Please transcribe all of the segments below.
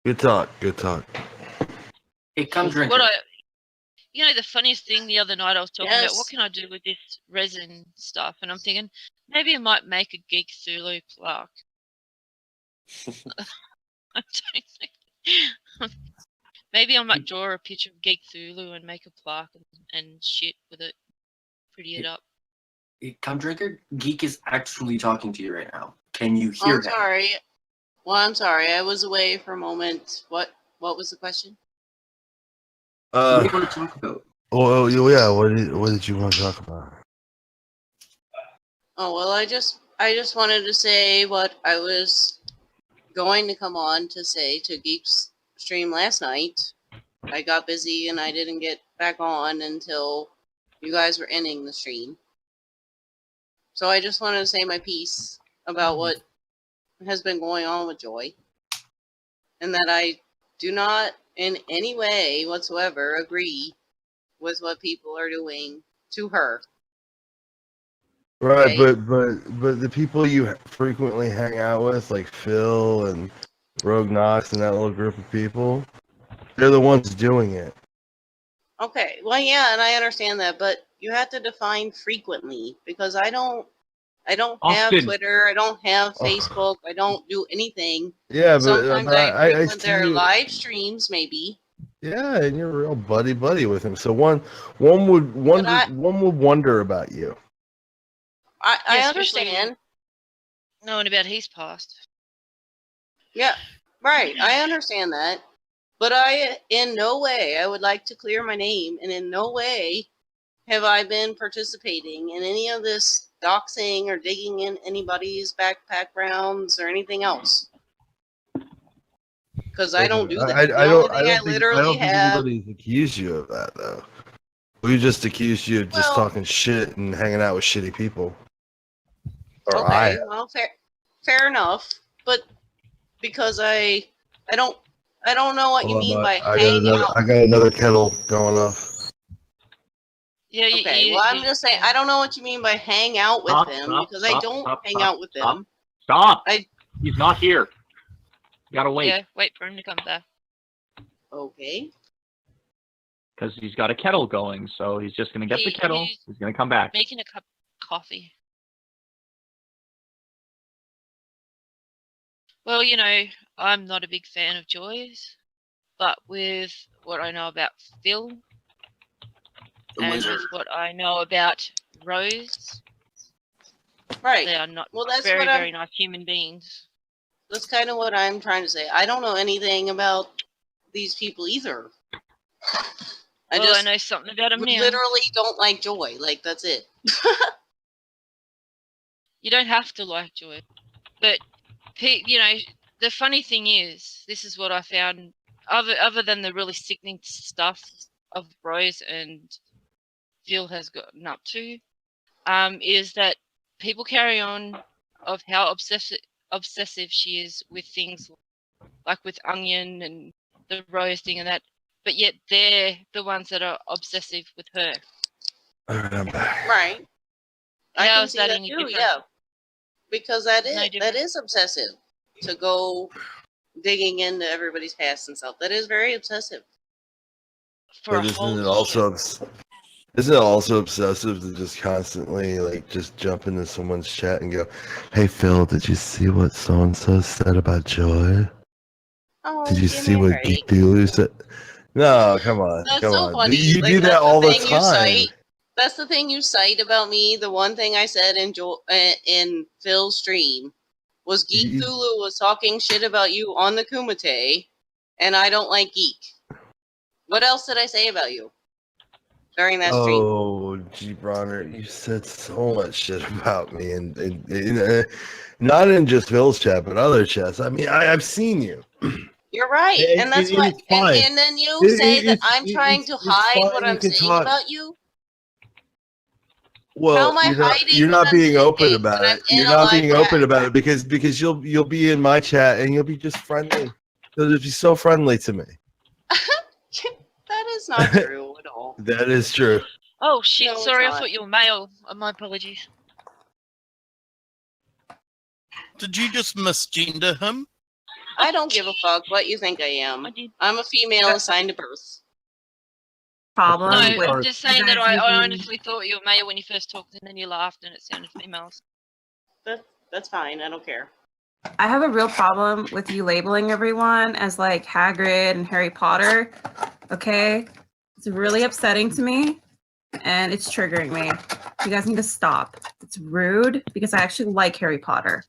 Good talk. Good talk. Hey, come drink What it. the funniest thing the other night I was talking about, what can I do with this resin stuff? And I'm thinking, maybe I might make a Geek Zulu plaque. I don't know. Maybe I might draw a picture of Geek Zulu and make a plaque and shit with it. Pretty it up. Hey, come drinker, Geek is actually talking to you right now. Can you hear him? Sorry. Well, I'm sorry. I was away for a moment. What was the question? What do you want to talk about? Well, yeah. What did you want to talk about? Oh well, I just wanted to say what I was going to come on to say to Geek's stream last night. I got busy and I didn't get back on until you guys were ending the stream. So I just wanted to say my piece about what has been going on with Joy, and that I do not in any way whatsoever agree with what people are doing to her. Right, Okay? but the people you frequently hang out with, like Phil and Rogue Knox and that little group of people, they're the ones doing it. Okay, well, yeah, and I understand that, but you have to define frequently, because I don't have Often. Twitter, I don't have Facebook, I don't do anything. Yeah, Sometimes but I I frequent see their you. live streams, maybe. Yeah, and you're real buddy with him. So one would wonder about you. I Yeah, especially understand. knowing about his past. Yeah, right. I understand that. But in no way, I would like to clear my name, and in no way have I been participating in any of this doxing or digging in anybody's backgrounds or anything else. Because I don't do that. The only thing I literally think have. anybody's accused you of that though. We just accused you of just Well, talking shit and hanging out with shitty people. Or okay, well, fair enough. But because I don't know what you mean by hang out. I got another kettle going off. Yeah, Okay, well, I'm just saying, I don't know what you mean by hang out with them, because I don't hang out with them. Stop! He's not here. You gotta wait. Yeah, wait for him to come back. Okay. Because he's got a kettle going, so he's just gonna get the kettle, he's gonna come back. Making a cup of coffee. Well, I'm not a big fan of Joy's, but with what I know about Phil, and with what I know about Rose, right, they are not that's very nice human beings. That's kind of what I'm trying to say. I don't know anything about these people either. I know something about them now. Literally don't like Joy. Like, that's it. You don't have to like Joy. But, the funny thing is, this is what I found, other than the really sickening stuff of Rose and Phil has gotten up to, is that people carry on of how obsessive she is with things like with Onion and the Rose thing and that, but yet they're the ones that are obsessive with her. All right, I'm back. Right. I How can is see that that any too, different? yeah. Because that No is obsessive. To go digging into everybody's past and stuff. That is very obsessive. But isn't it also obsessive to just constantly just jump into someone's chat and go, "Hey Phil, did you see what so and so said about Joy? Oh, did you see what Geek Zulu said?" No, come on, That's come so on. funny. You Like, do that all the time. That's the thing you cite about me. The one thing I said in Phil's stream was Geek Zulu was talking shit about you on the Kumite, and I don't like Geek. What else did I say about you during that stream? Oh, G. Bronner, you said so much shit about me, and not in just Phil's chat, but other chats. I mean, I've seen you. You're right, and that's what. And then you say that I'm trying to hide what I'm saying about you. Well, you're not being open about it. You're not being open about it because you'll be in my chat and you'll be just friendly. You'll just be so friendly to me. That is not true at all. That is true. Oh shit! No, sorry, I thought you were male. My apologies. Did you just misgender him? I don't give a fuck what you think I am. I'm a female assigned to birth. Problem No, with I'm just saying you that guys I using- honestly thought you were male when you first talked, and then you laughed, and it sounded females. That's fine. I don't care. I have a real problem with you labeling everyone as like Hagrid and Harry Potter. Okay, it's really upsetting to me, and it's triggering me. You guys need to stop. It's rude because I actually like Harry Potter.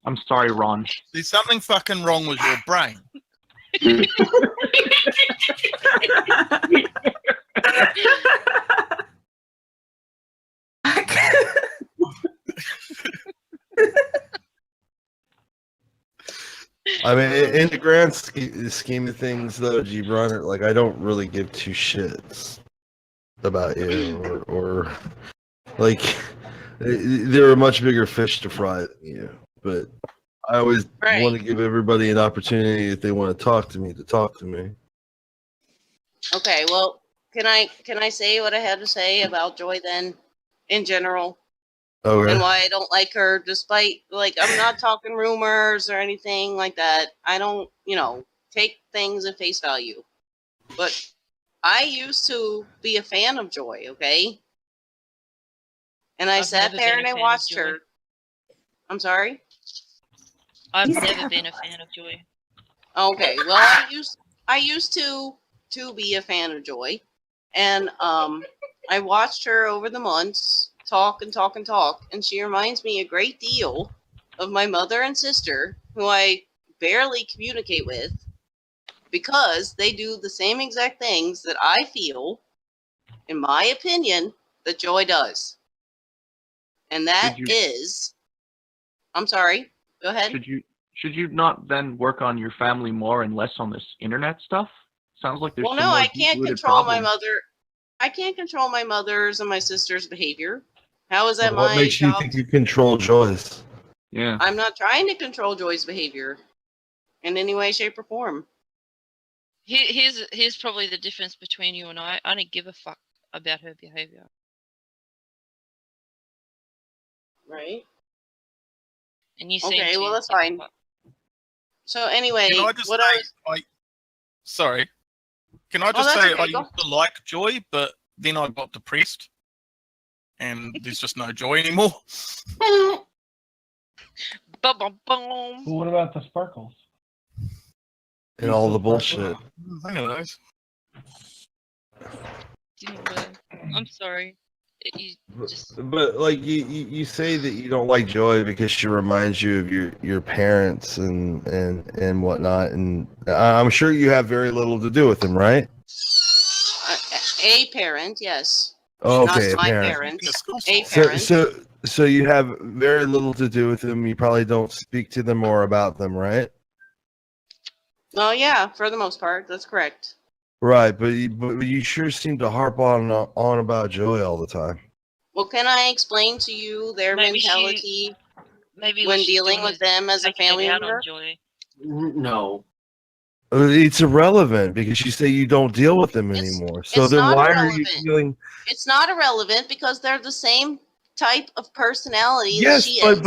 I'm sorry, Ron. There's something fucking wrong with your brain. I mean, in the grand scheme of things, though, Gibran, like I don't really give two shits about you, or like there are much bigger fish to fry than you. But I always Right. want to give everybody an opportunity if they want to talk to me. Okay, well, can I say what I had to say about Joy then, in general, Okay. and why I don't like her, despite like I'm not talking rumors or anything like that. I don't, take things at face value. But I used to be a fan of Joy, okay? And I I've sat never there been and a I fan of watched Joy. her. I'm sorry? I've never been a fan of Joy. Okay, well, I used to be a fan of Joy, and I watched her over the months talk and talk and talk, and she reminds me a great deal of my mother and sister, who I barely communicate with, because they do the same exact things that I feel, in my opinion, that Joy does, and that is, I'm sorry, go ahead. Should you not then work on your family more and less on this internet stuff? Sounds like there's Well, some no, more I can't deep-rooted control my problems. mother. I can't control my mother's and my sister's behavior. How is that What my makes you job? think you control Joyce? Yeah. I'm not trying to control Joy's behavior in any way, shape, or form. Here's probably the difference between you and I. I don't give a fuck about her behavior. Right? And you seem Okay, to well, that's give a fine. fuck. So anyway, Can I just what say, sorry. Can I just that's say okay, I go. used to like Joy, but then I got depressed, and there's just no joy anymore. Bum, bum, bum. Well, what about the sparkles? And all the bullshit. Think of those. Didn't work. I'm sorry. You just But like you say that you don't like Joy because she reminds you of your parents and whatnot, and I'm sure you have very little to do with them, right? A parent, yes. Oh, okay, Not my parent. parents. Yeah, A parent. So you have very little to do with them. You probably don't speak to them or about them, right? Well, yeah, for the most part, that's correct. Right, but you sure seem to harp on about Joy all the time. Well, can I explain to you their Maybe she- mentality maybe when what she's dealing doing with is them as a taking it family out on member? Joy. No. It's irrelevant because you say you don't deal with them It's- anymore. So it's then not why are you irrelevant. feeling? It's not irrelevant because they're the same type of personality Yes, that she is.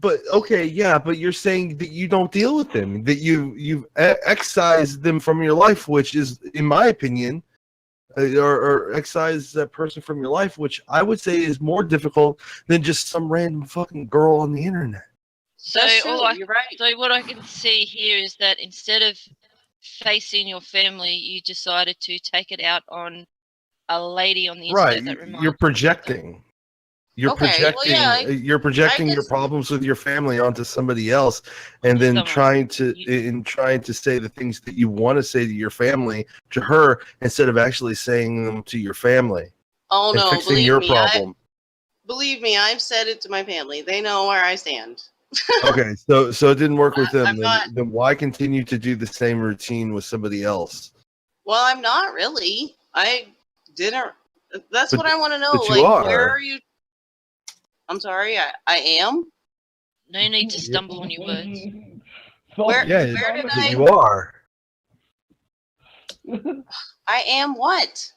but okay, yeah, but you're saying that you don't deal with them, that you've excised them from your life, which is, in my opinion, or excised that person from your life, which I would say is more difficult than just some random fucking girl on the internet. So That's true, all I you're right. So what I can see here is that instead of facing your family, you decided to take it out on a lady on the internet Right, that reminds you're you. projecting. You're Okay, well, projecting. yeah, You're projecting your guess- problems with your family onto somebody else, and then Someone. trying to say the things that you want to say to your family to her instead of actually saying them to your family Oh and no, fixing believe your me, problem. believe me, I've said it to my family. They know where I stand. Okay, so it didn't work with them. I'm not- Then why continue to do the same routine with somebody else? Well, I'm not really. I didn't. That's But- what I want to know. but you Like, are. where are you? I'm sorry, I am. No need to stumble on your words. Where Yeah, did but I? you are. I am what?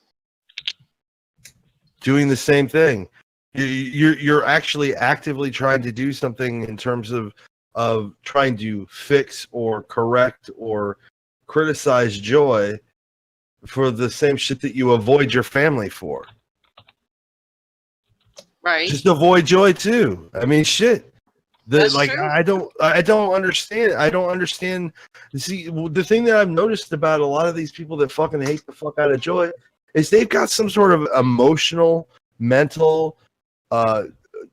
Doing the same thing. You're actually actively trying to do something in terms of of trying to fix or correct or criticize Joy for the same shit that you avoid your family for. Right. Just avoid Joy too. I mean, shit. That's Like true. I don't understand. I don't understand. See, the thing that I've noticed about a lot of these people that fucking hate the fuck out of Joy is they've got some sort of emotional, mental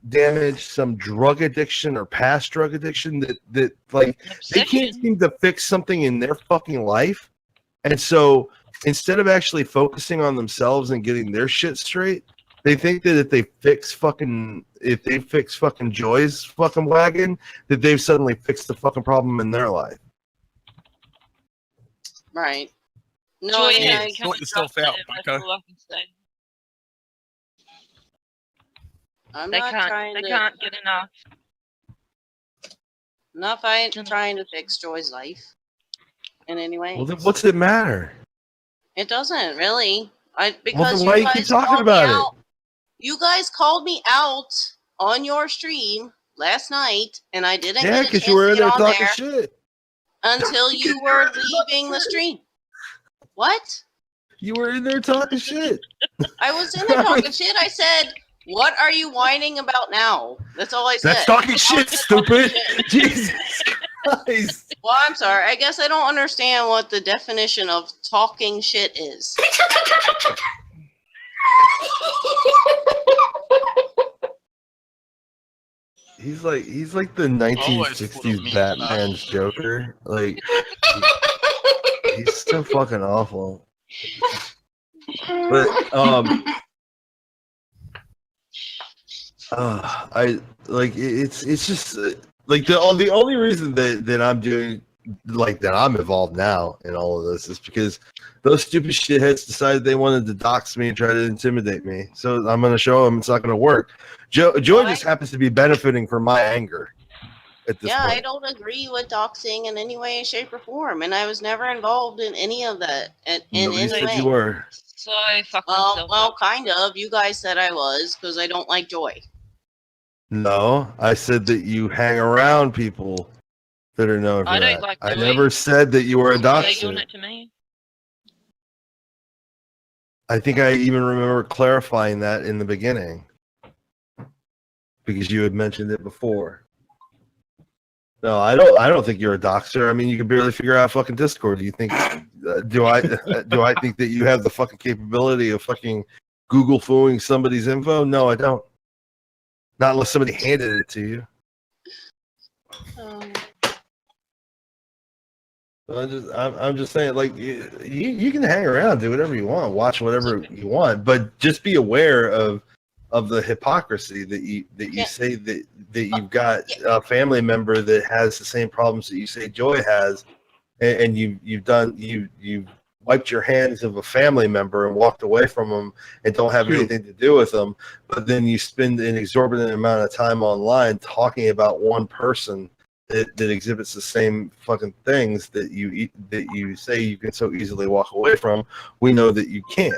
damage, some drug addiction or past drug addiction that like they can't seem to fix something in their fucking life. And so instead of actually focusing on themselves and getting their shit straight, they think that if they fix fucking Joy's fucking wagon, that they've suddenly fixed the fucking problem in their life. Right. No, Joy I mean, has I, become Sort yourself out, that's Bucko. all I can say. I'm They not trying can't to. get enough. Trying to fix Joy's life in any way. Well, then what's it matter? It doesn't really. Well, Because then why you you keep guys talking called me about it? out. You guys called me out on your stream last night, and I didn't Yeah, get a because chance you were to in get there on talking there shit. until you were leaving the stream. What? You were in there talking shit. I was in there talking shit. I said, "What are you whining about now?" That's all I said. That's talking shit, stupid. Shit. Jesus Christ. Well, I'm sorry. I guess I don't understand what the definition of talking shit is. He's like the Always put 1960s him in, Batman's Joker. Like he's so fucking awful. But I like it's just like the only reason that I'm doing like that I'm involved now in all of this is because those stupid shitheads decided they wanted to dox me and try to intimidate me. So I'm gonna show them it's not gonna work. Joy just happens to be benefiting from my anger at this Yeah, point. I don't agree with doxing in any way, shape, or form, and I was never involved in any of that in Nobody any said way. you were. So fuck myself. Well, kind of. You guys said I was because I don't like Joy. No, I said that you hang around people that are known for I don't that. like I Joy. never said that you were a They doing doxer. it to me. I think I even remember clarifying that in the beginning because you had mentioned it before. No, I don't think you're a doxer. I mean, you can barely figure out fucking Discord. Do you think? Do I think that you have the fucking capability of fucking Google fooing somebody's info? No, I don't. Not unless somebody handed it to you. I'm just saying, like you can hang around, do whatever you want, watch whatever you want, but just be aware of the hypocrisy that you say that you've got a family member that has the same problems that you say Joy has, and you've wiped your hands of a family member and walked away from them and don't have anything to do with them, but then you spend an exorbitant amount of time online talking about one person that exhibits the same fucking things that you say you can so easily walk away from. We know that you can't.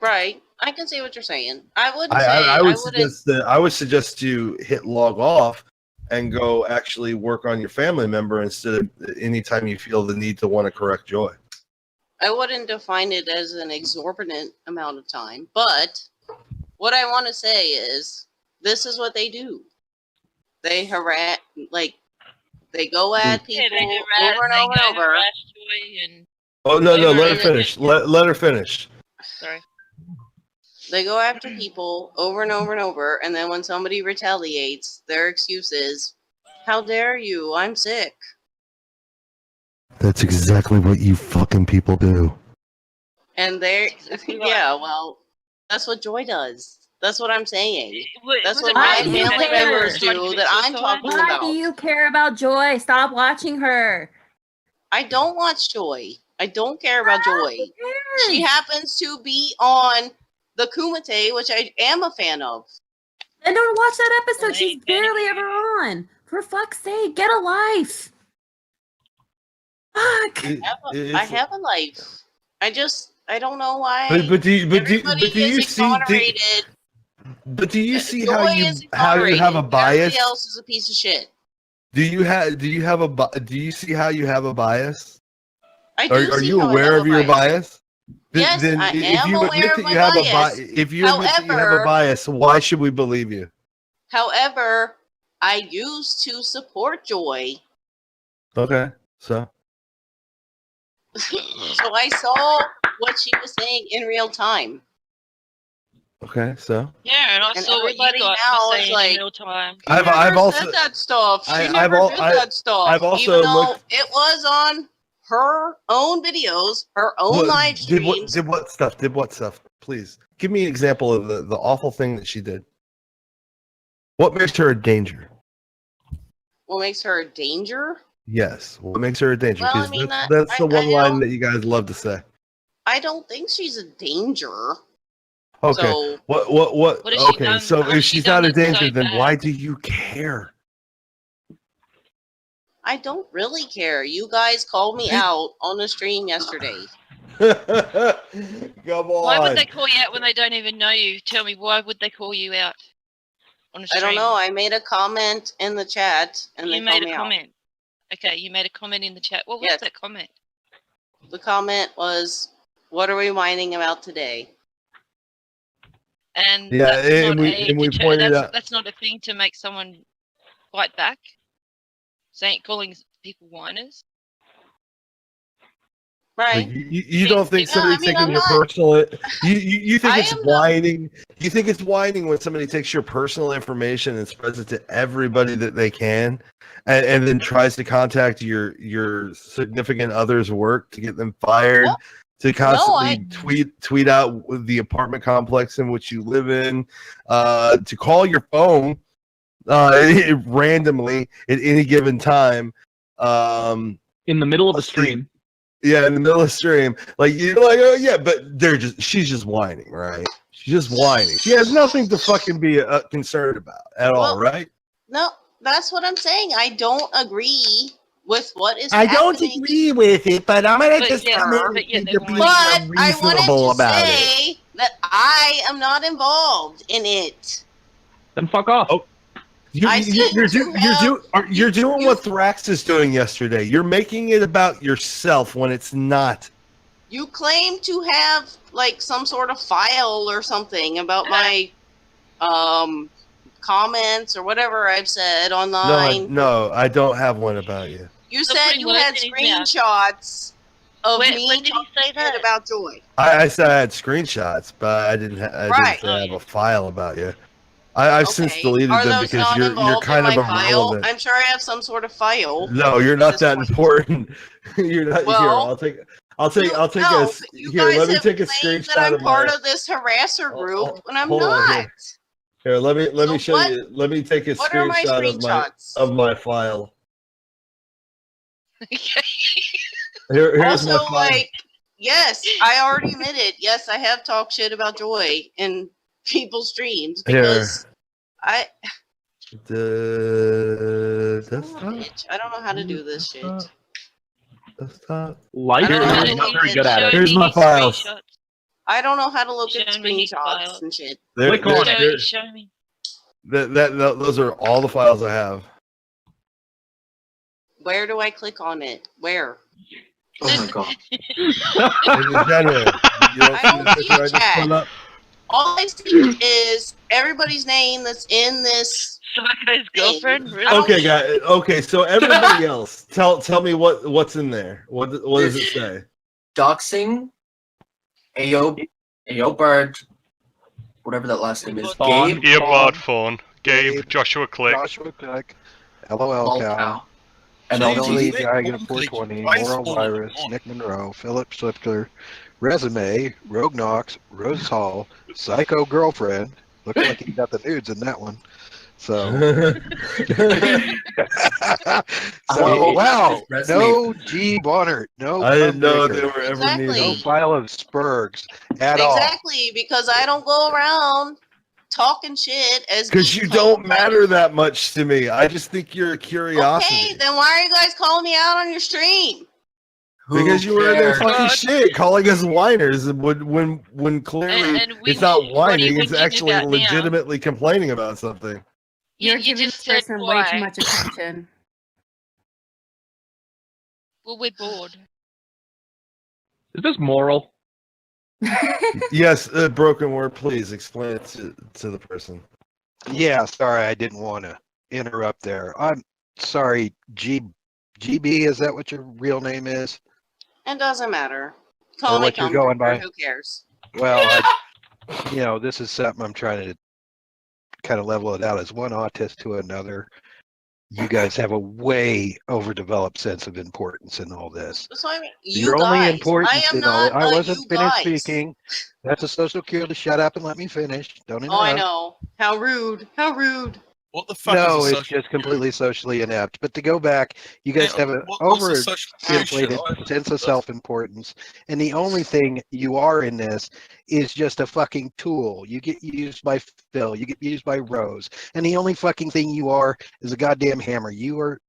Right. I can see what you're saying. I wouldn't I would suggest you hit log off and go actually work on your family member instead of anytime you feel the need to want to correct Joy. I wouldn't define it as an exorbitant amount of time, but what I want to say is this is what they do. They harass, they go at people over and over and over. Oh no, let her finish. Let her finish. Sorry. They go after people over and over and over, and then when somebody retaliates, their excuse is, "How dare you? I'm sick." That's exactly what you fucking people do. And they're Exactly right. yeah, well, that's what Joy does. That's what I'm saying. That's what Why my do you family care? members do that I'm talking Why about. do you care about Joy? Stop watching her. I don't watch Joy. I don't care about Joy. Who cares? She happens to be on the Kumite, which I am a fan of. And don't watch that episode. She's barely ever on. For fuck's sake, get a life. Fuck. I have a life. I don't know why. But do you exonerated. But do you see Joy how you is have a exonerated. bias? Everybody else is a piece of shit. Do you see how you have a bias? I do Are see you how I aware have of a your bias. bias? Yes, I If am you aware admit of that my you have a bias. bias, if you admit that you have a However- bias, why should we believe you? However, I used to support Joy. Okay, so So I saw what she was saying in real time. okay, so Yeah, and I And saw what you everybody guys now were is saying like, in real time. She I've never also said that stuff. She I've never al- did I- that stuff. I've also even though looked- it was on her own videos, her own live streams. did what stuff? Did what stuff? Please give me an example of the awful thing that she did. What makes her a danger? What makes her a danger? Yes, what makes her a danger? Well, I Because mean, that's the I one line don't- that you guys love to say. I don't think she's a danger. Okay. So What? What has she Okay, done- so what has if she she's done not a that's so danger, then bad? why do you care? I don't really care. You guys called me out on the stream yesterday. Come Why would on. they call you out when they don't even know you? Tell me, why would they call you out on a I stream? don't know. I made a comment in the chat, and You they made called a me out. comment. Okay, you made a comment in the chat. What was Yes. that comment? The comment was, "What are we whining about today?" And Yeah, that's and not we pointed out. that's not a thing to make someone fight back. Saying calling people whiners. Right? Like, you don't think Yeah, somebody's I mean, taking I'm your not- personal? You think I it's am not- whining? You think it's whining when somebody takes your personal information and spreads it to everybody that they can, and then tries to contact your significant other's work to get them fired, No. to constantly I- tweet out the apartment complex in which you live in, to call your phone randomly at any given time. In the middle of the Let's see. stream. Yeah, in the middle of the stream, like you're like, oh yeah, but she's just whining, right? She's just whining. She has nothing to fucking be concerned about at all, Well, right? No, that's what I'm saying. I don't agree with what is I don't happening. agree with it, but I'm gonna But just yeah, come in but and yeah, think they're you're whining. being But I wanted reasonable to about it. say that I am not involved in it. Then fuck off. Oh. I seem to have- You're doing you- what Thrax is doing yesterday. You're making it about yourself when it's not. You claim to have like some sort of file or something about my comments or whatever I've said online. No, I don't have one about you. You Stop said putting you words had in his mouth. screenshots of When me did he talking say shit that? about Joy. I said I had screenshots, but I didn't. I Right. didn't say I have Oh, a file about you. I've since Okay. deleted Are them those because not you're involved kind in of my file? irrelevant. I'm sure I have some sort of file. No, you're not this that point. important. You're not here. Well, I'll take You a here. guys Let me have take a claimed screenshot that I'm of part my. of this harasser group, oh, and I'm hold on not. Here, let me So show what- you. Let me take a What are my screenshot screenshots? of my file. Okay. Here's Also, my file. like, yes, I already admitted. Yes, I have talked shit about Joy in people's streams because I. The Son of a desktop. bitch, I don't know how to do this shit. Desktop. Like, I don't know how to I'm not do very it. good at it. Here's my files. Screenshots. I don't know how to look at Show me his screenshots file. and shit. Click on it. Show me. Those are all the files I have. Where do I click on it? Where? Oh my god. In general, you don't I see don't the see picture I just chat. put up? All I see is everybody's name that's in this. Somebody's girlfriend? Really? Okay, guys. Okay, so everybody else, tell me what's in there. What does it say? Doxing, Ayo Bird, whatever that last name is. Fawn. Gabe, Earbud phone. Gabe, Gabe, Joshua Click. Joshua Click, LOL Cow, Cow. And So all these Emily Nick Dragon Holmes 420, twice Moral full of Virus, on. Nick Monroe, Philip Slipker, Resume, Rogue Knox, Rose Hall, Psycho Girlfriend. Looks like he got the nudes in that one. So, wanna wow, open his resume. no G. Bonner, no. I didn't know they Gunbreaker, were ever Exactly. no needed. file of Spurgs at all. Exactly, because I don't go around talking shit as Because geek you claims don't I matter do. that much to me. I just think you're a curiosity. Okay, then why are you guys calling me out on your stream? Who Because you were in there cares? fucking God. shit, calling us whiners when clearly And it's not what are you whining, it's whinging actually about now? legitimately complaining about something. You're You giving just this said person way too why. much attention. Well, we're bored. Is this moral? Yes, broken word. Please explain it to the person. Yeah, sorry, I didn't want to interrupt there. I'm sorry, GB, is that what your real name is? It doesn't matter. Or Call me what you're going Comforter. by? Who cares? Well, this is something I'm trying to kind of level it out as one autist to another. You guys have a way overdeveloped sense of importance in all this. That's what I mean. You're You only guys. important I am in all not it. I wasn't you finished guys. speaking. That's a social cue to shut up and let me finish. Don't interrupt. Oh, I know. How rude. How rude. What the fuck is No, a it's social just completely socially inept. But to go back, you guys Yeah, have an what's a social overinflated shit? sense of self-importance, and the only thing you are in this is just a fucking tool. You get used by Phil, you get used by Rose, and the only fucking thing you are is a goddamn hammer. You are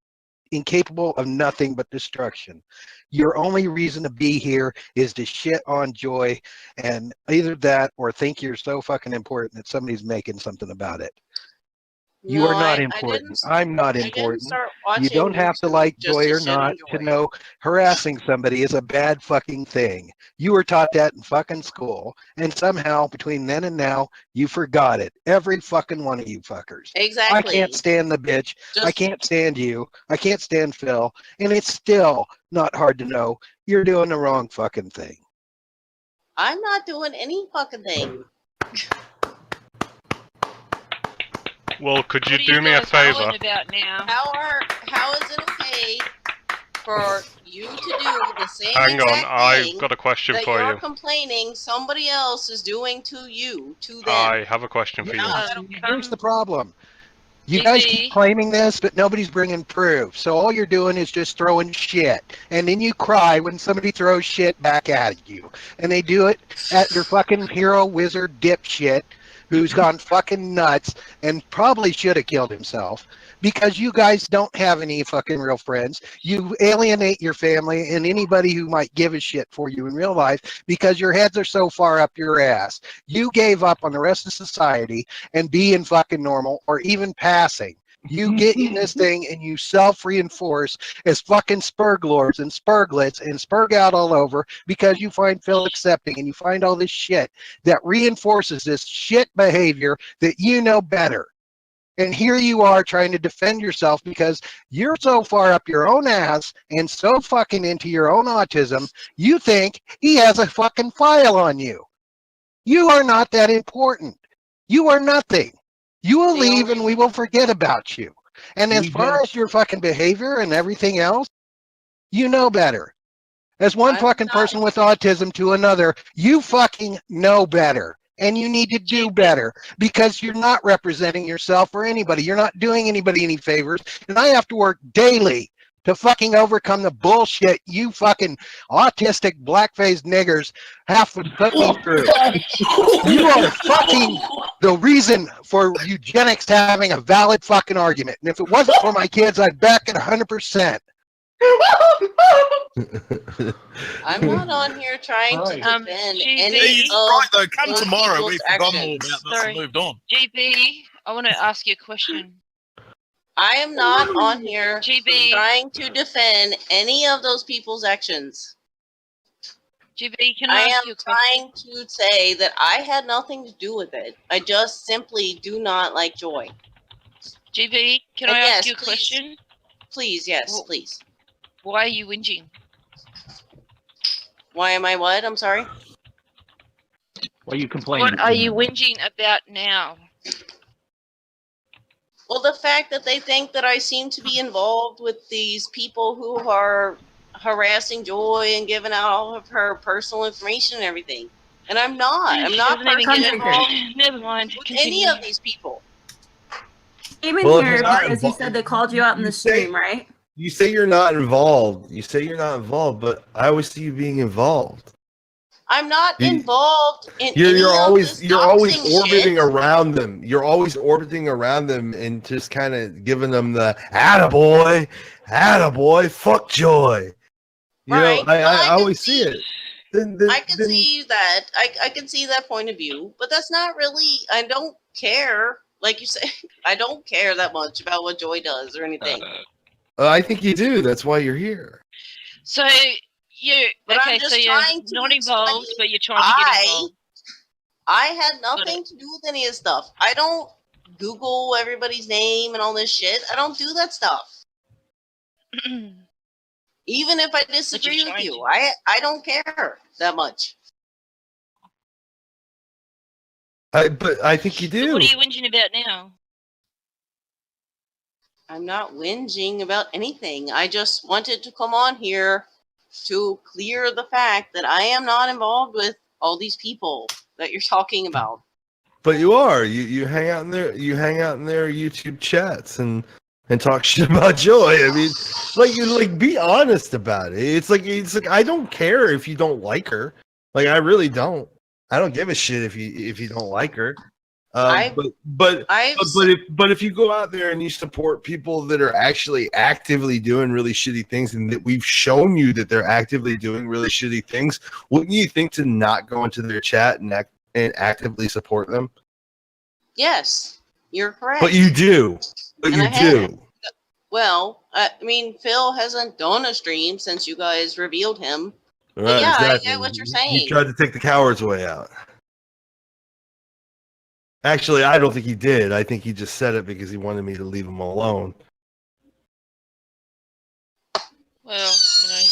incapable of nothing but destruction. Your only reason to be here is to shit on Joy, and either that or think you're so fucking important that somebody's making something about it. You No, are not I important. didn't. I'm not I didn't important. start You watching don't have to YouTube like just Joy to or shit not on to Joy. know harassing somebody is a bad fucking thing. You were taught that in fucking school, and somehow between then and now, you forgot it. Every fucking one of you fuckers. Exactly. I can't stand the bitch. I Just can't stand you. I can't stand Phil. And it's still not hard to know you're doing the wrong fucking thing. I'm not doing any fucking thing. Well, could you What are do me a guys favor? going about now? How is it okay for you to do the same Hang on, exact I've thing got a question that for you're you. complaining somebody else is doing to you, to them? I have a question for you. Here's the problem. You guys keep GB, claiming this, but nobody's bringing proof. So all you're doing is just throwing shit. And then you cry when somebody throws shit back at you. And they do it at your fucking hero wizard dipshit who's gone fucking nuts and probably should have killed himself because you guys don't have any fucking real friends. You alienate your family and anybody who might give a shit for you in real life because your heads are so far up your ass. You gave up on the rest of society and being fucking normal or even passing. You get in this thing and you self-reinforce as fucking spurglords and spurglets and spurg out all over because you find Phil accepting and you find all this shit that reinforces this shit behavior that you know better. And here you are trying to defend yourself because you're so far up your own ass and so fucking into your own autism, you think he has a fucking file on you. You are not that important. You are nothing. You will leave and we will forget about you. And as far as your fucking behavior and everything else, you know better. As one fucking person with autism to another, you fucking know better. And you need to do better because you're not representing yourself or anybody. You're not doing anybody any favors. And I have to work daily to fucking overcome the bullshit you fucking autistic black-faced niggers have to put me through. You are fucking the reason for eugenics having a valid fucking argument. And if it wasn't for my kids, I'd back it 100%. I'm not on here trying to defend any He's of right though. Come those tomorrow, people's we've forgotten all actions. about this Sorry. and moved on. GB, I want to ask you a question. I am not on here GB. trying to defend any of those people's actions. GB, can I I am ask you a question? trying to say that I had nothing to do with it. I just simply do not like Joy. GB, can And I yes, ask you a please. question? Please, yes, Well- please. Why are you whinging? Why am I what? I'm sorry? What are you complaining? What are you whinging about now? Well, the fact that they think that I seem to be involved with these people who are harassing Joy and giving out all of her personal information and everything. And I'm not. I'm She not doesn't even personally get involved it. Never mind. with Continue. any of these people. Came in Well, if here you're not because you involved- said they called you out in you the say- stream, right? You say you're not involved. You say you're not involved, but I always see you being involved. I'm not You- involved in You're any always of this you're always doxing orbiting shit. around them. You're always orbiting around them and just kind of giving them the attaboy, fuck Joy. You Right. know, I Well, I can always see it. Then I can see that. I can see that point of view, but that's not really. I don't care. Like you say, I don't care that much about what Joy does or anything. I think you do. That's why you're here. So you But I'm okay? just So you're trying to not involved, explain, but you're trying to get involved. I had nothing to do with any of this stuff. I don't Google everybody's name and all this shit. I don't do that stuff. Even if I disagree with trying you, to. I don't care that much. But I think you So do. what are you whinging about now? I'm not whinging about anything. I just wanted to come on here to clear the fact that I am not involved with all these people that you're talking about. But you are. You hang out in there. You hang out in their YouTube chats and talk shit about Joy. I mean, like be honest about it. It's like I don't care if you don't like her. Like I really don't. I don't give a shit if you don't like her. But if you go out there and you support people that are actually actively doing really shitty things, and that we've shown you that they're actively doing really shitty things, wouldn't you think to not go into their chat and actively support them? Yes, you're correct. But you do. But And you I have. do. Well, I mean, Phil hasn't done a stream since you guys revealed him. Right, yeah, exactly. I get what you're saying. He tried to take the coward's way out. Actually, I don't think he did. I think he just said it because he wanted me to leave him alone. Well, you know.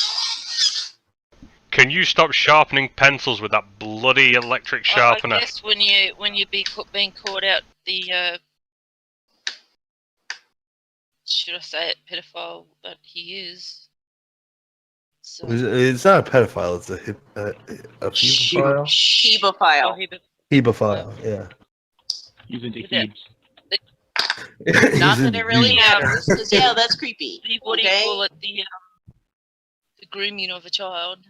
Can you stop sharpening pencils with that bloody electric sharpener? I guess when you being caught out the should I say it, pedophile that he is. So. It's not a pedophile. It's a hebephile. Hebephile. Hebephile, yeah. He's into Hebes. Not that it really matters, because yeah, that's creepy. What do you call it? The grooming of a child.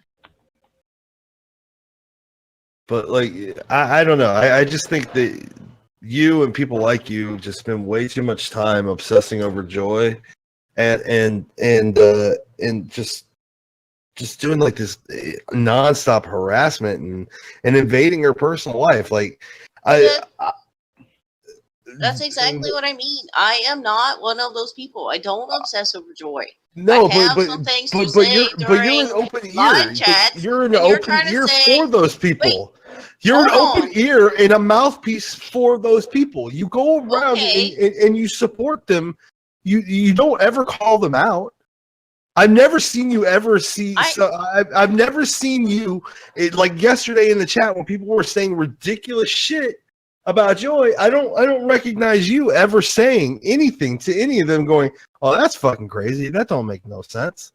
But like, I don't know. I just think that you and people like you just spend way too much time obsessing over Joy, and just doing like this nonstop harassment and invading her personal life. Like, that's exactly what I mean. I am not one of those people. I don't obsess over Joy. No, I have but some things but, to but say you're during an open live ear. chats, You're an and you're open trying to ear say- for those people. You're an hold open ear and a mouthpiece for those people. You go around and you support them. You don't ever call them out. I've never seen you ever see. I've never seen you like yesterday in the chat when people were saying ridiculous shit about Joy. I don't recognize you ever saying anything to any of them. Going, oh, that's fucking crazy. That don't make no sense.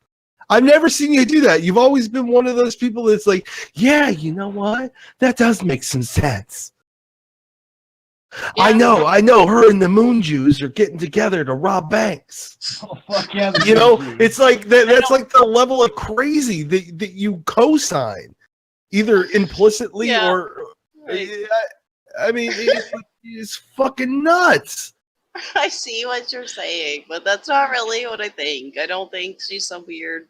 I've never seen you do that. You've always been one of those people that's like, yeah, you know what? That does make some sense. Yeah. I know. Her and the Moon Jews are getting together to rob banks. Oh fuck yeah! You know, it's like that's like the level of crazy that you co-sign, either implicitly or. Right. I mean, it's fucking nuts. I see what you're saying, but that's not really what I think. I don't think she's some weird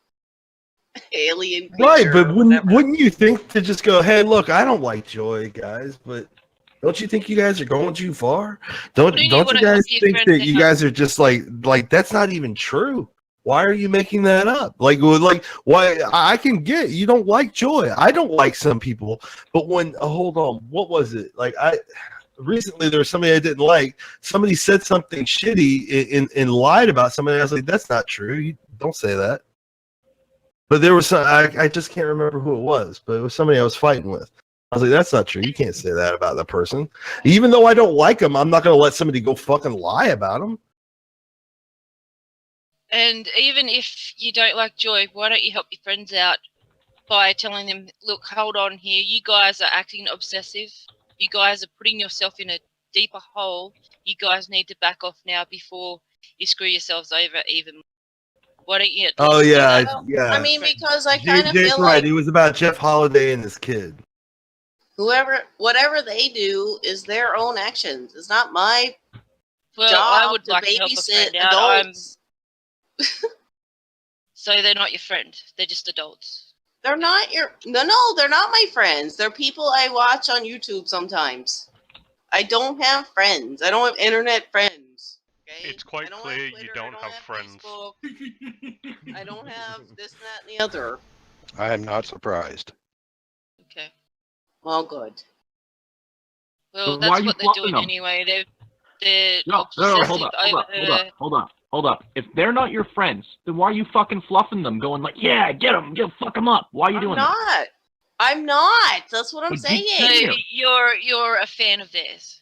alien creature. Right, but wouldn't you think to just go, hey, look, I don't like Joy, guys, but don't you think you guys are going too far? Don't you guys think that you guys are just like that's not even true? Why are you making that up? Like why? I can get you don't like Joy. I don't like some people, but when hold on, what was it? Like recently there was somebody I didn't like. Somebody said something shitty and lied about somebody. I was like, that's not true. You don't say that. But there was some, I just can't remember who it was, but it was somebody I was fighting with. I was like, that's not true. You can't say that about that person. Even though I don't like them, I'm not going to let somebody go fucking lie about them. And even if you don't like Joy, why don't you help your friends out by telling them, look, hold on here. You guys are acting obsessive. You guys are putting yourself in a deeper hole. You guys need to back off now before you screw yourselves over even more. Why don't you? Oh yeah, yeah. I mean, because I kind of feel right. like It was about Jeff Holiday and this kid. Whatever they do is their own actions. It's not my job I would to like babysit to help adults. So they're not your friend. They're just adults. They're not your no, they're not my friends. They're people I watch on YouTube sometimes. I don't have friends. I don't have internet friends. Okay. It's quite I don't clear have you Twitter, don't I have have friends. Facebook, I don't have this, and that, and the other. I am not surprised. Okay. Well, good. Well, Then why are that's you what they're fluffing doing them? anyway. They're No, hold obsessive up, over hold up. If they're not your friends, then why are you fucking fluffing them, going like, yeah, get them, fuck them up? Why are you I'm doing not. I'm not. That's what I'm But Geek No, saying. Here. you're a fan of theirs.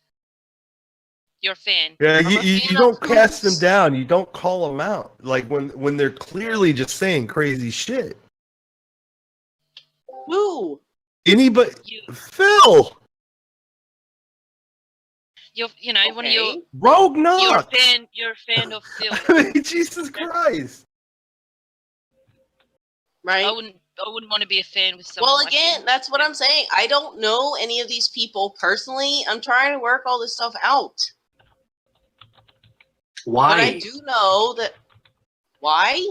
You're a fan. Yeah, I'm a you fan don't of cast them whose? down. You don't call them out. Like when they're clearly just saying crazy shit. Who? Anybody, You, Phil, you know, when you're Okay. Rogue you're a Knox. fan, you're a fan of Phil. I mean, Jesus Christ. Right? I wouldn't want to be a fan with someone. Well, like again, him. that's what I'm saying. I don't know any of these people personally. I'm trying to work all this stuff out. Why? But I do know that. Why?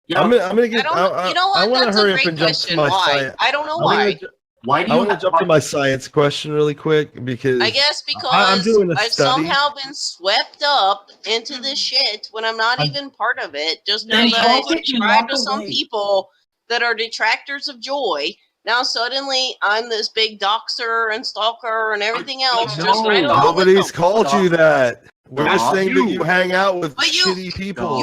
Yeah, I'm gonna I get. don't. You know I what? want to That's a hurry up great and jump to question. my Why? science. I don't know I wanna why. ju- why do I you want to have jump to my science question really quick because I guess I'm because doing a I've study. somehow been swept up into this shit when I'm not even part of it, just No, because you I wouldn't. subscribe to some people that are detractors of joy. Now suddenly I'm this big doxer and stalker and everything else, just right No. along with them. Nobody's called you that. We're just Stop. saying that you hang out with But shitty people.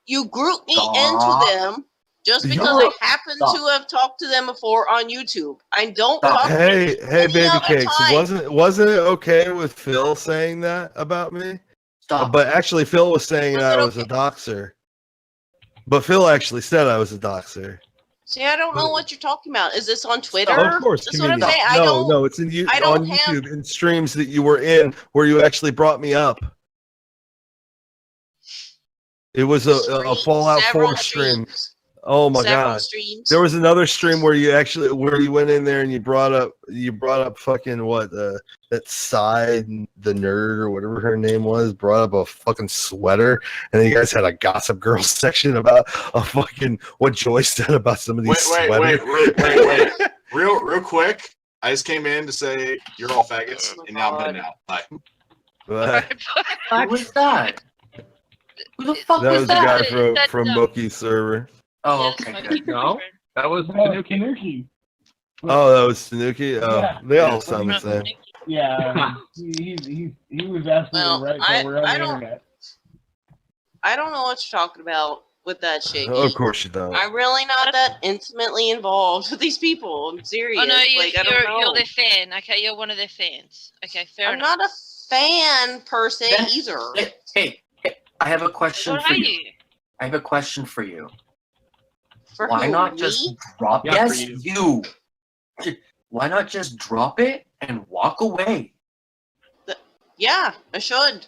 You group me Stop. into them just because You're- I happen Stop. to have talked to them before on YouTube. I don't Stop. talk to Hey, them hey, any baby other cakes. time. Wasn't it okay with Phil saying that about me? Stop. But actually, Phil was saying Was that it I was a okay? doxer. But Phil actually said I was a doxer. See, I don't know what you're talking about. Is this on Twitter? Oh, of course, That's what I'm community. saying. No, it's I don't on have- YouTube in streams that you were in where you actually brought me up. It was a Fallout 4 stream. Oh my Several god. streams. There was another stream where you went in there and you brought up fucking what that side the nerd or whatever her name was brought up a fucking sweater and then you guys had a gossip girl section about a fucking what Joy said about some of these sweaters. Wait. Real quick. I just came in to say you're all faggots, and now I'm heading out. Bye. Who was that? Who the fuck That was was the that? guy from Mookie's server. Oh, Yes, okay. my Good. No, that was Tanuki. Oh, that was Tanuki. Oh, Yeah. they all sound the same. Yeah, he was absolutely Well, right. But we're on I the don't- internet. I don't know what you're talking about with that shit. Of course you don't. I'm really not that intimately involved with these people. I'm serious. Oh no, I don't know. you're their fan. Okay, you're one of their fans. Okay, fair I'm enough. not a fan per se Then- either. Hey, I have a question What for are you. you? I have a question for you. For Why who, not me? just drop? Yeah, Yes, for you. Why not just drop it and walk away? Yeah, I should.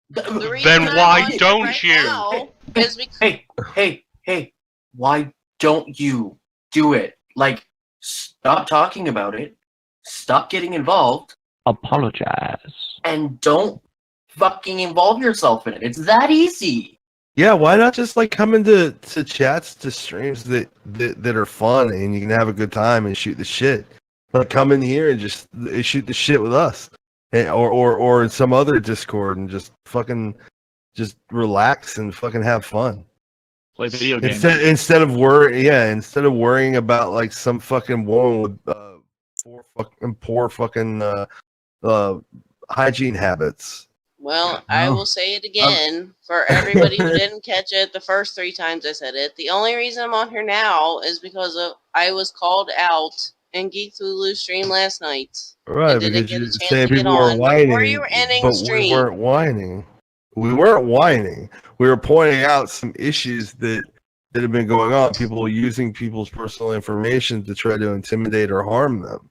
The reason Then I'm why on here don't right you? now is because Hey, why don't you do it? Like, stop talking about it, stop getting involved, Apologize. and don't fucking involve yourself in it. It's that easy. Yeah, why not just like come into chats to streams that are fun and you can have a good time and shoot the shit. Like come in here and just shoot the shit with us, or in some other Discord and just fucking just relax and fucking have fun. Play video games. Instead of worrying about like some fucking woman with poor fucking hygiene habits. well, I will say it again for everybody who didn't catch it the first 3 times I said it. The only reason I'm on here now is because I was called out in Geek Hulu stream last night. Right, I didn't because get a you're chance saying to get people were on whining, before you were ending but the stream. we weren't whining. We weren't whining. We were pointing out some issues that have been going on. People using people's personal information to try to intimidate or harm them.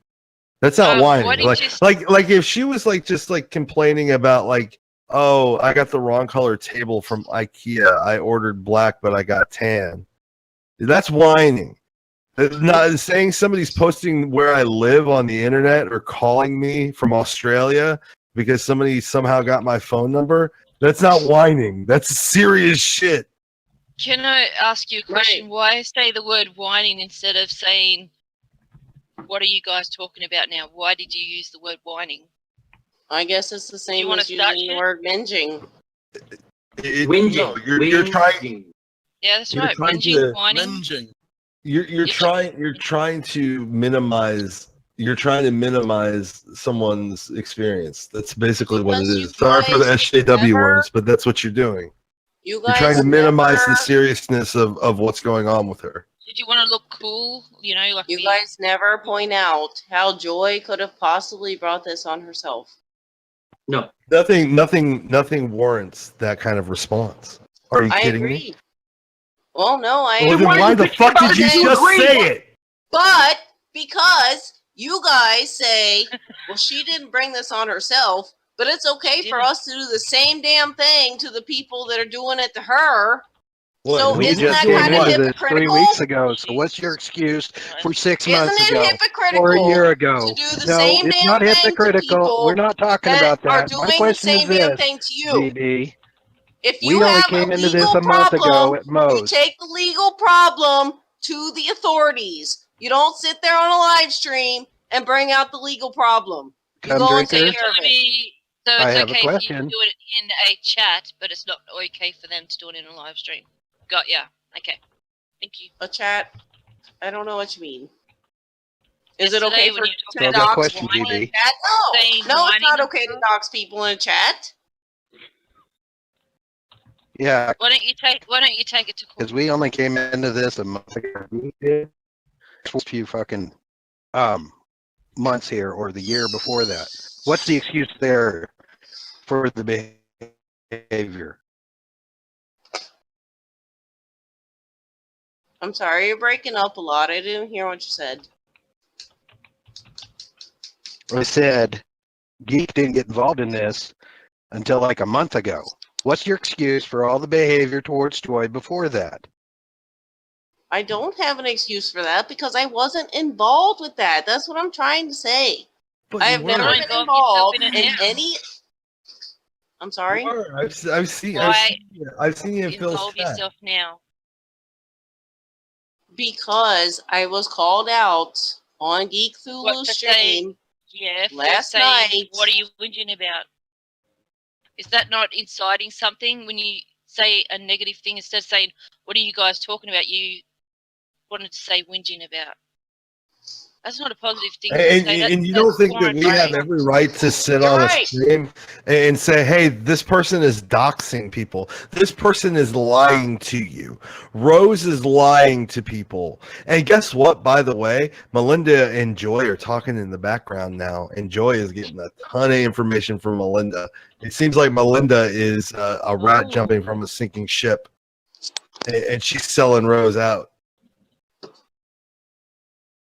That's not why whining. did you Like if she was like just like complaining about like, oh, I got the wrong color table from IKEA. I ordered black, but I got tan. That's whining. Not saying somebody's posting where I live on the internet or calling me from Australia because somebody somehow got my phone number. That's not whining. That's serious shit. Can I ask you a question? Why say the word whining instead of saying, what are you guys talking about now? Why did you use the word whining? I guess it's the same wanna as start using the shit? word minging. No, you're trying. Yeah, that's You're right. trying Whinging, to- whining. Minging. You're trying to minimize. You're trying to minimize someone's experience. That's basically what it Because you is. Sorry for the guys SJW never- words, but that's what you're doing. You You're trying guys to minimize never, the seriousness of what's going on with her. Did you want to look cool? You know, like you the- guys never point out how Joy could have possibly brought this on herself. No. Nothing warrants that kind of response. Are you I kidding agree. me? Well, no, I Well, then agree. why the fuck did you just say it? But because you guys say, well, she didn't bring this on herself, but it's okay for us to do the same damn thing to the people that are doing it to her. So we isn't just that came kind of into this 3 hypocritical? weeks ago. So what's your excuse for 6 months Isn't ago it hypocritical or a year ago? to do the No, same it's damn not thing to hypocritical. people We're not talking that about are that. My doing the question is same damn this, thing to you? GB. If We you only have came a into this legal a month ago problem, at you most. take the legal problem to the authorities. You don't sit there on a live stream and bring out the legal problem. You Come go and drinker. take care of telling it. me so I it's have a okay for you to question. do it in a chat, but it's not okay for them to do it in a live stream. Got ya. Okay. Thank you. A chat? I don't know what you mean. Is it Yesterday okay when for you to talked about dox question, people in GB. chat? Saying No, it's whining not and okay to stuff. dox people in chat. Yeah, Why don't you take it to court? because we only came into this a month ago. A few fucking months here or the year before that. What's the excuse there for the behavior? I'm sorry, you're breaking up a lot. I didn't hear what you said. I said Geek didn't get involved in this until like a month ago. What's your excuse for all the behavior towards Joy before that? I don't have an excuse for that because I wasn't involved with that. That's what I'm trying to say. But I you have never were. been Involve involved yourself in in it now. any. I'm sorry. You were. I've seen Why you in Phil's involve chat. yourself now? Because I was called out on Geek What Thulu to say? stream. Yeah, for Last saying, night. what are you whinging about? Is that not inciting something when you say a negative thing instead of saying, what are you guys talking about? You wanted to say whinging about. That's not a positive thing to say. And you don't think that warrants we have right. every right to sit You're on a right. stream and say, hey, this person is doxing people. This person is lying to you. Rose is lying to people. And guess what, by the way? Melinda and Joy are talking in the background now, and Joy is getting a ton of information from Melinda. It seems like Melinda is a rat jumping from a sinking ship, and she's selling Rose out.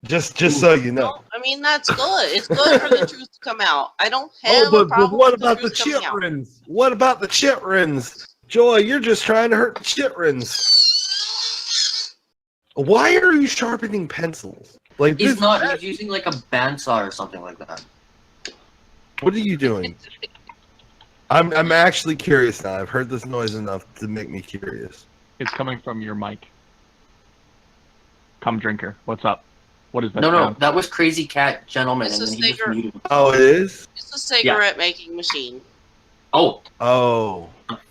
Just so you know. Well, I mean, that's good. It's good for the truth to come out. I don't have a But problem what with about the truth coming out. chitrins? What about the chitrins? Joy, you're just trying to hurt the chitrins. Why are you sharpening pencils? Like He's this, not. He's using like a bandsaw or something like that. What are you doing? I'm actually curious now. I've heard this noise enough to make me curious. It's coming from your mic. Come drinker, what's up? What is that? No, sound? that was Crazy Cat Gentleman, It's and a then he just cigarette. muted. Oh, it is? It's a cigarette making machine. Oh,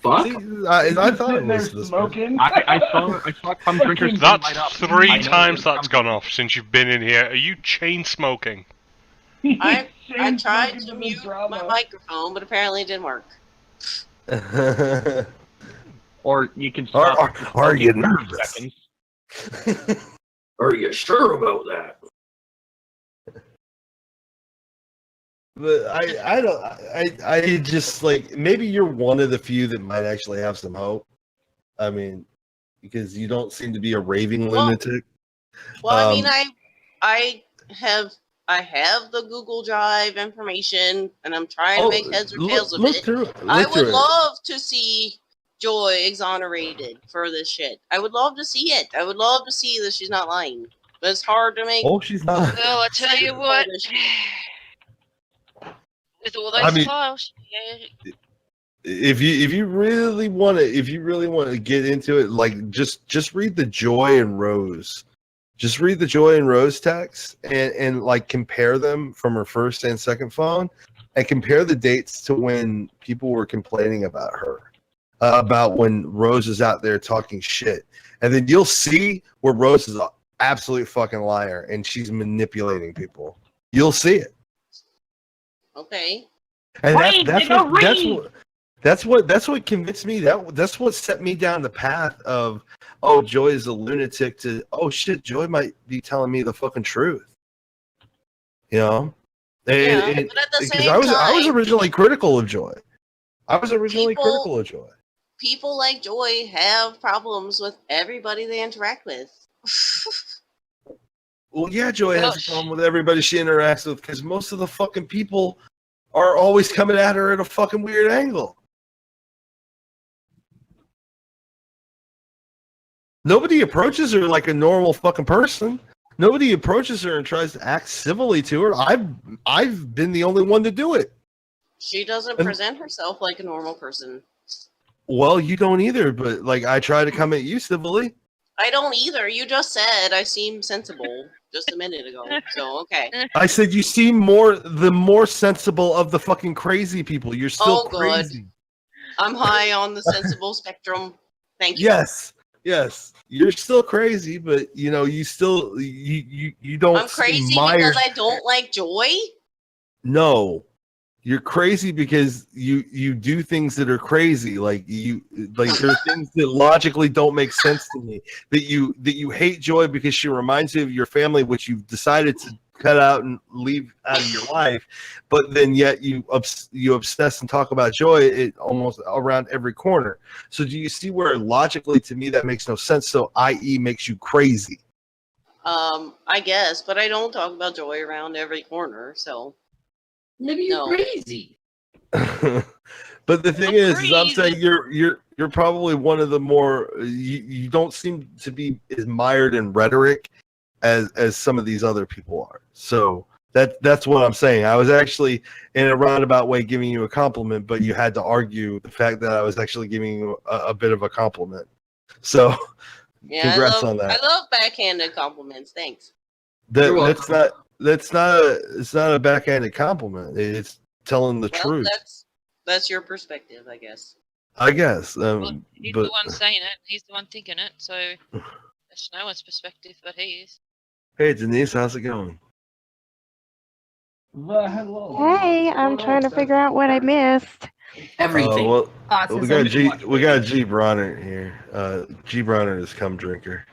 Fuck. See, I thought it Sitting there was this. smoking. I saw Come drinker screen light That's up. 3 I know times it's that's Come gone off since you've been in here. Are you chain smoking? I Shane tried smoking to the mute drama. my microphone, but apparently it didn't work. Or you can stop. Are you smoking for nervous? seconds. are you sure about that? But I just like, maybe you're one of the few that might actually have some hope. I mean, because you don't seem to be a raving lunatic. Well, I mean, I have the Google Drive information, and I'm trying to make heads or tails of look it. through it. I Look through would it. love to see Joy exonerated for this shit. I would love to see it. I would love to see that she's not lying. But it's hard to make. Oh, she's not. Well, I tell you what, with all those I mean, files, yeah, if you really want to get into it, like just read the Joy and Rose. Just read the Joy and Rose text and like compare them from her first and second phone, and compare the dates to when people were complaining about her. about when Rose is out there talking shit, and then you'll see where Rose is an absolute fucking liar and she's manipulating people. You'll see it. Okay. And that's what convinced me. That's what set me down the path of, oh, Joy is a lunatic, to, oh shit, Joy might be telling me the fucking truth. You know? But at the same I was time, originally critical of Joy. People like Joy have problems with everybody they interact with. Well, yeah, Joy has a problem with everybody she interacts with because most of the fucking people are always coming at her at a fucking weird angle. Nobody approaches her like a normal fucking person. Nobody approaches her and tries to act civilly to her. I've been the only one to do it. She doesn't present herself like a normal person. Well, you don't either, but like I try to come at you civilly. I don't either. You just said I seem sensible just a minute ago. So okay. I said you seem the more sensible of the fucking crazy people. You're still crazy. Good. I'm high on the sensible spectrum. Thank you. Yes. You're still crazy, but you know, you still you don't. I'm crazy because I don't like Joy? No. You're crazy because you do things that are crazy. Like there are things that logically don't make sense to me. That you hate Joy because she reminds you of your family, which you've decided to cut out and leave out of your life. But then yet you obsess and talk about Joy almost around every corner. So do you see where logically to me that makes no sense? So i.e. makes you crazy. I guess, but I don't talk about Joy around every corner, so. Maybe you're crazy. But the thing is I'm saying you're probably one of the more you don't seem to be as mired in rhetoric as some of these other people are. So that's what I'm saying. I was actually in a roundabout way giving you a compliment, but you had to argue the fact that I was actually giving you a bit of a compliment. So yeah, congrats on that. I love backhanded compliments. Thanks. It's not a backhanded compliment. It's telling the truth. That's your perspective, I guess. I guess. Well, he's the one saying it. He's the one thinking it. So it's no one's perspective but his. Hey, Denise, how's it going? Well, hello. Hey, I'm trying to figure out what I missed. Everything. Well, we got G. Bronner here. G. Bronner is Cum Drinker.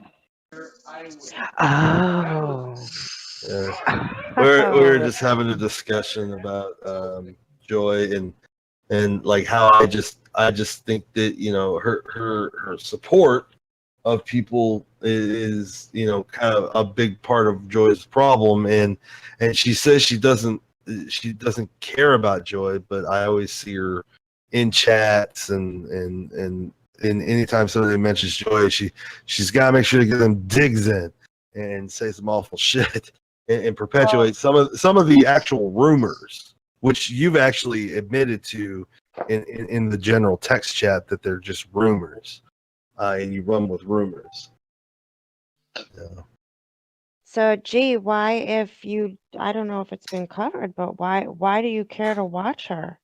Oh. We were just having a discussion about Joy and like how I just think that, you know, her support of people is, you know, kind of a big part of Joy's problem, and she says she doesn't care about Joy, but I always see her in chats and anytime somebody mentions Joy, she's got to make sure to get them digs in and say some awful shit and perpetuate some of the actual rumors, which you've actually admitted to in the general text chat that they're just rumors, and you run with rumors. Yeah. So, gee, why, if you, I don't know if it's been covered, but why do you care to watch her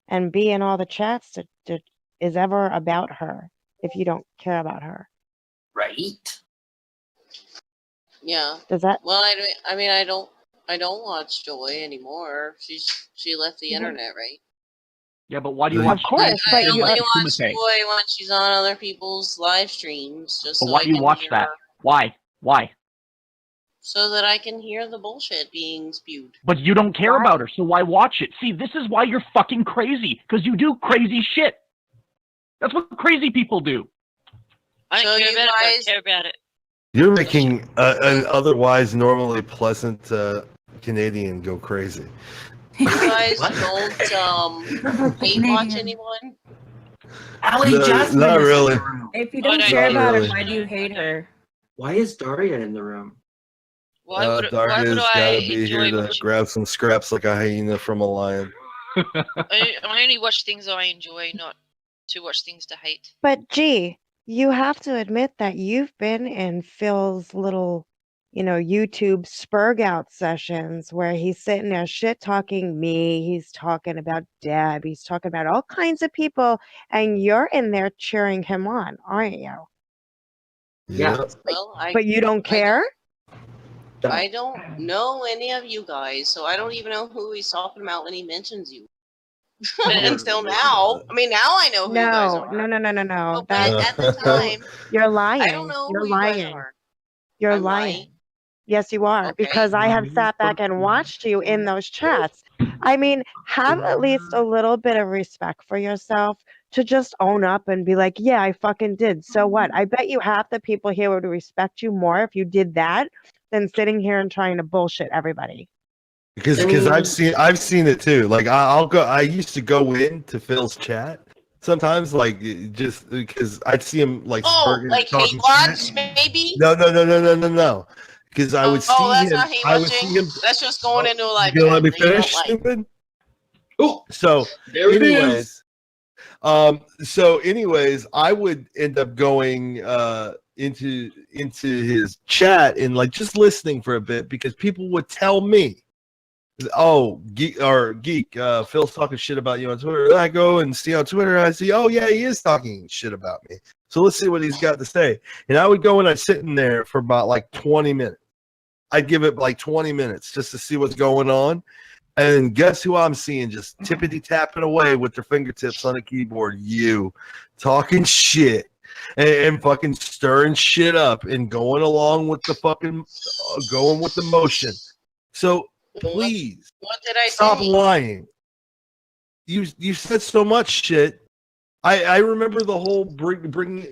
and be in all the chats that is ever about her if you don't care about her? Right. Yeah. Does that? Well, I mean, I don't watch Joy anymore. She left the internet, right? Yeah, but why do you watch? Of course, I only watch Joy when she's on other people's live streams, just But so why I do you can watch hear that? her, Why? so that I can hear the bullshit being spewed. But you don't care about her, so why watch it? See, this is why you're fucking crazy, because you do crazy shit. That's what crazy people do. I don't care about it, I don't care about it. You're making an otherwise normally pleasant Canadian go crazy. You guys don't hate watch anyone? Allie Jasmine not is really. in the room. If you don't Not care about really. her, why do you hate her? Why is Daria in the room? Why would Daria's I gotta be enjoy here to watching? grab some scraps like a hyena from a lion. I only watch things I enjoy, not to watch things to hate. But gee, you have to admit that you've been in Phil's little YouTube spurg out sessions where he's sitting there shit talking me, he's talking about Deb, he's talking about all kinds of people, and you're in there cheering him on, aren't you? Yeah. Well, But you don't care? I don't know any of you guys, so I don't even know who he's talking about when he mentions you. Until now. I mean, now I know who you guys No, are. no. But at the time, You're lying. I don't know You're who you guys lying. are. You're I'm lying. lying. Yes, you are, Okay. because I have sat back and watched you in those chats. I mean, have at least a little bit of respect for yourself to just own up and be like, yeah, I fucking did. So what? I bet you half the people here would respect you more if you did that than sitting here and trying to bullshit everybody. Because I've seen it too. Like I used to go into Phil's chat sometimes, like just because I'd see him like like hate watch, maybe? No. Because I would see that's him. not hate I would see watching. him. That's just going into a live You gonna let me chat that you don't finish, like. stupid? Oh, so There it anyways, anyways, I would end up going into his chat and like just listening for a bit because people would tell me, "Oh, geek, Phil's talking shit about you on Twitter." And I go and see on Twitter, and I see, "Oh yeah, he is talking shit about me." So let's see what he's got to say. And I would go and I'd sit in there for about like 20 minutes. I'd give it like 20 minutes just to see what's going on. And guess who I'm seeing just tippity tapping away with their fingertips on a keyboard? You talking shit and fucking stirring shit up and going along with the fucking going with the motion. So please, what did I stop say? lying. You said so much shit. I remember the whole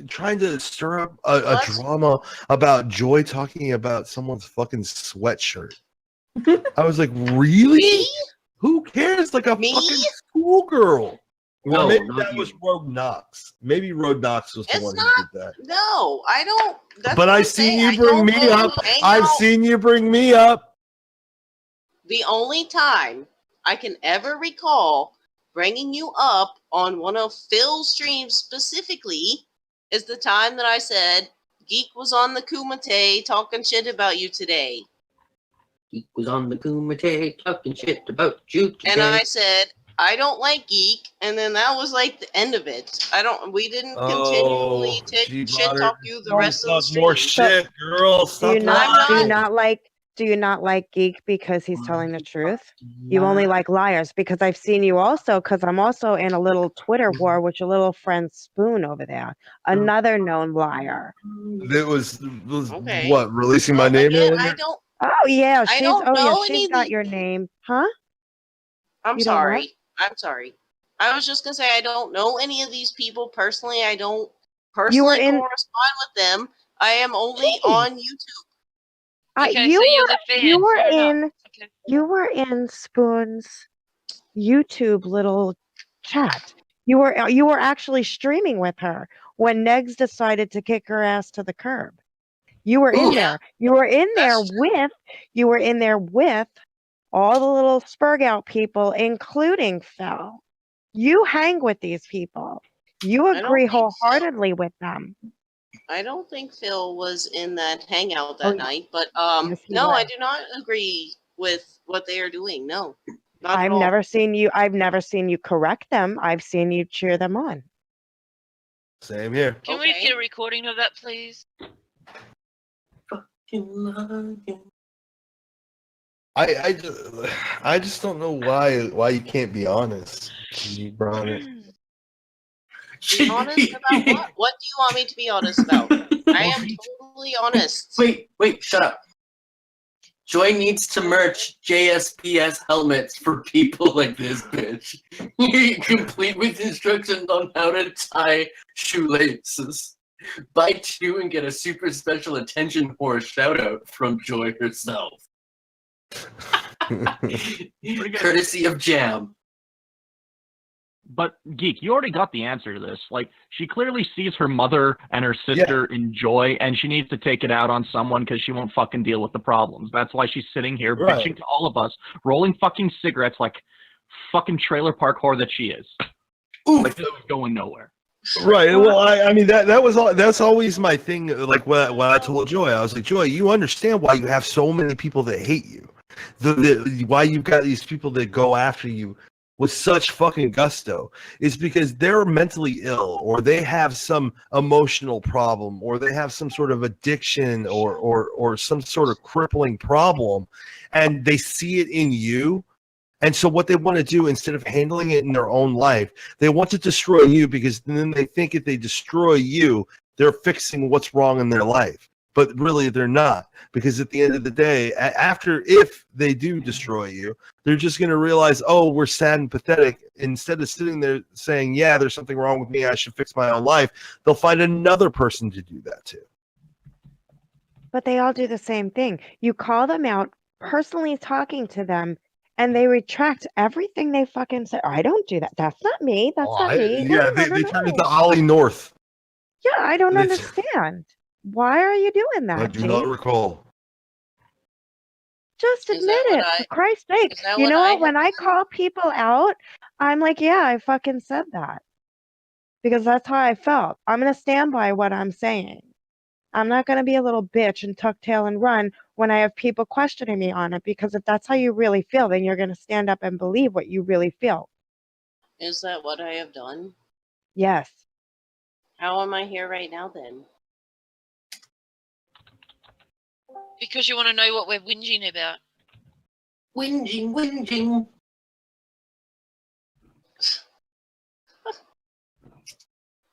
trying to stir up a drama about Joy talking about someone's fucking sweatshirt. I was like, really? Who cares? Like a fucking schoolgirl. No, or maybe not that you. was Road Knox. Maybe Road Knox was the It's one not. who did that. No, I don't. That's But what I'm I've seen saying. you bring me up. I've seen you bring me up. The only time I can ever recall bringing you up on one of Phil's streams specifically is the time that I said Geek was on the Kumite talking shit about you today. Geek was on the Kumite talking shit about you today. And I said, I don't like Geek, and then that was like the end of it. We didn't continually shit talk you the rest of the stream. More shit, girl. Do you Stop not like Geek because he's telling the truth? You only like liars because I've seen you also, because I'm also in a little Twitter war with your little friend Spoon over there, another known liar. It was what, releasing my name earlier? I don't. Oh yeah, I don't know any she's of got your name, huh? I'm You don't what? sorry. I'm sorry. I was just gonna say I don't know any of these people personally. I don't personally correspond with them. I am only on YouTube. Okay, so you're the fan. You were in Spoon's YouTube little chat. You were actually streaming with her when Negs decided to kick her ass to the curb. You were in there. You were in there with all the little spurg out people, including Phil. You hang with these people. You agree wholeheartedly with them. I don't think Phil was in that hangout that night, but Yes, he no, was. I do not agree with what they are doing. No, not I've at all. never seen you correct them. I've seen you cheer them on. Same here. Can we get a recording of that, please? I just don't know why you can't be honest. You brought it. Be honest about what? What do you want me to be honest about? I am totally honest. Wait, shut up. Joy needs to merch JSPS helmets for people like this bitch. Complete with instructions on how to tie shoelaces. Buy 2 and get a super special attention whore shout out from Joy herself. Courtesy of Jam. But Geek, you already got the answer to this. Like, she clearly sees her mother and her sister enjoy, and she needs to take it out on someone because she won't fucking deal with the problems. That's why she's sitting here bitching to all of us, rolling fucking cigarettes like fucking trailer park whore that she is. Oof. Like, this is going nowhere. Right. Well, I mean that's always my thing. Like what I told Joy, I was like, Joy, you understand why you have so many people that hate you, why you've got these people that go after you with such fucking gusto is because they're mentally ill, or they have some emotional problem, or they have some sort of addiction, or some sort of crippling problem, and they see it in you. And so what they want to do, instead of handling it in their own life, they want to destroy you, because then they think if they destroy you, they're fixing what's wrong in their life. But really, they're not, because at the end of the day, if they do destroy you, they're just going to realize, oh, we're sad and pathetic. Instead of sitting there saying, yeah, there's something wrong with me, I should fix my own life, they'll find another person to do that to. But they all do the same thing. You call them out, personally talking to them, and they retract everything they fucking say. I don't do that. That's not me. That's not me. No, no, They no, turned into no. Ollie North. Yeah, I don't They- understand. Why are you doing I that, do not G? recall. Just Is admit that what it, I- for Christ's sake. is that You what know I what? When have I call people out, I'm like, yeah, I fucking said that. Because that's how I felt. I'm going to stand by what I'm saying. I'm not going to be a little bitch and tuck tail and run when I have people questioning me on it, because if that's how you really feel, then you're going to stand up and believe what you really feel. Is that what I have done? Yes. How am I here right now then? Because you want to know what we're whinging about. Whinging.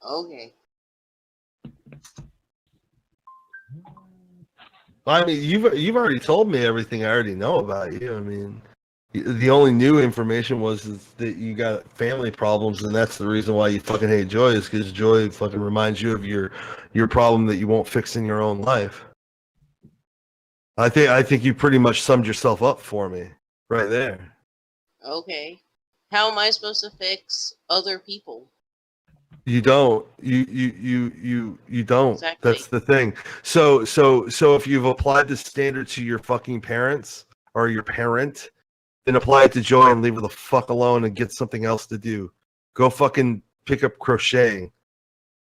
Okay. I mean, you've already told me everything I already know about you. I mean, the only new information is that you got family problems, and that's the reason why you fucking hate Joy, is because Joy fucking reminds you of your problem that you won't fix in your own life. I think you pretty much summed yourself up for me right there. Okay. How am I supposed to fix other people? You don't. You don't. Exactly. That's the thing. So if you've applied the standard to your fucking parents or your parent, then apply it to Joy and leave her the fuck alone and get something else to do. Go fucking pick up crocheting.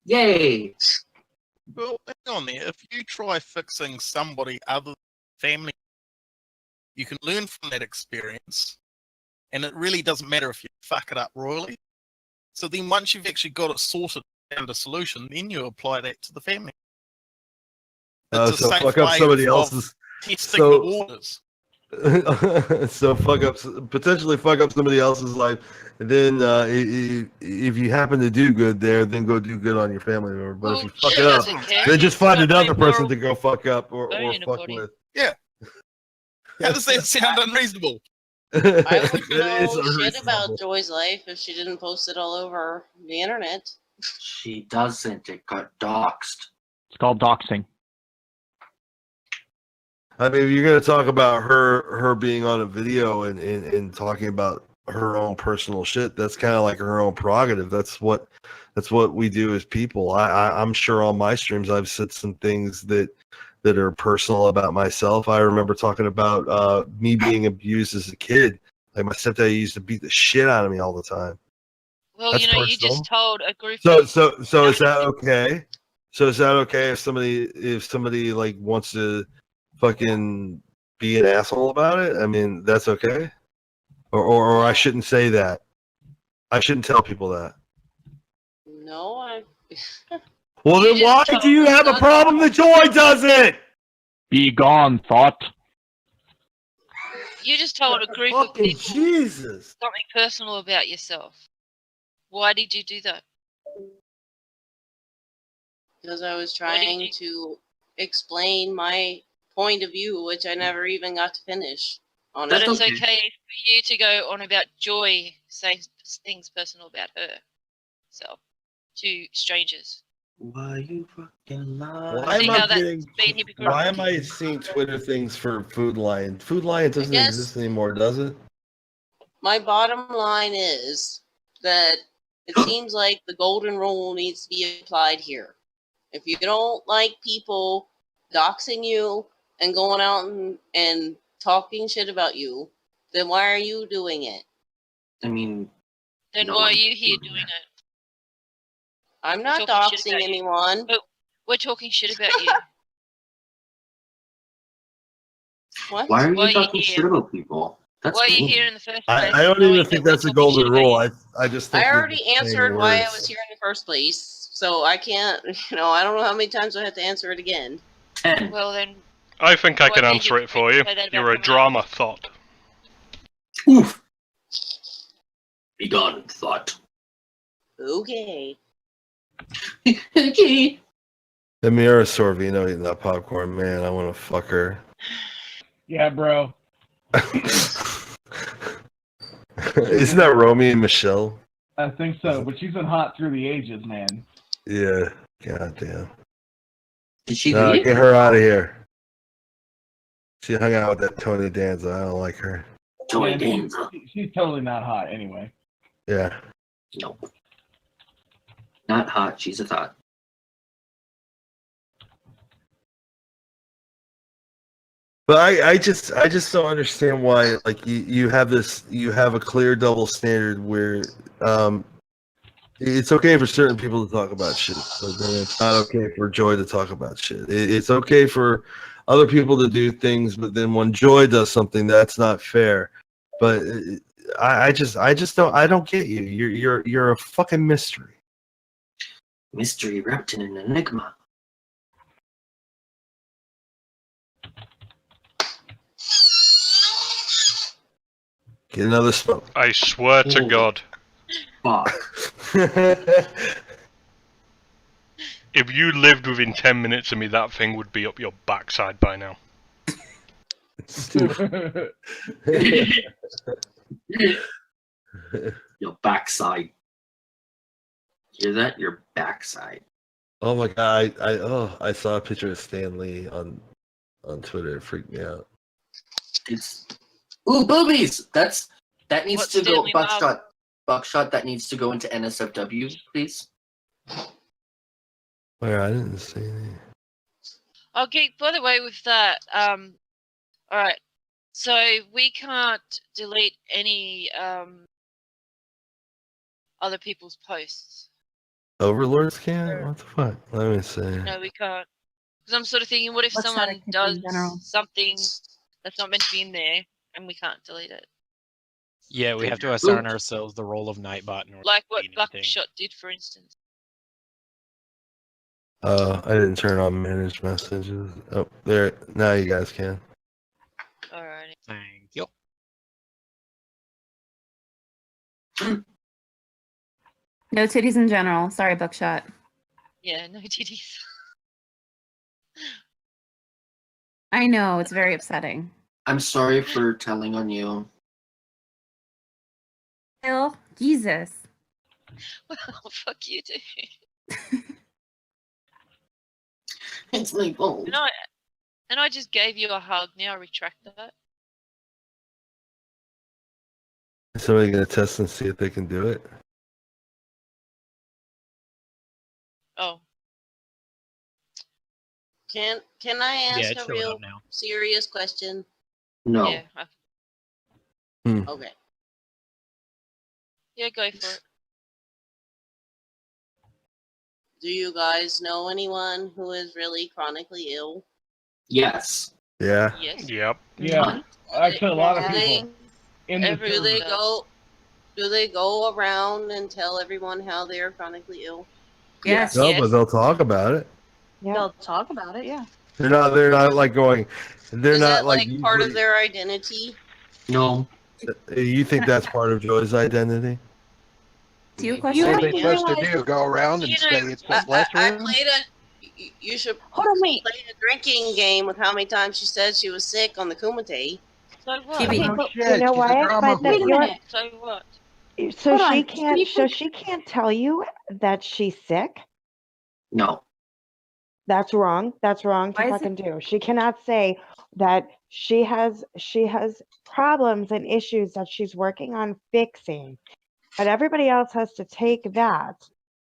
Yay! Well, hang on there. If you try fixing somebody other than family, you can learn from that experience, and it really doesn't matter if you fuck it up royally. So then once you've actually got it sorted and a solution, then you apply that to the family. It's a So safe fuck up way somebody of else's. testing the waters. So potentially fuck up somebody else's life, and then if you happen to do good there, then go do good on your family member. But if you fuck She it up, doesn't care. then just She's find got no another person moral to go fuck up or bone in her fuck body. with. Yeah. How does that sound unreasonable? I would It is know shit unreasonable. about Joy's life if she didn't post it all over the internet. She doesn't. It got doxxed. It's called doxing. I mean, if you're gonna talk about her being on a video and talking about her own personal shit, that's kind of like her own prerogative. That's what we do as people. I'm sure on my streams I've said some things that are personal about myself. I remember talking about me being abused as a kid. Like my stepdad used to beat the shit out of me all the time. Well, That's you know, you personal. just told a group So of is that okay? So is that okay if somebody like wants to fucking be an asshole about it? I mean, that's okay. Or I shouldn't say that. I shouldn't tell people that. No, I. Well, You then just why told do you have a problem that Joy doesn't? Be gone, thought. You just told a group of Fucking people Jesus. something personal about yourself. Why did you do that? Because I was did trying you- to explain my point of view, which I never even got to finish. But That's it's okay. okay for you to go on about Joy saying things personal about herself to strangers. Why you fucking lie? Why See am I how that's getting? being hypocritical? Why am I seeing Twitter things for Food Lion? Food Lion doesn't guess- exist anymore, does it? My bottom line is that it seems like the golden rule needs to be applied here. If you don't like people doxing you and going out and talking shit about you, then why are you doing it? I mean, Then no why are one's you here doing doing that. it? I'm not talking shit doxing about you. anyone. But we're talking shit about you. What? Why are Why are you you talking here? shit about people? That's Why are you mean. here in the first place? I don't knowing even that think we're that's a talking golden shit about rule. you? I just think I you're already saying answered why I words. was here in the first place, so I can't. I don't know how many times I have to answer it again. 10. Well then, I think I why can did answer you it for you. say that about You're a someone drama else? thought. Oof. Be gone, thought. Okay. Okay. The Mira Sorvino eating that popcorn, man. I want to fuck her. Yeah, bro. Isn't that Romy and Michelle? I think so, but she's been hot through the ages, man. Yeah. God damn. Did she No, leave? get her out of here. She hung out with that Tony Danza. I don't like her. Joy Yeah, Danza. she's totally not hot anyway. Yeah. Nope. Not hot, she's a thought. But I just don't understand why like you have a clear double standard where it's okay for certain people to talk about shit, but then it's not okay for Joy to talk about shit. It's okay for other people to do things, but then when Joy does something, that's not fair. But I just don't get you. You're a fucking mystery. Mystery wrapped in an enigma. Get another smoke. I swear to Holy God, fuck. if you lived within 10 minutes of me, that thing would be up your backside by now. Your backside. Hear that? Your backside. Oh my god! I saw a picture of Stan Lee on Twitter. It freaked me out. It's ooh, boobies. That needs What's to go. Stanley Buckshot. Buckshot. That needs to go into NSFW, please. Where I didn't see any. Okay, by the way, with that, alright. So we can't delete any other people's posts. Overlords can't? What the fuck? Let me see. No, we can't. Because I'm sort of thinking, what if What's that someone activity does in general? something that's not meant to be in there and we can't delete it? Yeah, we have to assign ourselves the role of Nightbot in order Like to what delete anything. Buckshot did, for instance. I didn't turn on manage messages. Oh, there. Now you guys can. Alrighty. Thank you. No titties in general. Sorry, Buckshot. Yeah, no titties. I know, it's very upsetting. I'm sorry for telling on you. Phil, Jesus. Well, fuck you too. It's my fault. And I just gave you a hug. Now retract that. Is somebody gonna test and see if they can do it? Oh. Can I Yeah, ask it's a showing real up now. serious question? No. Yeah. Okay. Yeah, go for it. Do you guys know anyone who is really chronically ill? Yes. Yeah. Yes. Yep. Yeah, actually, a lot of Do they- people in the Do they server. go around and tell everyone how they are chronically ill? Yes. No, Yes. but they'll talk about it. Yeah. They'll talk about it, yeah. They're not like going. They're Is not that like part of their identity? No. You think that's part of Joy's identity? To you a What question? are they supposed to do? Go around and You say know, it's just less I room? played a. You should Hold on, wait. play a drinking game with how many times she said she was sick on the Kumite. So what? Chibi. You know Shit, she's a why? drama But that Wait a whore. you're minute. So what? so Hold she on. can't so she can't tell you that she's sick. No. That's wrong. That's wrong to Why is fucking do. She cannot say that she has problems and issues that she's working on fixing. But everybody else has to take that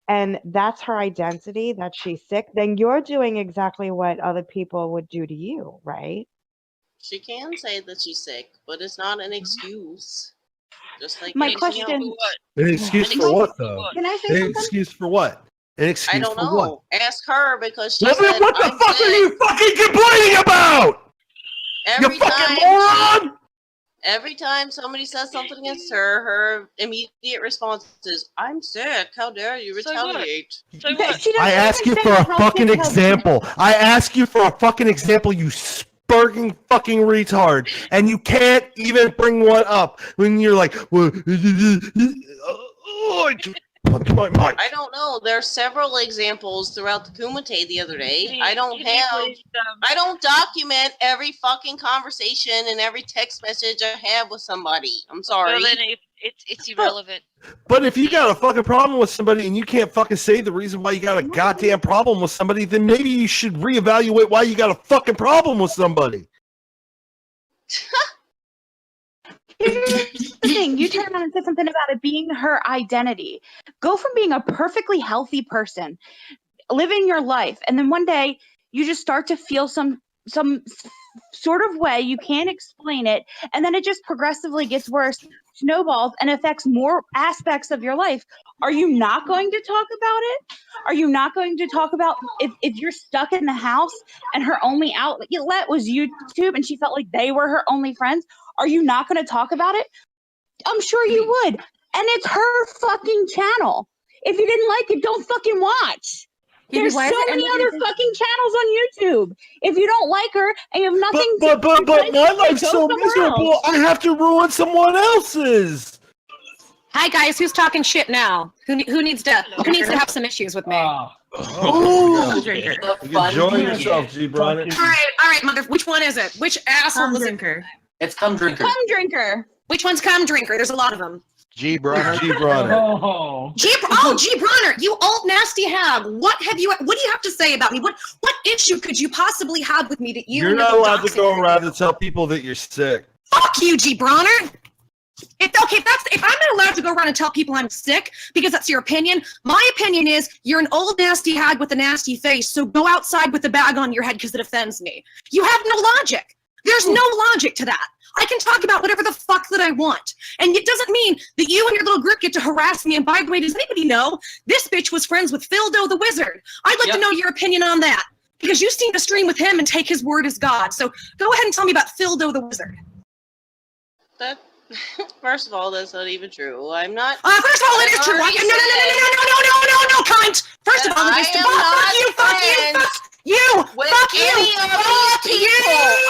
and that's her identity, that she's sick. Then you're doing exactly what other people would do to you, right? She can say that she's sick, but it's not an excuse. Just like My anything else. question. For what? An excuse An for what, excuse for though? what? Can I say An something? excuse for what? An excuse I don't for know. what? Ask her because she Well, said, then what the I'm fuck sick. are you fucking complaining about? Every You fucking time moron! Every time somebody says something against her, her immediate response is, "I'm sick. How dare you So what? retaliate?" So what? She doesn't I ask even you say for a how fucking sick, how- example. I ask you for a fucking example, you spurting fucking retard. And you can't even bring one up when you're like, well, I just punch my mic. I don't know. There's several examples throughout the Kumite the other day. Can I you don't document every fucking conversation and every text message I have with somebody. I'm sorry. Well, then it's irrelevant. But if you got a fucking problem with somebody and you can't fucking say the reason why you got a goddamn problem with somebody, then maybe you should reevaluate why you got a fucking problem with somebody. Here's the thing. You turned around and said something about it being her identity. Go from being a perfectly healthy person, living your life, and then one day you just start to feel some sort of way. You can't explain it, and then it just progressively gets worse, snowballs, and affects more aspects of your life. Are you not going to talk about it? Are you not going to talk about if you're stuck in the house and her only outlet was YouTube and she felt like they were her only friends? Are you not going to talk about it? I'm sure you would. And it's her fucking channel. If you didn't like it, don't fucking watch. There's so many other fucking channels on YouTube. If you don't like her and you have nothing But my life's go so somewhere miserable, else. I have to ruin someone else's. Hi guys, who's talking shit now? Who needs to have some issues with me? Oh, you enjoy yourself, G. Bronner. All right, mother. Which one is it? Which asshole was drinker? It's Cum Drinker. Cum Drinker. Which one's Cum Drinker? There's a lot of them. G. Bronner. G. Bronner. G. Bronner, you old nasty hag. What do you have to say about me? What issue could you possibly have with me that you? You're not allowed to go around and tell people that you're sick. Fuck you, G. Bronner. If I'm not allowed to go around and tell people I'm sick because that's your opinion, my opinion is you're an old nasty hag with a nasty face, so go outside with the bag on your head because it offends me. You have no logic. There's no logic to that. I can talk about whatever the fuck that I want. And it doesn't mean that you and your little group get to harass me. And by the way, does anybody know this bitch was friends with Phildo the Wizard? I'd like to know your opinion on that because you seem to stream with him and take his word as God. So go ahead and tell me about Phildo the Wizard. That, first of all, that's not even true. I'm not. First of all, it is true. No, cunt. First of all, it is true. Fuck you. Fuck you.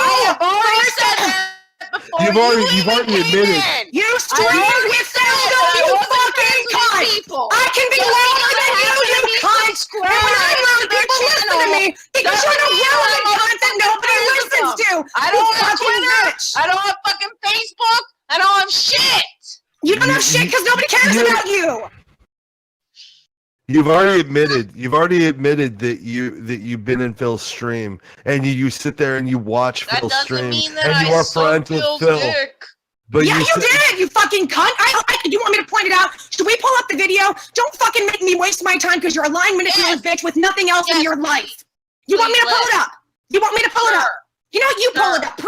I have already said that before. You've already admitted. You streamed with Phildo, you fucking cunt. I can be louder than you cunt. And when I'm loud, people listen to me because you're the relevant cunt that nobody listens to. I don't have Twitter. I don't have fucking Facebook. I don't have shit. You don't have shit because nobody cares about you. You've already admitted that you've been in Phil's stream and you sit there and you watch Phil's stream and you are friends with Phil. But yeah, you did, you fucking cunt. You want me to point it out? Should we pull up the video? Don't fucking make me waste my time because you're a lying manipulative bitch with nothing else in your life. You want me to pull it up? You want me to pull it up? You know what? You pull it up. No,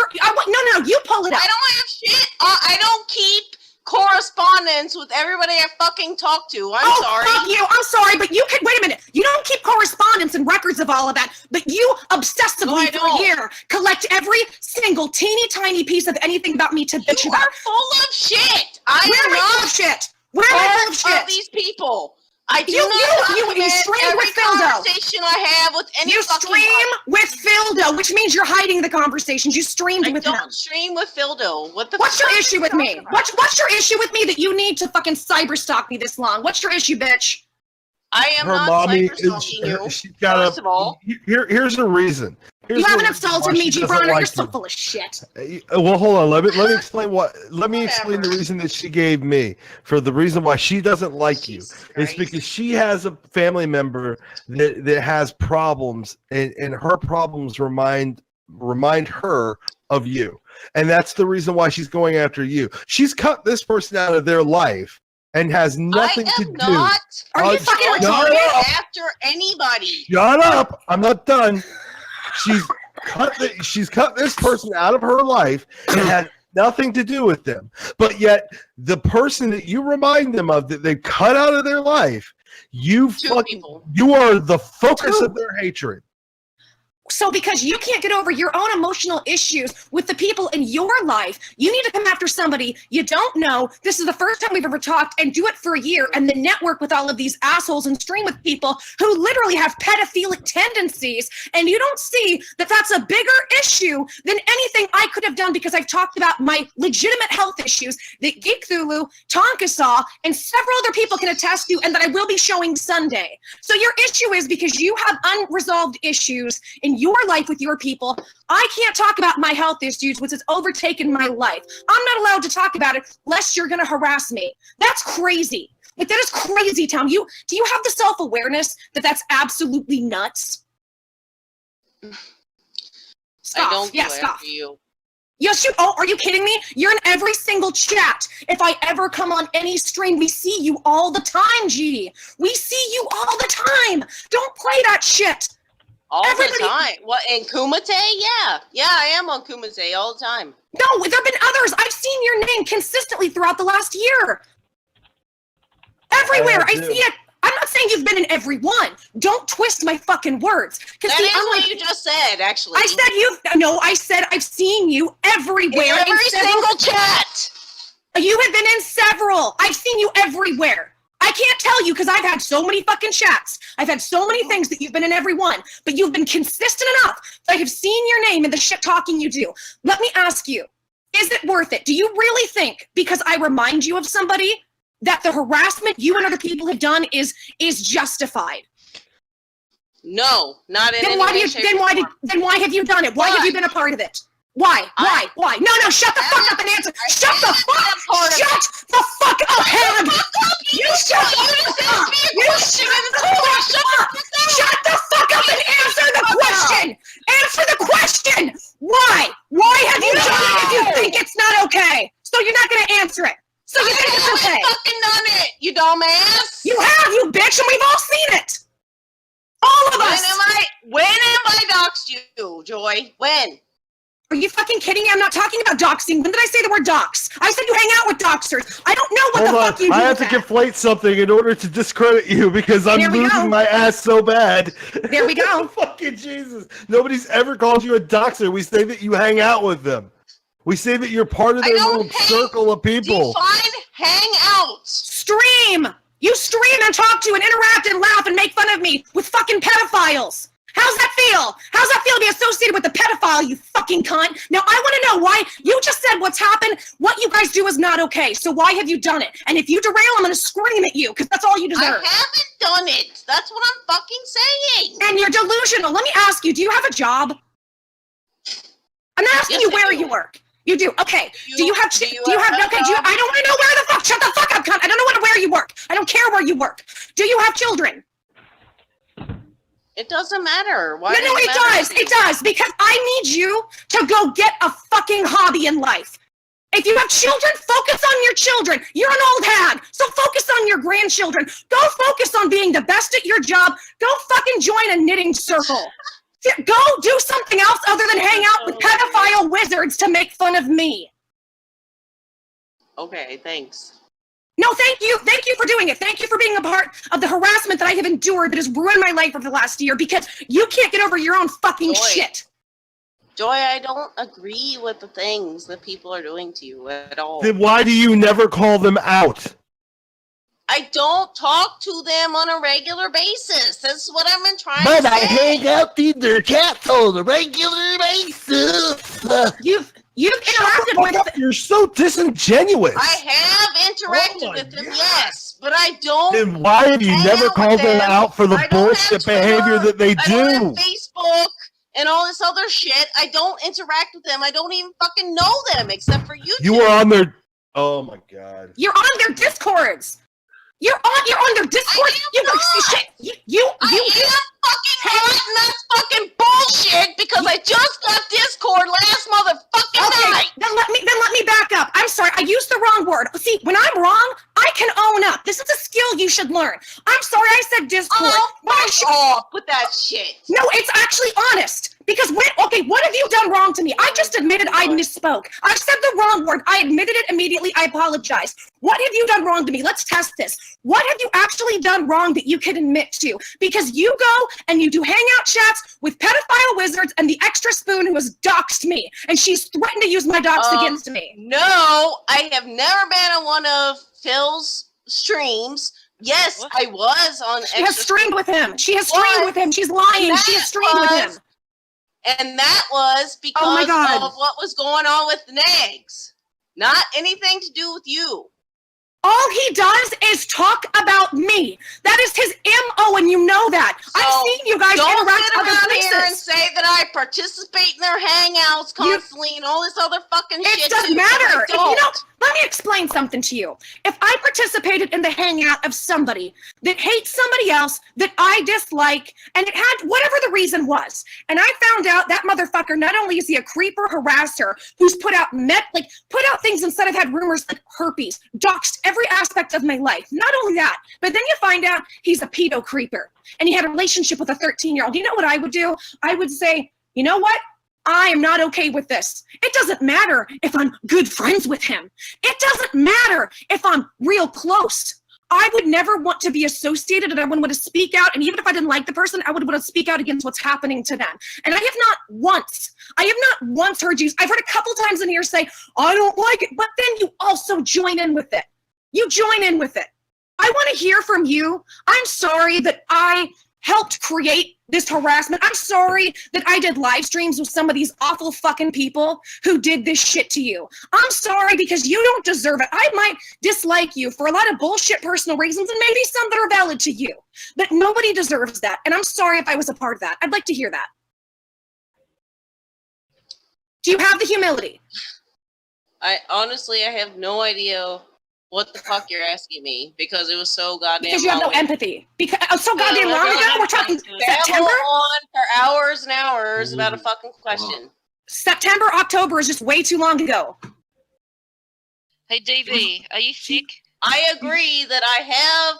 you pull it up. I don't have shit. I don't keep correspondence with everybody I fucking talk to. I'm sorry. Fuck you. I'm sorry, but you can wait a minute. You don't keep correspondence and records of all of that, but you obsessively for a year collect every single teeny tiny piece of anything about me to bitch about. You are full of shit. I am not full of shit. Where am I full of shit? Of these people. I do you stream with Phildo. Conversation I have with any you stream with Phildo, which means you're hiding the conversations. You streamed with him. I don't stream with Phildo. What's your issue with me? What's your issue with me that you need to fucking cyber stalk me this long? What's your issue, bitch? I am not cyber stalking you. First of all, here's the reason. You haven't insulted me, G. Bronner. You're so full of shit. Well, hold on. Let me explain explain the reason that she gave me for the reason why she doesn't like you. It's because she has a family member that has problems, and her problems remind her of you, and that's the reason why she's going after you. She's cut this person out of their life and has nothing to do. Are you fucking retarded? After anybody. Shut up! I'm not done. She's cut this person out of her life and had nothing to do with them. But yet, the person that you remind them of that they cut out of their life, You are the focus of their hatred. So because you can't get over your own emotional issues with the people in your life, you need to come after somebody you don't know. This is the first time we've ever talked, and do it for a year and then network with all of these assholes and stream with people who literally have pedophilic tendencies. And you don't see that that's a bigger issue than anything I could have done, because I've talked about my legitimate health issues that Geek Thulu, Tonka Saw, and several other people can attest to, and that I will be showing Sunday. So your issue is because you have unresolved issues in your life with your people. I can't talk about my health issues, which has overtaken my life. I'm not allowed to talk about it unless you're going to harass me. That's crazy. Like, that is crazy, Tom. Do you have the self-awareness that that's absolutely nuts? Stop. I don't go stop. after you. Yes, are you kidding me? You're in every single chat. If I ever come on any stream, we see you all the time, G. We see you all the time. Don't play that shit. The time. What, in Kumite? Yeah. Yeah, I am on Kumite all the time. No, there have been others. I've seen your name consistently throughout the last year. Everywhere. I see it. I'm not saying you've been in every one. Don't twist my fucking words. That is what you just said, actually. I said I've seen you everywhere. In every single chat. You have been in several. I've seen you everywhere. I can't tell you because I've had so many fucking chats. I've had so many things that you've been in every one, but you've been consistent enough that I have seen your name in the shit talking you do. Let me ask you, is it worth it? Do you really think because I remind you of somebody that the harassment you and other people have done is justified? No, not in any way, shape, or form. Then why have you done it? Why have you been a part of it? Why? Why? No, shut the fuck up and answer. Shut the fuck up, Ham! You shut the fuck up! Shut the fuck up and answer the question! Answer the question! Why? Why have you done it if you think it's not okay? So you're not gonna answer it. So you think it's okay? I fucking done it, you dumbass! You have, you bitch, and we've all seen it! All of us! When have I doxed you, Joy? When? Are you fucking kidding me? I'm not talking about doxing. When did I say the word dox? I said you hang out with doxers. I don't know what the fuck you do. I have to conflate something in order to discredit you because I'm losing my ass so bad. There we go. Fucking Jesus. Nobody's ever called you a doxer. We say that you hang out with them. We say that you're part of their little circle of people. Define hang out. Stream. You stream and talk to and interact and laugh and make fun of me with fucking pedophiles. How's that feel? How's that feel to be associated with the pedophile, you fucking cunt? Now, I want to know why. You just said what's happened. What you guys do is not okay. So why have you done it? And if you derail, I'm going to scream at you, because that's all you deserve. I haven't done it. That's what I'm fucking saying. And you're delusional. Let me ask you, do you have a job? I'm not asking you where you work. You do. Okay. Do you have I don't want to know where the fuck. Shut the fuck up, cunt. I don't know where you work. I don't care where you work. Do you have children? It doesn't matter. Why? No, it does. It does. Because I need you to go get a fucking hobby in life. If you have children, focus on your children. You're an old hag, so focus on your grandchildren. Go focus on being the best at your job. Go fucking join a knitting circle. Go do something else other than hang out with pedophile wizards to make fun of me. Okay, thanks. No, thank you. Thank you for doing it. Thank you for being a part of the harassment that I have endured that has ruined my life over the last year because you can't get over your own fucking shit. Joy, I don't agree with the things that people are doing to you at all. Then why do you never call them out? I don't talk to them on a regular basis. That's what I've been trying to say. But I hang out in their chats on a regular basis. You've interacted with them. You're so disingenuous. I have interacted with them, yes, but I don't. Then why have you never called them out for the bullshit behavior that they do? I don't have Facebook and all this other shit. I don't interact with them. I don't even fucking know them except for you. You were on their. Oh my god. You're on their Discords. You're on their Discord. I am fucking hot, and that's fucking bullshit because I just got Discord last motherfucking night. Then let me back up. I'm sorry, I used the wrong word. See, when I'm wrong, I can own up. This is a skill you should learn. I'm sorry I said Discord. Oh, fuck off with that shit. No, it's actually honest. Because what have you done wrong to me? I just admitted I misspoke. I said the wrong word. I admitted it immediately. I apologize. What have you done wrong to me? Let's test this. What have you actually done wrong that you can admit to? Because you go and you do hangout chats with pedophile wizards and the extra spoon who has doxed me, and she's threatened to use my dox against me. No, I have never been on one of Phil's streams. Yes, I was on. She has streamed with him. She has streamed with him. She's lying. She has streamed with him. And that was because of what was going on with the nags. Not anything to do with you. All he does is talk about me. That is his MO, and you know that. So I've seen you guys don't interact sit other around places. here and say that I participate in their hangouts constantly and all this other fucking shit. It doesn't too, matter. but I You know, don't. let me explain something to you. If I participated in the hangout of somebody that hates somebody else that I dislike, and it had whatever the reason was, and I found out that motherfucker, not only is he a creeper harasser who's put out things instead of had rumors like herpes, doxed every aspect of my life. Not only that, but then you find out he's a pedo creeper and he had a relationship with a 13-year-old. You know what I would do? I would say, you know what? I am not okay with this. It doesn't matter if I'm good friends with him. It doesn't matter if I'm real close. I would never want to be associated, and I wouldn't want to speak out. And even if I didn't like the person, I would want to speak out against what's happening to them. And I have not once heard you. I've heard a couple times in here say, I don't like it. But then you also join in with it. You join in with it. I want to hear from you. I'm sorry that I helped create this harassment. I'm sorry that I did live streams with some of these awful fucking people who did this shit to you. I'm sorry because you don't deserve it. I might dislike you for a lot of bullshit personal reasons and maybe some that are valid to you, but nobody deserves that. And I'm sorry if I was a part of that. I'd like to hear that. Do you have the humility? I honestly have no idea what the fuck you're asking me because it was so goddamn. Because you have no empathy. Because so goddamn long ago. We're talking September. On for hours and hours about a fucking question. September, October is just way too long ago. Hey, DV, are you sick? I agree that I have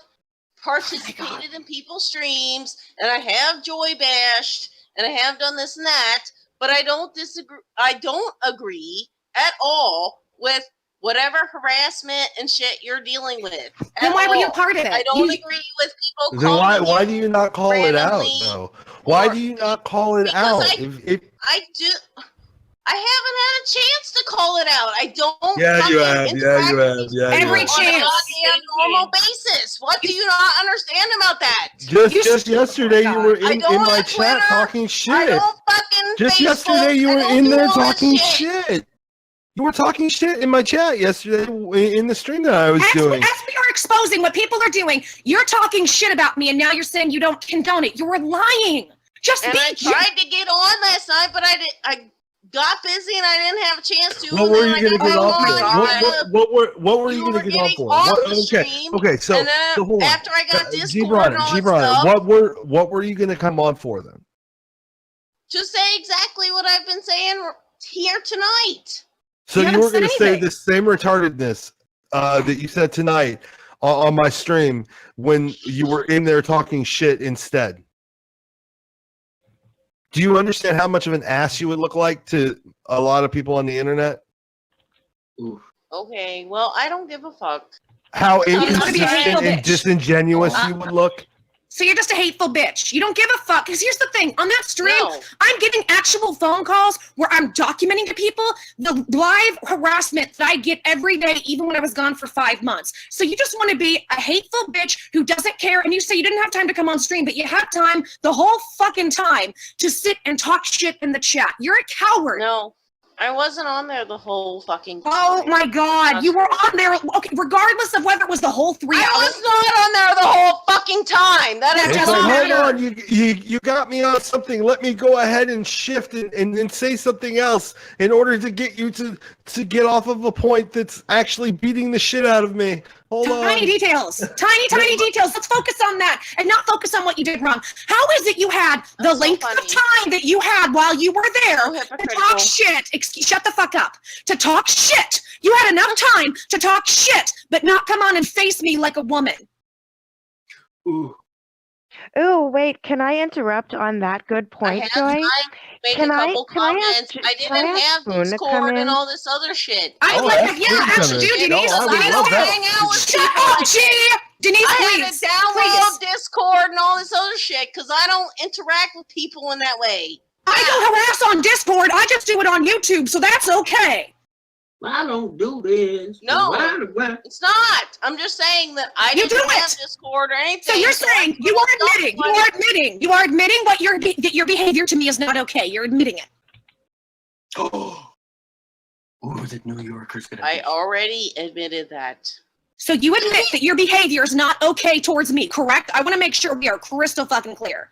participated in people's streams and I have joy bashed and I have done this and that, but I don't disagree. I don't agree at all with whatever harassment and shit you're dealing with. Then why were you part of it? I don't agree with people Then calling why do you not call it out randomly though? Why do you not call it out? I haven't had a chance to call it out. I don't. Yeah, you have. Yeah, you have. Yeah, Every you have. chance. On a normal basis. What do you not understand about that? Just yesterday you were in my chat talking shit. I don't fucking Just Facebook. yesterday you I were don't in do there all that talking shit. shit. You were talking shit in my chat yesterday in the stream that I was doing. As we are exposing what people are doing, you're talking shit about me, and now you're saying you don't condone it. You were lying. I tried to get on last night, but I got busy and I didn't have a chance to. What were you going to get on for? for? What were you going to get on for? Okay, so hold on. After I got Discord and all that Gibran, stuff, what were you going to come on for then? to say exactly what I've been saying here tonight. So you were going to say the same retardedness that you said tonight on my stream when you were in there talking shit instead. Do you understand how much of an ass you would look like to a lot of people on the internet? Ooh. Okay, well, I don't give a fuck. How So you're not inconsistent a hateful and bitch. disingenuous you would look? So you're just a hateful bitch. You don't give a fuck. Because here's the thing. On that stream, I'm getting actual phone calls where I'm documenting to people the live harassment that I get every day, even when I was gone for 5 months. So you just want to be a hateful bitch who doesn't care. And you say you didn't have time to come on stream, but you had time the whole fucking time to sit and talk shit in the chat. You're a coward. No. I wasn't on there the whole fucking time. Oh my god, you were on there. Okay, regardless of whether it was the whole 3 hours. I was not on there the whole fucking time. That is It's like, hold on, you got me on something. Let me go ahead and shift and say something else in order to get you to get off of a point that's actually beating the shit out of me. Hold on. Tiny details. Tiny details. Let's focus on that and not focus on what you did wrong. How is it you had the length of time that you had while you were there to talk shit? Shut the fuck up. To talk shit. You had enough time to talk shit, but not come on and face me like a woman. Ooh. Oh, wait, can I interrupt on that good I point, had Joy? time to make a couple comments. I didn't have Spoon to come Discord and in? all this other shit. I Oh, would that's like, yeah, Spoon actually coming. do, Denise. No, I would I love don't that. Hang out with Shut people up, like G! that. Denise, I please. had to download Please. Discord and all this other shit because I don't interact with people in that way. I don't harass on Discord. I just do it on YouTube, so that's okay. I don't do this. No, it's not. I'm just saying that I You didn't do have it. Discord or anything. So you're saying you are admitting what that your behavior to me is not okay. You're admitting it. Oh, the New Yorker's gonna. I already admitted that. So you admit that your behavior is not okay towards me, correct? I want to make sure we are crystal fucking clear.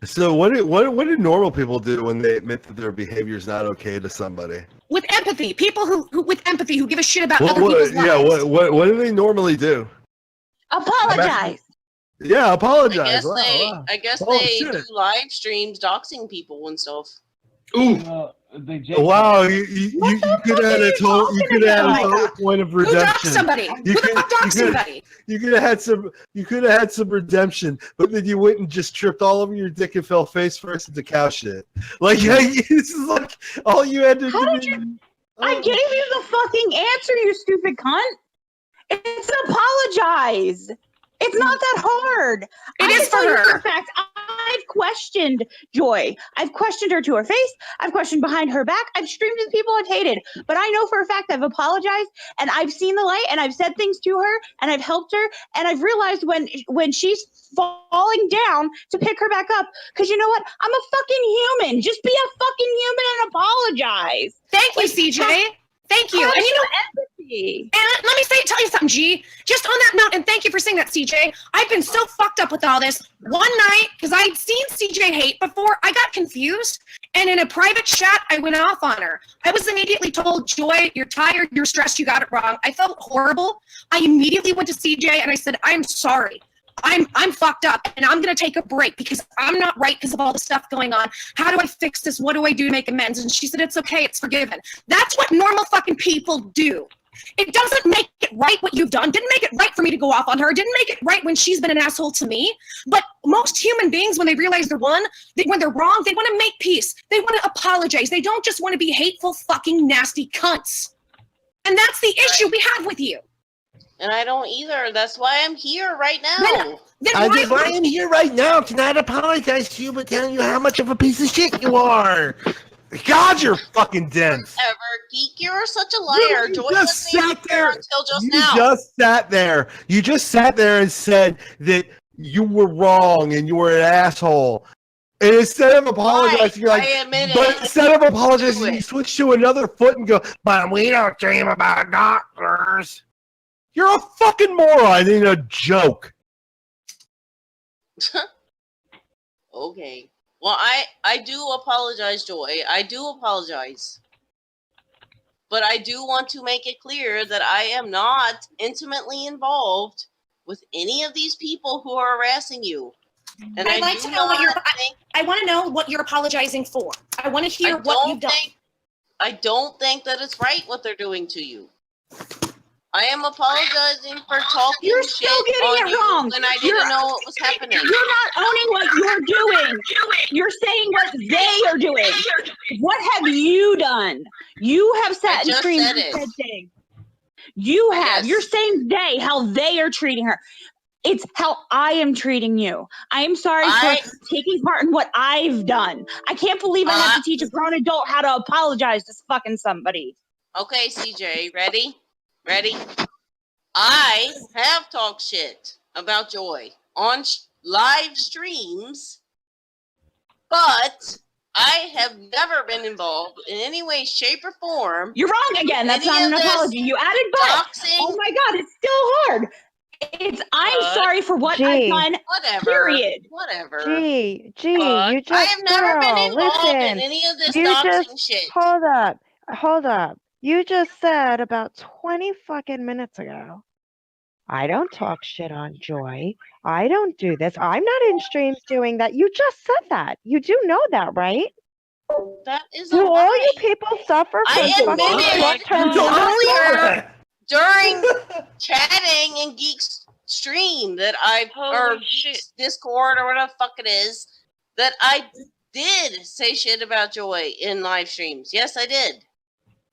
So what do normal people do when they admit that their behavior is not okay to somebody? With empathy, people who with empathy who give a shit about What, other people's lives. yeah, what do they normally do? Apologize. Yeah, apologize. I guess Oh, they shit. do live streams doxing people and stuff. Ooh. Wow, you could add a total point of redemption. Who doxed somebody? Who the fuck doxed somebody? You could have had some redemption, but then you went and just tripped all over your dick and fell face first into cow shit. Like this is like all you had to do. I gave you the fucking answer, you stupid cunt. It's apologize. It's not that hard. It is for her. In fact, I've questioned Joy. I've questioned her to her face. I've questioned behind her back. I've streamed with people I've hated. But I know for a fact I've apologized and I've seen the light and I've said things to her and I've helped her and I've realized when she's falling down to pick her back up. Because you know what? I'm a fucking human. Just be a fucking human and apologize. Thank you, CJ. Thank you. And you know, empathy. And let me tell you something, G. Just on that note, and thank you for saying that, CJ. I've been so fucked up with all this. One night, because I'd seen CJ hate before, I got confused, and in a private chat, I went off on her. I was immediately told, Joy, you're tired, you're stressed, you got it wrong. I felt horrible. I immediately went to CJ and I said, I'm sorry. I'm fucked up and I'm gonna take a break because I'm not right because of all the stuff going on. How do I fix this? What do I do to make amends? And she said, it's okay, it's forgiven. That's what normal fucking people do. It doesn't make it right what you've done. Didn't make it right for me to go off on her. Didn't make it right when she's been an asshole to me. But most human beings, when they realize they're when they're wrong, they want to make peace. They want to apologize. They don't just want to be hateful, fucking nasty cunts. And that's the issue we have with you. And I don't either. That's why I'm here right now. That's why I'm here right now to not apologize to you, but tell you how much of a piece of shit you are. God, you're fucking dense. Ever, Geek, you're such a liar. Joy just wasn't sat there until just you now. just sat there. You just sat there and said that you were wrong and you were an asshole. And instead of apologizing, you're like, but instead of apologizing, you switch to another foot and go, but we don't dream about doctors. You're a fucking moron and a joke. Okay. Well, I do apologize, Joy. I do apologize. But I do want to make it clear that I am not intimately involved with any of these people who are harassing you. And I'd like to know what I want to know what you're apologizing for. I want to hear what you've done. I don't think that it's right what they're doing to you. I am apologizing for talking You're shit still getting on it you wrong. when I didn't know what was happening. You're not owning what you're doing. You're saying what they are doing. What have you done? You have sat and screamed and said things. You have. Yes. You're saying they, how they are treating her. It's how I am treating you. I am sorry for taking part in what I've done. I can't believe I have to teach a grown adult how to apologize to fucking somebody. Okay, CJ, ready? Ready? I have talked shit about Joy on live streams, but I have never been involved in any way, shape, or form. You're wrong again. That's not an apology. You added but. Oh my God, it's still hard. It's I'm sorry for what I've done. Whatever. Period. Whatever. You just. I have never been involved in any of this doxing shit. Hold up. You just said about 20 fucking minutes ago, I don't talk shit on Joy. I don't do this. I'm not in streams doing that. You just said that. You do know that, right? That is do all you people suffer from I admitted earlier during chatting in Geek's stream that I Holy or shit. Discord or whatever the fuck it is that I did say shit about Joy in live streams. Yes, I did.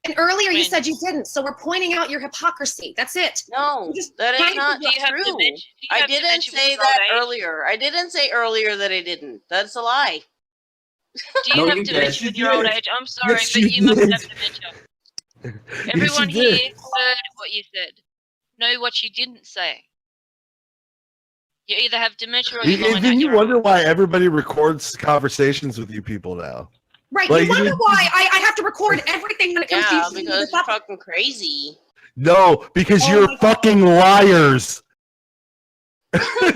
And earlier you said you didn't, so we're pointing out your hypocrisy. That's it. No, that is not true. I didn't say that earlier. I didn't say earlier that I didn't. That's a lie. Do you have dementia with your old age? I'm sorry, but you must have dementia. Everyone here heard what you said. Know what you didn't say. You either have dementia or you're lying Then out you your wonder why everybody records conversations with you people now. Right, Like, you wonder why I have to record everything when it comes to Yeah, you. because you're fucking crazy. No, because you're fucking liars.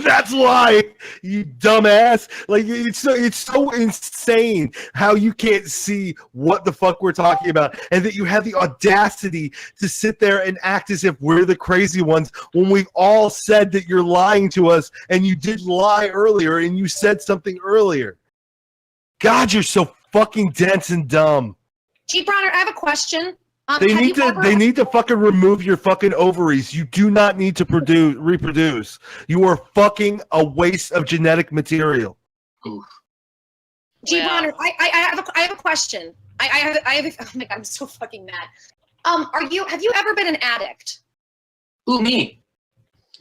That's why, you dumbass. Like, it's so insane how you can't see what the fuck we're talking about, and that you have the audacity to sit there and act as if we're the crazy ones when we've all said that you're lying to us, and you did lie earlier, and you said something earlier. God, you're so fucking dense and dumb. G. Bronner, I have a question. They need to fucking remove your fucking ovaries. You do not need to reproduce. You are fucking a waste of genetic material. G. Bronner, I have a question. I have oh my god, I'm so fucking mad. Have you ever been an addict? Who, me?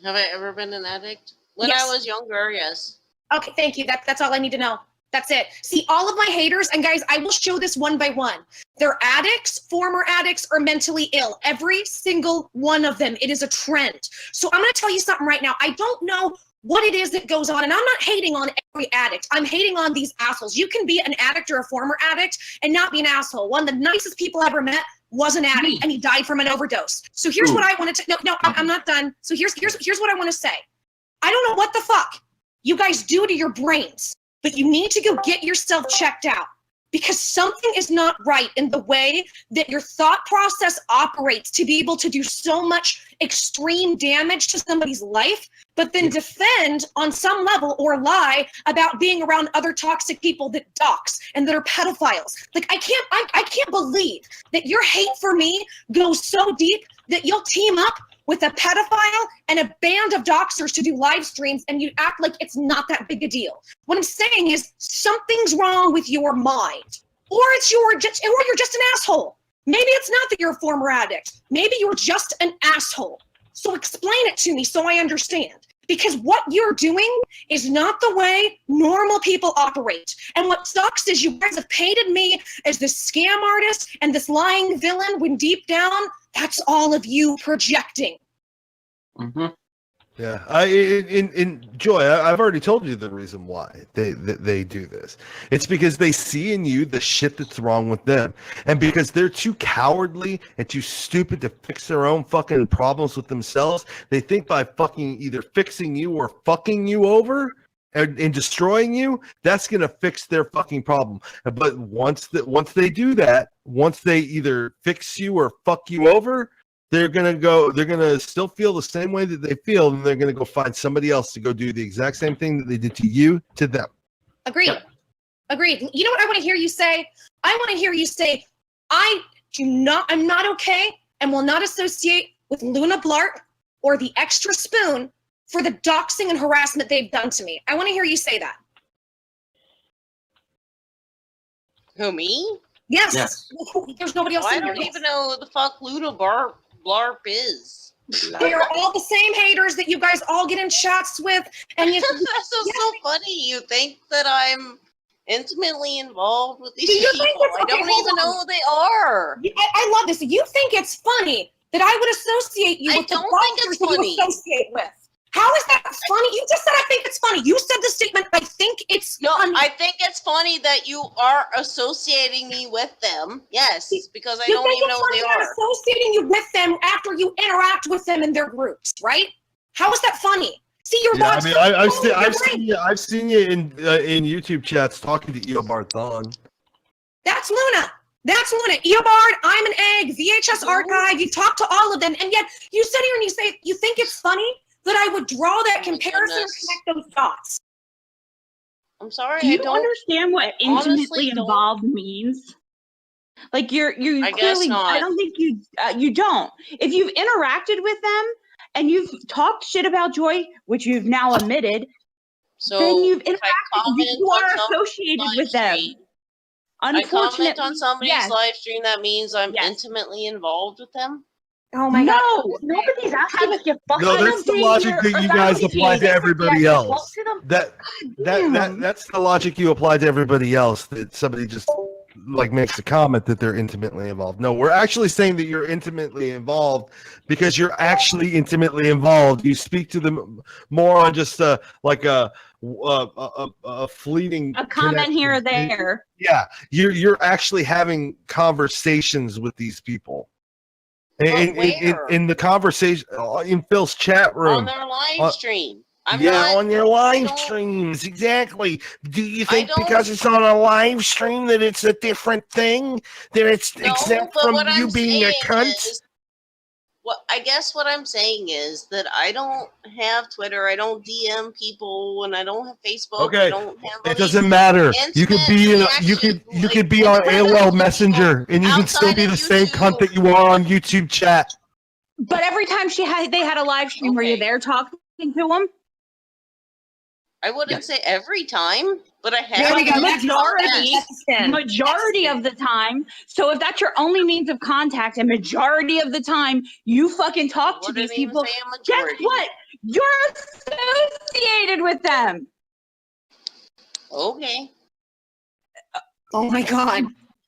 Have I ever been an addict? When I was younger, yes. Okay, thank you. That's all I need to know. That's it. See, all of my haters, and guys, I will show this one by one. They're addicts, former addicts, or mentally ill. Every single one of them. It is a trend. So I'm going to tell you something right now. I don't know what it is that goes on, and I'm not hating on every addict. I'm hating on these assholes. You can be an addict or a former addict and not be an asshole. One of the nicest people I ever met was an addict, and he died from an overdose. So here's what I wanted to. No, I'm not done. So here's what I want to say. I don't know what the fuck you guys do to your brains, but you need to go get yourself checked out, because something is not right in the way that your thought process operates to be able to do so much extreme damage to somebody's life, but then defend on some level or lie about being around other toxic people that dox and that are pedophiles. Like, I can't believe that your hate for me goes so deep that you'll team up with a pedophile and a band of doxers to do live streams, and you act like it's not that big a deal. What I'm saying is something's wrong with your mind, or you're just an asshole. Maybe it's not that you're a former addict. Maybe you're just an asshole. So explain it to me so I understand. Because what you're doing is not the way normal people operate. And what sucks is you guys have painted me as this scam artist and this lying villain when deep down, that's all of you projecting. Mm-hmm. Yeah, in Joy, I've already told you the reason why they do this. It's because they see in you the shit that's wrong with them, and because they're too cowardly and too stupid to fix their own fucking problems with themselves. They think by fucking either fixing you or fucking you over and destroying you, that's gonna fix their fucking problem. But once they do that, once they either fix you or fuck you over, they're gonna still feel the same way that they feel, and they're gonna go find somebody else to go do the exact same thing that they did to you, to them. Agreed. Agreed. You know what I want to hear you say? I want to hear you say, I'm not okay and will not associate with Luna Blart or the Extra Spoon for the doxing and harassment they've done to me. I want to hear you say that. Who, me? Yes. There's nobody else I in here. don't even know who the fuck Luna Blarp is. They are all the same haters that you guys all get in chats with, and you. That's so funny. You think that I'm intimately involved with these Do you people? think that's, I don't even know who they are. I love this. You think it's funny that I would associate you with the boxers that you associate with? How is that funny? You just said I think it's funny. You said the statement, I think it's funny. I think it's funny that you are associating me with them. Yes, because I don't even know who they are. I'm associating you with them after you interact with them in their groups, right? How is that funny? See, you're watching. I've seen you in YouTube chats talking to Eobard Thon. That's Luna. That's Luna. Eobard, I'm an egg, VHS Archive. You talk to all of them, and yet you sit here and you say you think it's funny that I would draw that comparison and connect those dots. I'm sorry. Do you understand what intimately involved means? Like you I clearly. guess not. I don't think you don't. If you've interacted with them and you've talked shit about Joy, which you've now admitted, So then you've if I interacted. comment You on are somebody's associated live with them. stream- I comment Unfortunately, on somebody's yes. live stream, that means I'm Yes. intimately involved with them? Oh my No, god. nobody's asking if you fucking. No, that's the logic that you guys apply to everybody else. That's the logic you apply to everybody else. That somebody just like makes a comment that they're intimately involved. No, we're actually saying that you're intimately involved because you're actually intimately involved. You speak to them more on just like a fleeting A comment connection. here or there. Yeah, you're actually having conversations with these people. In the conversation in Phil's chat room On their live stream. I'm yeah, not, on your live streams, exactly. Do you think because it's on a live stream that it's a different thing? That it's exempt but from what you I'm being a saying cunt? is- I guess what I'm saying is that I don't have Twitter, I don't DM people, and I don't have Facebook. I Okay, don't have it doesn't matter. You could be in you could be on AOL Messenger, and you can still be the same cunt that you are on YouTube chat. But every time they had a live stream, were you there talking to them? I wouldn't say every time, but I have. There we go. Yes. Majority of the time. So if that's your only means of contact, and majority of the time you fucking talk to these people, guess what? You're associated with them. Okay. Oh my god.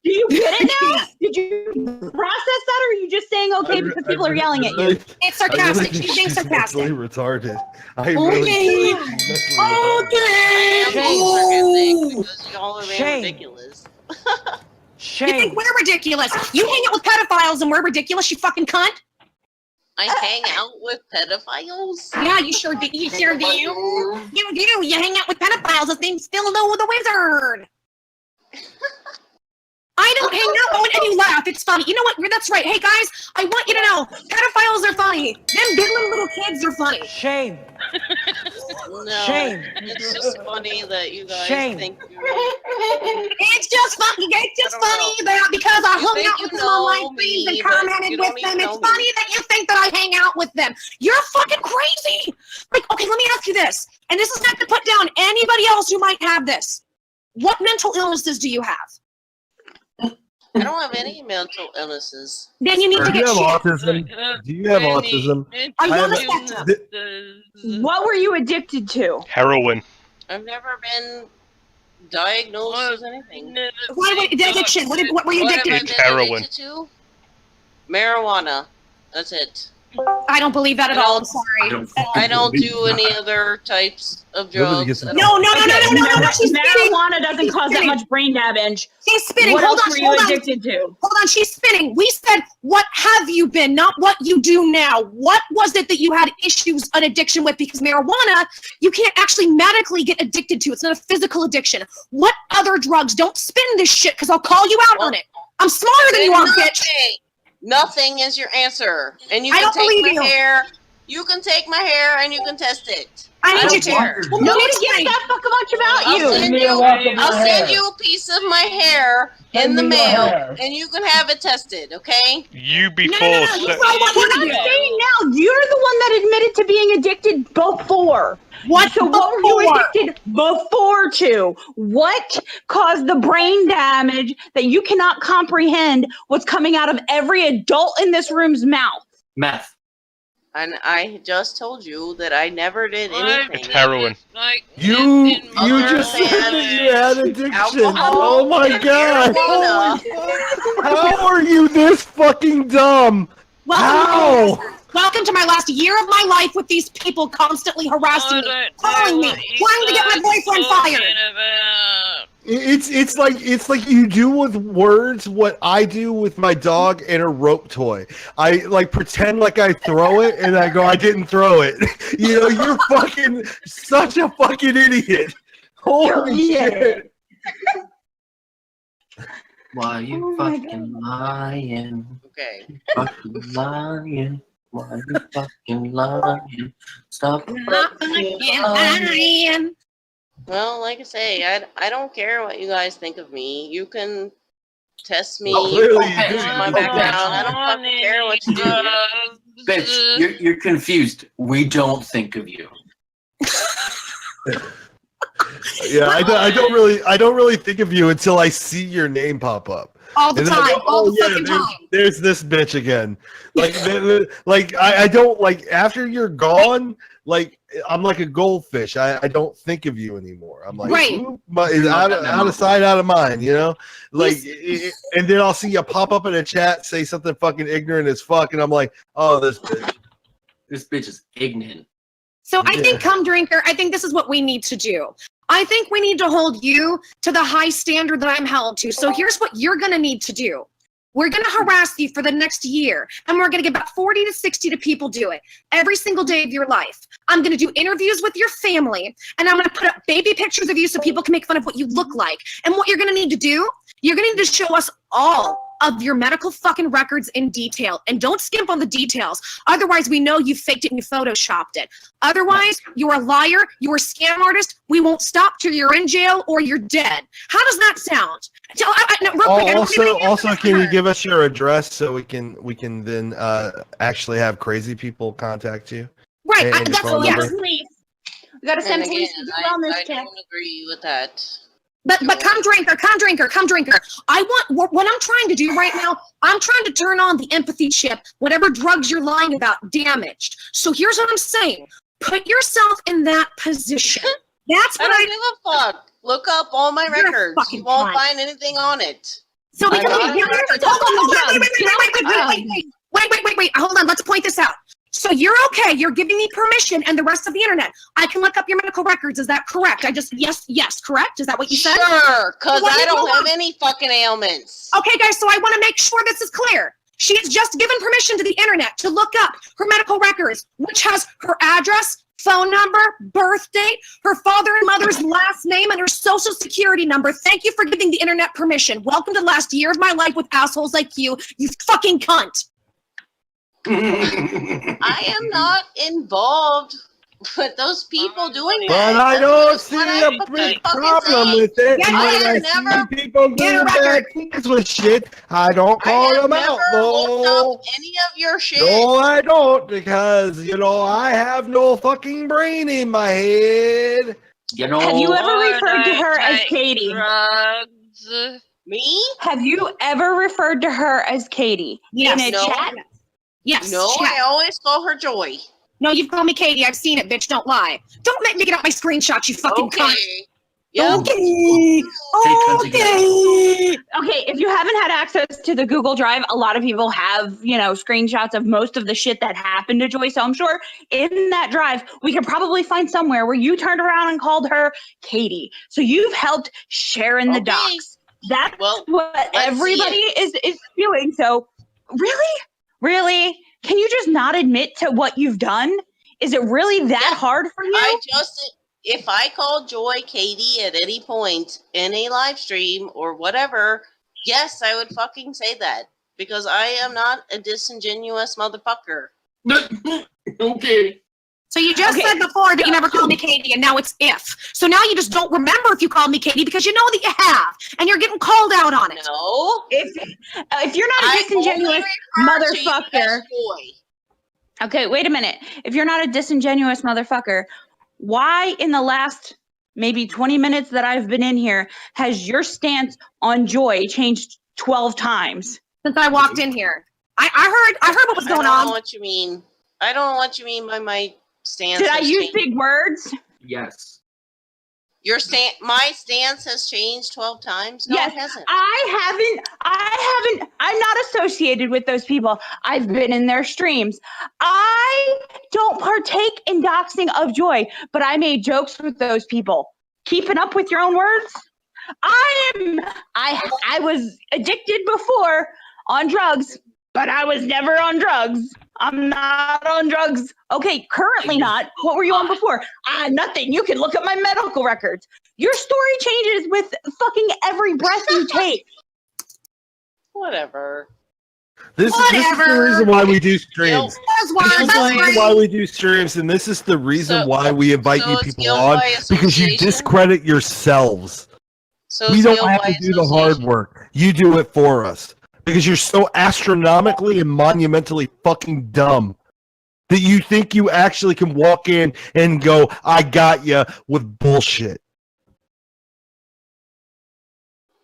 Do you get it now? Did you process that, or are you just saying okay because people are yelling at you? It's sarcastic. She's being sarcastic. Mentally retarded. I Okay. really think she's mentally retarded. Because y'all are being Shame. ridiculous. You think we're ridiculous? You hang out with pedophiles and we're ridiculous, you fucking cunt? I hang out with pedophiles? Yeah, you sure do. You sure do. You do. You hang out with pedophiles. His name's Phil the Wizard. I don't hang out with, and you laugh. It's funny. You know what? That's right. Hey guys, I want you to know, pedophiles are funny. Them diddling little kids are funny. Shame. No, Shame. it's just funny that you guys think you're... It's just funny. It's just funny that because I hung out with them on live streams and commented with them, it's funny that you think that I hang out with them. You're fucking crazy. Like, okay, let me ask you this, and this is not to put down anybody else who might have this. What mental illnesses do you have? I don't have any mental illnesses. Then you need to Do you get have shit. autism? Do you have autism? Are you I on the have- spectrum? What were you addicted to? Heroin. I've never been diagnosed with anything. What addiction? What were you What have addicted I to? been Heroin. addicted to? Marijuana. That's it. I don't believe that at all. I'm sorry. I don't do any other types of Nobody drugs. gets I it. don't- No. She's spinning. Marijuana doesn't She's cause that spinning. much brain damage. She's spinning. What Hold else on. were you Hold on. addicted to? Hold on. She's spinning. We said, what have you been, not what you do now. What was it that you had issues, an addiction with? Because marijuana, you can't actually medically get addicted to. It's not a physical addiction. What other drugs? Don't spin this shit because I'll call you out on it. I'm smarter than you are, bitch. Nothing is your answer. And you I can don't take believe my you. hair. You can take my hair and you can test it. I need don't you to. care. Well, Nobody explain. gives that fuck much about I'll you. send you a piece of my hair in the me your mail, hair. and you can have it tested, okay? You before no, sex. We're not saying now. You're the one that admitted to being addicted before. What? So what were you Before? addicted before to? What caused the brain damage that you cannot comprehend what's coming out of every adult in this room's mouth? Meth. And I just told you that I never did anything. It's heroin. You Other just said than that you had addiction. alcohol Oh my and god! marijuana. How are you this fucking dumb? How? Welcome to my last year of my life with these people constantly harassing me, calling me, wanting to get my boyfriend fired. It's like you do with words what I do with my dog and a rope toy. I like pretend like I throw it and I go I didn't throw it. You know, you're fucking such a fucking idiot. Holy shit. Why you fucking lying? Okay. Fucking lying. Why you fucking lying? Stop fucking lying. Well, like I say, I don't care what you guys think of me. You can test me. Well, clearly you test do. my background. I don't fucking care what you do. Bitch, you're confused. We don't think of you. Yeah, I don't really think of you until I see your name pop up. All the And then I time, go, all "Oh, the yeah, fucking time. there's this bitch again." Like, like I don't like after you're gone. Like I'm like a goldfish. I don't think of you anymore. I'm like, Right. "Oop, it's out of sight, out of mind. You know, like, and then I'll see you pop up in a chat, say something fucking ignorant as fuck, and I'm like, "Oh, this bitch." This bitch is ignorant. So I think, Come Drinker, I think this is what we need to do. I think we need to hold you to the high standard that I'm held to. So here's what you're going to need to do. We're going to harass you for the next year, and we're going to get about 40 to 60 to people do it every single day of your life. I'm going to do interviews with your family, and I'm going to put up baby pictures of you so people can make fun of what you look like. And what you're going to need to do, you're going to need to show us all of your medical fucking records in detail. And don't skimp on the details. Otherwise, we know you faked it and you photoshopped it. Otherwise, you're a liar, you're a scam artist. We won't stop till you're in jail or you're dead. How does that sound? No, real quick, Also, can you give us your address so we can then actually have crazy people contact you? Right, And your phone number? Please. We gotta send And police again, to do wellness I check. don't agree with that. But come drinker. I want what I'm trying to do right now. I'm trying to turn on the empathy chip. Whatever drugs you're lying about, damaged. So here's what I'm saying: put yourself in that position. That's what I don't give a fuck. Look up all my You're a records. fucking You won't cunt. find anything on it. So we I can got wait, it. hold on, let's point this out. So you're okay, you're giving me permission and the rest of the internet. I can look up your medical records, is that correct? Yes, correct? Is that what you said? Sure, because Well, I don't hold have on. any fucking ailments. Okay, guys, so I want to make sure this is clear. She has just given permission to the internet to look up her medical records, which has her address, phone number, birth date, her father and mother's last name, and her social security number. Thank you for giving the internet permission. Welcome to the last year of my life with assholes like you fucking cunt. I am not involved with those people doing that. But I don't see a big problem with it. Yeah, And I when I have never see people doing bad things with shit, I don't call them out, looked though. up any of your shit. No, I don't, because, I have no fucking brain in my head. Have you ever referred to her as take Katie? drugs. Me? Have you ever referred to her as Katie Yes. in a No. chat? Yes. No, chat. I always call her Joy. No, you've called me Katie. I've seen it, bitch. Don't lie. Don't make me get out my screenshots, you fucking cunt. Yep. Okay. Okay, if you haven't had access to the Google Drive, a lot of people have, screenshots of most of the shit that happened to Joy. So I'm sure in that drive, we could probably find somewhere where you turned around and called her Katie. So you've helped share in the docs. That's what everybody is doing. So really, can you just not admit to what you've done? Is it really that hard for you? If I call Joy Katie at any point in a live stream or whatever, yes, I would fucking say that. Because I am not a disingenuous motherfucker. Okay. So you just said before that you never called me Katie, and now it's if. So now you just don't remember if you called me Katie because you know that you have, and you're getting called out on it. No. If you're not a disingenuous motherfucker. Okay, wait a minute. If you're not a disingenuous motherfucker, why in the last maybe 20 minutes that I've been in here has your stance on Joy changed 12 times? Since I walked in here. I heard what was going I don't on. know what you mean. I don't know what you mean by my stance. Did I has use changed. big words? Yes. My stance has changed 12 times? No, Yes, it hasn't. I'm not associated with those people. I've been in their streams. I don't partake in doxing of Joy, but I made jokes with those people. Keeping up with your own words? I was addicted before on drugs, but I was never on drugs. I'm not on drugs. Okay, currently not. What were you on before? Nothing. You can look at my medical records. Your story changes with fucking every breath you take. Whatever. This is the reason why we do streams. This is the reason why we do streams, and this is the reason why we invite you people on, because you discredit yourselves. We don't have to do the hard work. You do it for us. Because you're so astronomically and monumentally fucking dumb. That you think you actually can walk in and go, I got you with bullshit.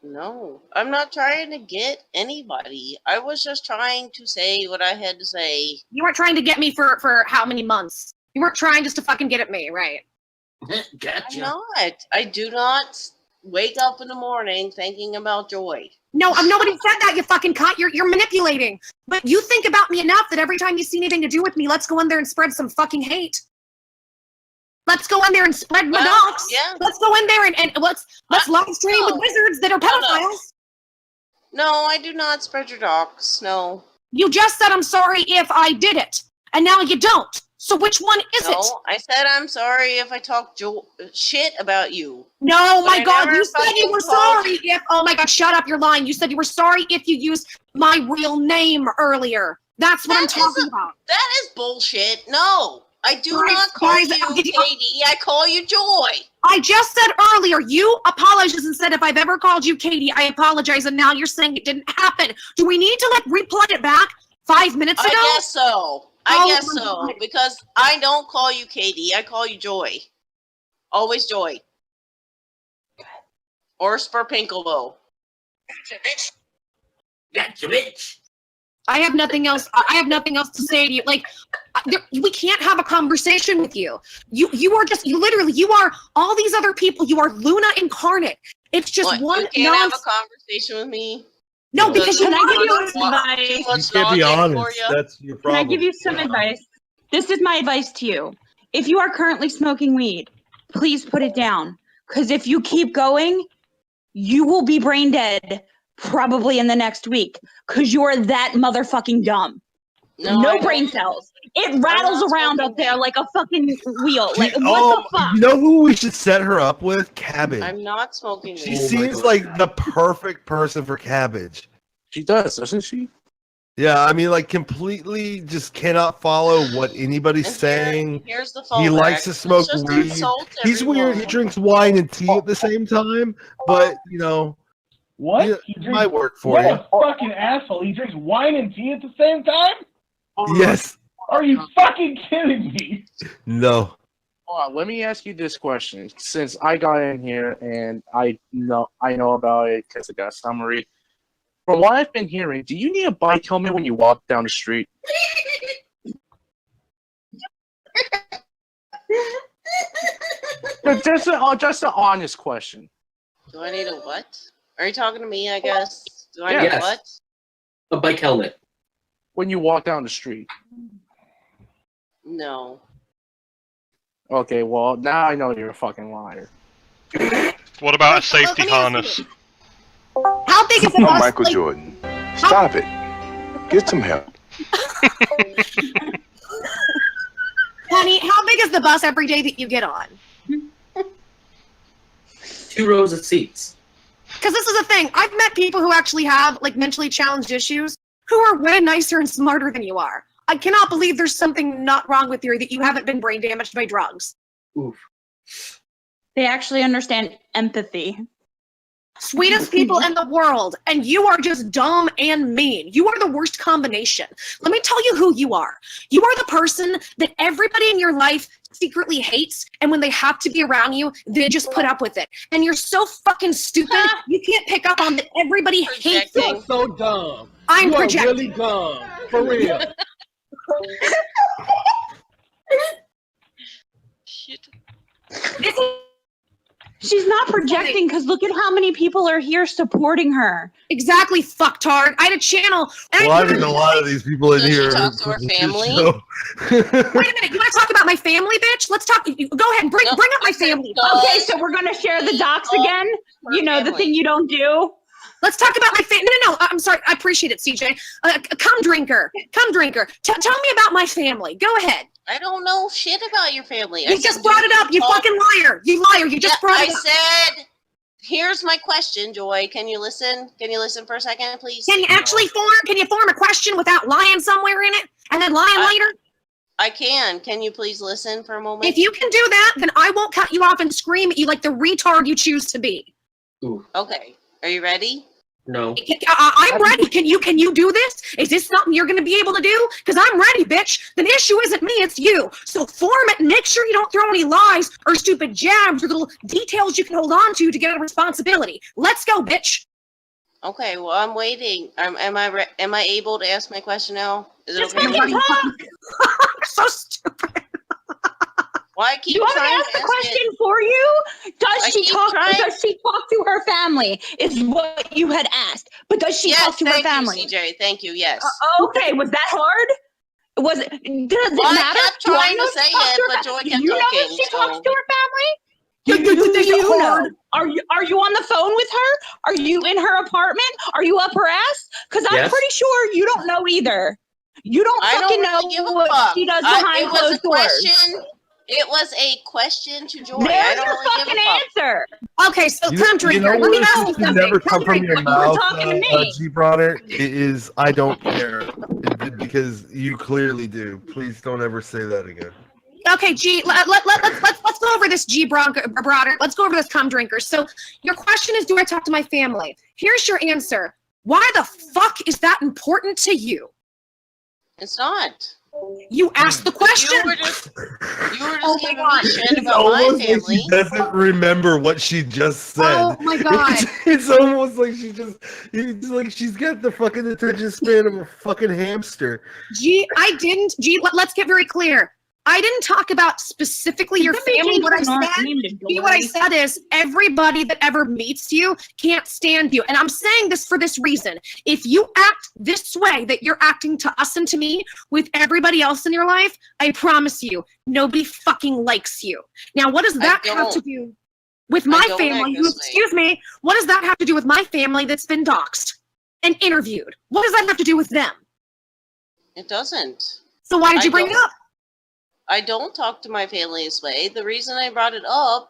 No, I'm not trying to get anybody. I was just trying to say what I had to say. You weren't trying to get me for how many months? You weren't trying just to fucking get at me, right? I'm not. I do not wake up in the morning thinking about Joy. No, nobody said that, you fucking cunt. You're manipulating. But you think about me enough that every time you see anything to do with me, let's go in there and spread some fucking hate. Let's go in there and spread my dogs. Yeah. Let's go in there and let's live stream with wizards that are pedophiles. No, I do not spread your docs. No. You just said I'm sorry if I did it, and now you don't. So which one is it? No, I said I'm sorry if I talk shit about you. No, But my I God, never you said you fucking were called sorry if. Oh my God, shut up! You're lying. You said you were sorry if you used my real name earlier. That's what I'm talking about. That is bullshit. No, I do not call guys, you Katie. I call you Joy. I just said earlier, you apologized and said if I've ever called you Katie, I apologize, and now you're saying it didn't happen. Do we need to replay it back 5 minutes ago? I guess so. I Oh guess my so. God. Because I don't call you Katie. I call you Joy. Always Joy. Or Spurpinkalo. Gotcha, bitch. I have nothing else. I have nothing else to say to you. Like, we can't have a conversation with you. You are just literally. You are all these other people. You are Luna incarnate. It's just What, one. you can't have a conversation with me? No, because Can you I give you are- advice? You can't be honest. That's your Can problem. I give you some advice? This is my advice to you. If you are currently smoking weed, please put it down. Because if you keep going, you will be brain dead probably in the next week. Because you are that motherfucking dumb. No brain cells. It rattles around up there like a fucking wheel. Like, what the fuck? You know who we should set her up with? Cabbage. I'm not smoking She weed. seems like the perfect person for Cabbage. She does, doesn't she? Yeah, I mean, like, completely just cannot follow what anybody's saying. Here's the He phone likes back. to smoke Let's just weed. insult He's weird. He everyone. drinks wine and tea at the same time, but, you know, What? yeah, He it drinks, might work for what you. a fucking asshole. He drinks wine and tea at the same time? Yes. Are you fucking kidding me? No. Hold on, let me ask you this question. Since I got in here and I know about it because I got a summary. From what I've been hearing, do you need a bike helmet when you walk down the street? Just an honest question. Do I need a what? Are you talking to me, I guess? Do I Yeah. need a Yes. what? A bike helmet. When you walk down the street. No. Okay, well, now I know you're a fucking liar. What about a safety harness? How big is the Oh, bus? Michael like, Jordan. Stop it. Get some help. Honey, how big is the bus every day that you get on? 2 rows of seats. Because this is the thing. I've met people who actually have like mentally challenged issues who are way nicer and smarter than you are. I cannot believe there's something not wrong with you, that you haven't been brain damaged by drugs. Oof. They actually understand empathy. Sweetest people in the world, and you are just dumb and mean. You are the worst combination. Let me tell you who you are. You are the person that everybody in your life secretly hates, and when they have to be around you, they just put up with it. And you're so fucking stupid, you can't pick up on that everybody hates you. You're so dumb. I'm you are projecting. really dumb. For real. Shit. She's not projecting because look at how many people are here supporting her. Exactly, fucktard. I had a channel. Well, I think a lot of these people in here. talk to her family? Wait a minute, you want to talk about my family, bitch? Let's talk. Go ahead, and bring up my family. Okay, so we're gonna share the docs again. You know, the thing you don't do. Let's talk about my family. No, I'm sorry. I appreciate it, CJ. Come drinker. Come drinker. Tell me about my family. Go ahead. I don't know shit about your family. You just brought it up. You fucking liar. You liar. You just brought it up. I said, here's my question, Joy. Can you listen? Can you listen for a second, please? Can you actually form a question without lying somewhere in it and then lying later? I can. Can you please listen for a moment? If you can do that, then I won't cut you off and scream at you like the retard you choose to be. Okay. Are you ready? No. I'm ready. Can you do this? Is this something you're going to be able to do? Because I'm ready, bitch. The issue isn't me, it's you. So form it and make sure you don't throw any lies or stupid jabs or little details you can hold on to get a responsibility. Let's go, bitch. Okay, well, I'm waiting. Am I able to ask my question now? Is it okay? So stupid. Why I keep You want me to trying ask the question for you? Does she talk to her family? Is what you had asked. But does she talk to her family? Yes, thank you, CJ. Thank you. Yes. Okay, was that hard? Was it? Does it Well, matter? I kept Do I trying know to if she say talks it, to her but fa- Joy Do kept you know talking, if she talks so- to her family? Do you know? Are you on the phone with her? Are you in her apartment? Are you up her ass? Because I'm Yes. pretty sure you don't know either. You don't I fucking don't really give know a what fuck. she does It behind was closed a doors. question. It was a question to Joy. I There's don't your really give a fucking fuck. answer. Okay, so You come know drinker. Let what me ask you should something. never Come come from your drinker. You were mouth, talking to me. G. Bronner, is I don't care. Because you clearly do. Please don't ever say that again. Okay, G, let's go over this, G. Broader. Let's go over this, cum drinker. So your question is, do I talk to my family? Here's your answer. Why the fuck is that important to you? It's not. You asked the question. You were just Oh my giving God. me shit It's about my almost like family. she doesn't remember what she just said. Oh my God. It's almost like it's like she's got the fucking attention span of a fucking hamster. G, let's get very clear. I didn't talk about specifically your Somebody family. change What I her said, name to G, what I Joy. said is everybody that ever meets you can't stand you. And I'm saying this for this reason. If you act this way that you're acting to us and to me with everybody else in your life, I promise you, nobody fucking likes you. Now, what does that have to do with my don't family? act this way. Excuse me. What does that have to do with my family that's been doxxed and interviewed? What does that have to do with them? It doesn't. So why did you bring it up? I don't talk to my family this way. The reason I brought it up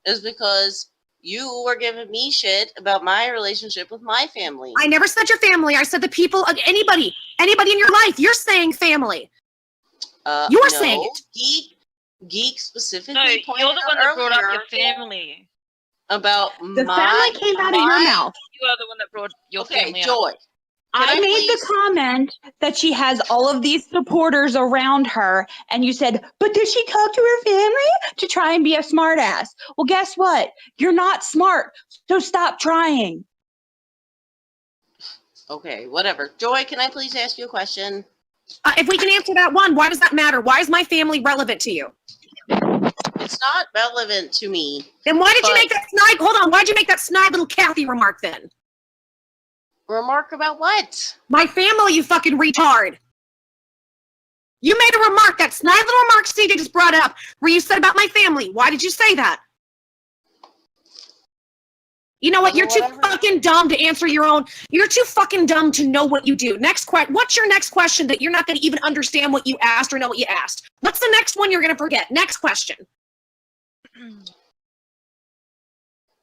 is because you were giving me shit about my relationship with my family. I never said your family. I said the people, anybody in your life. You're saying family. You are saying it. Geek specifically No, pointed you're the one out that brought up earlier your family. about The family came out of your mouth. You are the one that brought your family Joy. up. I made the comment that she has all of these supporters around her, and you said, but does she talk to her family to try and be a smart ass? Well, guess what? You're not smart, so stop trying. Okay, whatever. Joy, can I please ask you a question? If we can answer that one, why does that matter? Why is my family relevant to you? It's not relevant to me. Then why did you make that snide, hold on, why'd you make that snide little Kathy remark then? Remark about what? My family, you fucking retard. You made a remark, that snide little remark CJ just brought up, where you said about my family. Why did you say that? You know what? You're too fucking dumb to answer your own. You're too fucking dumb to know what you do. Next question. What's your next question that you're not going to even understand what you asked or know what you asked? What's the next one you're going to forget? Next question.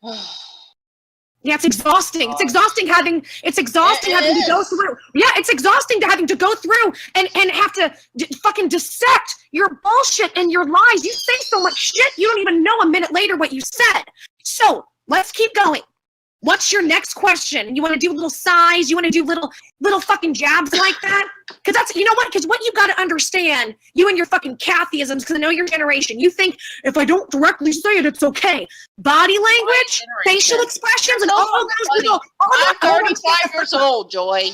Yeah, it's exhausting. It's exhausting having to go through. Yeah, it's exhausting to having to go through and have to fucking dissect your bullshit and your lies. You say so much shit, you don't even know a minute later what you said. So let's keep going. What's your next question? You want to do little sighs? You want to do little fucking jabs like that? Because that's, you know what? Because what you got to understand, you and your fucking Kathyisms, because I know your generation, you think if I don't directly say it, it's okay. Body language, facial expressions, and all those little. I'm 35 years old, Joy.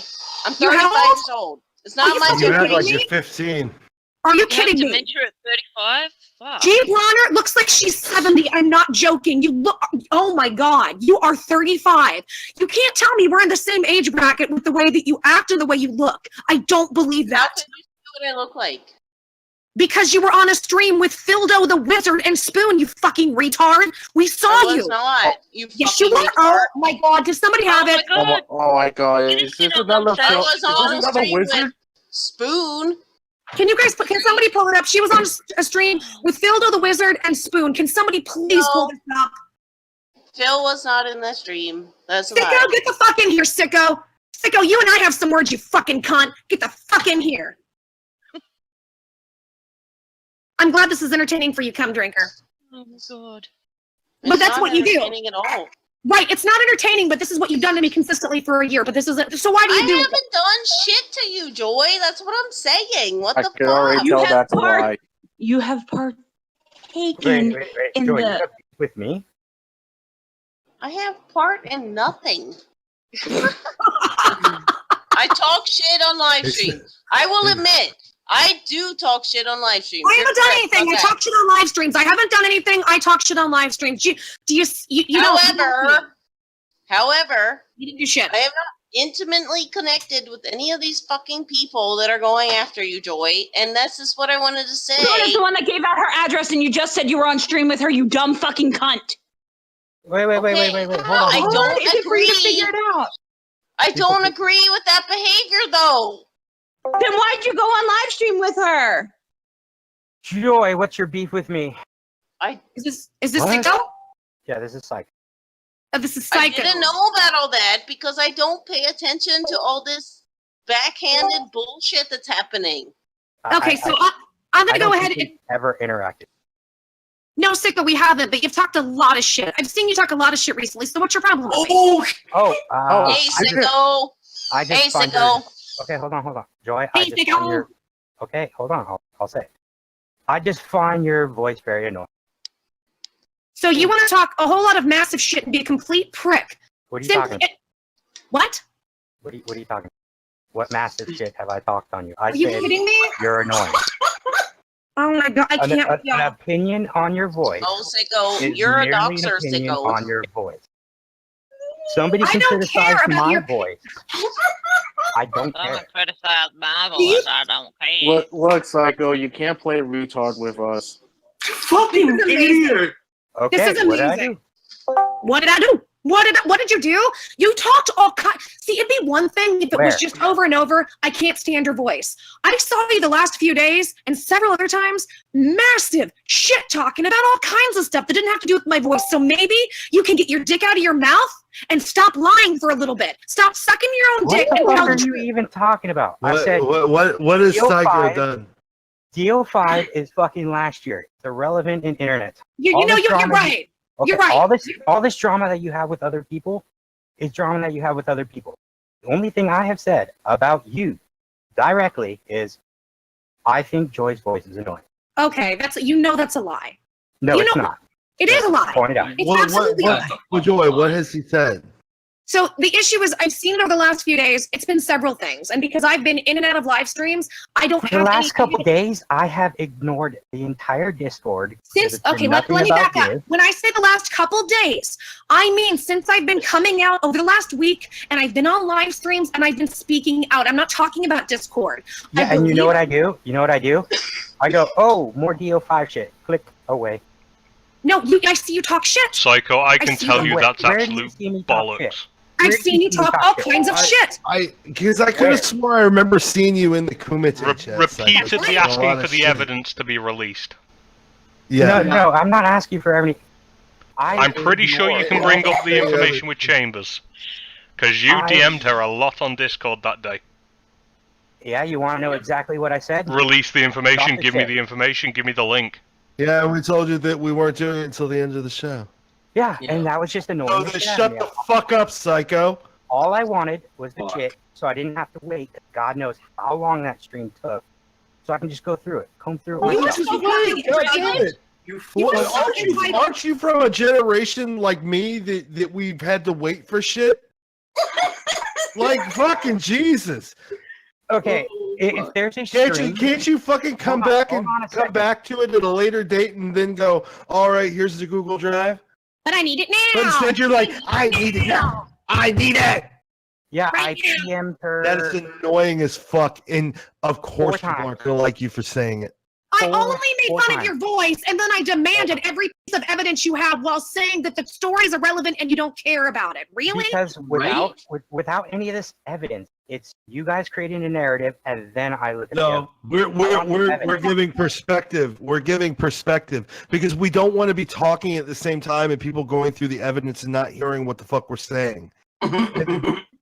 I'm 35 years old. It's not my You act like generation. you're 15. Are you You kidding have me? dementia at 35? Fuck. G. Bronner looks like she's 70. I'm not joking. You look, oh my God, you are 35. You can't tell me we're in the same age bracket with the way that you act and the way you look. I don't believe that. How could you see what I look like? Because you were on a stream with Fildo the Wizard and Spoon, you fucking retard. We saw I you. was not. You Yes, you fucking were. retard. Oh my God, does somebody have it? Oh my god, is this another I film? was Is on this a another stream wizard? with Spoon. Can somebody pull it up? She was on a stream with Fildo the Wizard and Spoon. Can somebody please pull this up? Phil was not in the stream. That's a Sicko, lie. get the fuck in here, Sicko. Sicko, you and I have some words, you fucking cunt. Get the fuck in here. I'm glad this is entertaining for you, cum drinker. Oh my God. But It's that's not what you do. entertaining at all. Right, it's not entertaining, but this is what you've done to me consistently for a year. But this isn't. So why do you I do it? haven't done shit to you, Joy. That's what I'm saying. What I the can already fuck? tell that's a lie. You have partaken Wait, in Joy, you the. have beef with me? I have part in nothing. I talk shit on live stream. I will admit, I do talk shit on live stream. I haven't done anything. I talk shit on live streams. I haven't done anything. I talk shit on live streams. Do you know? However, you didn't do shit. I am not intimately connected with any of these fucking people that are going after you, Joy. And that's just what I wanted to say. Joy is the one that gave out her address, and you just said you were on stream with her. You dumb fucking cunt. Wait. Hold on. I don't agree. I don't agree with that behavior, though. Then why'd you go on live stream with her? Joy, what's your beef with me? Is this What? Psycho? Yeah, this is Psycho. This is I Psycho. didn't know about all that because I don't pay attention to all this backhanded bullshit that's happening. Okay, so I'm gonna go ahead and. Ever interacted? No, Sicko, we haven't, but you've talked a lot of shit. I've seen you talk a lot of shit recently, so what's your problem with me? Hey, Sicko. Hey, Sicko. Okay, hold on. Joy, Hey, Sicko. Okay, hold on. I'll say. I just find your voice very annoying. So you want to talk a whole lot of massive shit and be a complete prick. What are you talking about? What? What are you talking about? What massive shit have I talked on you? I Are you said kidding me? you're annoying. Oh my god, I can't. An opinion on your voice. Oh, Sicko, is you're a merely an doxer, opinion Sicko. on your voice. Somebody I can don't care criticize about my your- voice. I don't care. Someone criticized my voice. I don't care. Look, Psycho, you can't play retard with us. Fucking idiot! Okay, This is what did I amazing. do? What did I do? What did you do? You talked all kinds. See, it'd be one thing if it Where? was just over and over. I can't stand your voice. I saw you the last few days and several other times, massive shit talking about all kinds of stuff that didn't have to do with my voice. So maybe you can get your dick out of your mouth and stop lying for a little bit. Stop sucking your own What dick the and fuck tell are the you truth. even talking about? I What said what has Deal Psycho 5 done? DO5 is fucking last year. It's irrelevant in internet. You All know, this you're drama right. Okay, You're right. All this drama that you have with other people is drama that you have with other people. The only thing I have said about you directly is I think Joy's voice is annoying. Okay, that's that's a lie. No, You it's know- not. It is a lie. Point it out. It's absolutely a lie. Well, Joy, what has he said? So the issue is, I've seen it over the last few days. It's been several things, and because I've been in and out of live streams, I don't For have the last any couple days, I have ignored the entire Discord. Since It's been okay, let nothing me about back up. you. When I say the last couple days, I mean since I've been coming out over the last week, and I've been on live streams, and I've been speaking out. I'm not talking about Discord. Yeah, and you know what I do? You know what I do? I go, oh, more DO5 shit. Click away. No, I see you talk shit. Psycho, I can see tell you. you Wait, that's where do you absolute see me talk shit? bollocks. I've seen you talk all kinds of shit. Because I could have sworn I remember seeing you in the Kumite chat. Repeatedly Psycho. A lot asking of for the shit. evidence to be released. Yeah. No, I'm not asking for any. I'm pretty sure you can bring up the information with Chambers. Because you DM'd her a lot on Discord that day. Yeah, you want to know exactly what I said? Release the information, Stop the give me shit. the information, give me the link. Yeah, we told you that we weren't doing it until the end of the show. Yeah, and that was just annoying. So the then shit out shut of me. the fuck up, Psycho. All I wanted was the shit, so I didn't have to wait. God knows how long that stream took, so I can just go through it, comb through it You myself. are so fucking God damn entitled. it. You Well, are so entitled. aren't you from a generation like me that we've had to wait for shit? Like fucking Jesus. Okay, if there's a Can't you fucking come back and come back to it at a later date and then go, all right, here's the Google Drive? But I need it now. But instead you're like, I need it now. I need it. Yeah, Right I PM'd her. That is annoying as fuck. And of course people times. aren't gonna like you for saying it. I only made four fun of times. your voice, and then I demanded every piece of evidence you have while saying that the story is irrelevant and you don't care about it. Really? Because without any of this evidence, it's you guys creating a narrative, and then I look at No, we're evidence. giving perspective. We're giving perspective because we don't want to be talking at the same time and people going through the evidence and not hearing what the fuck we're saying.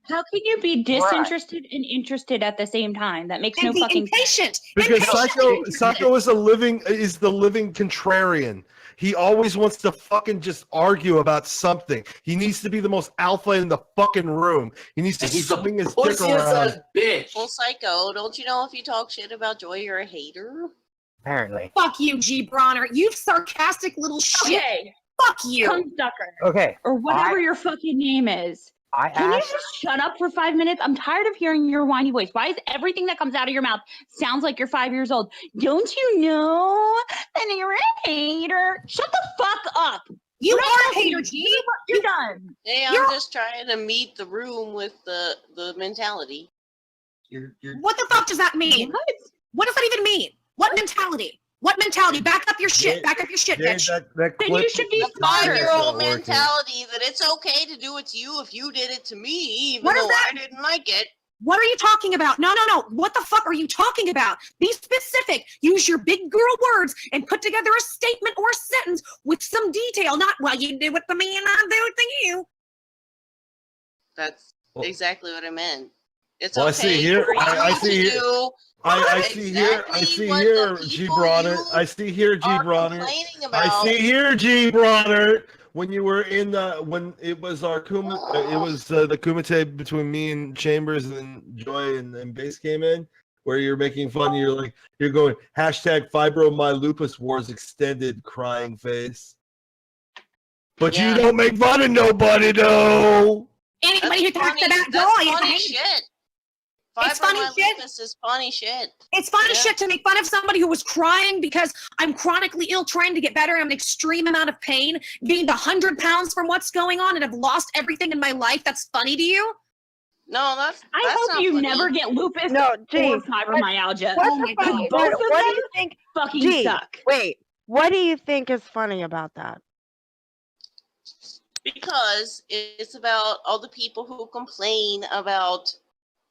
How can you be disinterested and interested at the same time? That makes And no be fucking sense. impatient. Because Psycho is the living contrarian. He always wants to fucking just argue about something. He needs to be the most alpha in the fucking room. He needs to And he's swing a his dick pussiest around. ass bitch. Well, Psycho, don't you know if you talk shit about Joy, you're a hater? Apparently. Fuck you, G. Bronner. You sarcastic little shit. Okay. Fuck you. Cum sucker. Okay. Or whatever your fucking name is. Can you just shut up for 5 minutes? I'm tired of hearing your whiny voice. Why is everything that comes out of your mouth sounds like you're 5 years old? Don't you know that you're a hater? Shut the fuck up. You We're not are a talking hater, to G. you. You're done. Hey, I'm just trying to meet the room with the mentality. What the fuck does that mean? What does that even mean? What mentality? What mentality? Back up your shit. Back up your shit, bitch. That Then you should be The smarter. 5-year-old mentality that it's okay to do it to you if you did it to me, even What is though that? I didn't like it. What are you talking about? No. What the fuck are you talking about? Be specific. Use your big girl words and put together a statement or a sentence with some detail, not, well, you do it to me and I do it to you. That's exactly what I meant. It's Well, I okay see here. for you I to see here. do I see here. I see what here. the G. people Bronner. you I see here. G. are Bronner. complaining I about. see here. G. Bronner. When you were in when it was our it was the Kumite between me and Chambers, and then Joy and Base came in, where you're making fun. You're going #fibromyalupus wars extended crying face. But you don't make fun of nobody though. Anybody who talks about That's joy is a funny hater. shit. It's funny shit. Fibromyalupus is funny shit. It's funny shit to make fun of somebody who was crying because I'm chronically ill, trying to get better. I'm in an extreme amount of pain, gained 100 pounds from what's going on, and have lost everything in my life. That's funny to you? No, that's hope not you funny. never get lupus No, G, or fibromyalgia. What Oh the my fuck? God. Both of What do them you think? fucking G, suck. wait. What do you think is funny about that? Because it's about all the people who complain about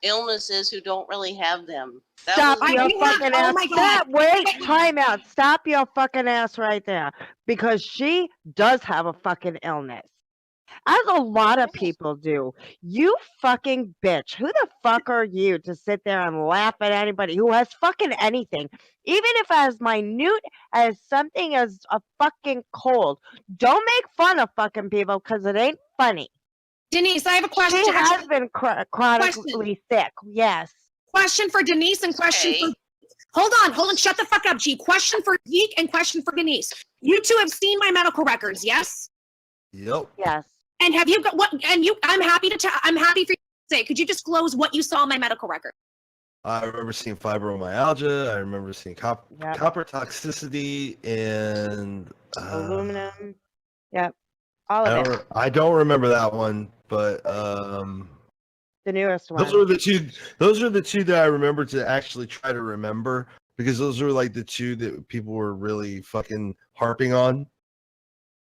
illnesses who don't really have them. Stop your I do fucking have- oh ass. my God. Stop. Wait. Time out. Stop your fucking ass right there. Because she does have a fucking illness. As a lot of people do. You fucking bitch. Who the fuck are you to sit there and laugh at anybody who has fucking anything? Even if as minute as something as a fucking cold. Don't make fun of fucking people because it ain't funny. Denise, I have a question. She has been chronically sick. Yes. Question for Denise and question for... Hold on. Shut the fuck up, G. Question for Geek and question for Denise. You two have seen my medical records, yes? Yep. Yes. And have you got what? And you, I'm happy for you to say. Could you disclose what you saw in my medical record? I remember seeing fibromyalgia. I remember seeing copper toxicity and aluminum. Yep. All of it. I don't remember that one, but The newest one. those are the two that I remember to actually try to remember, because those are like the two that people were really fucking harping on.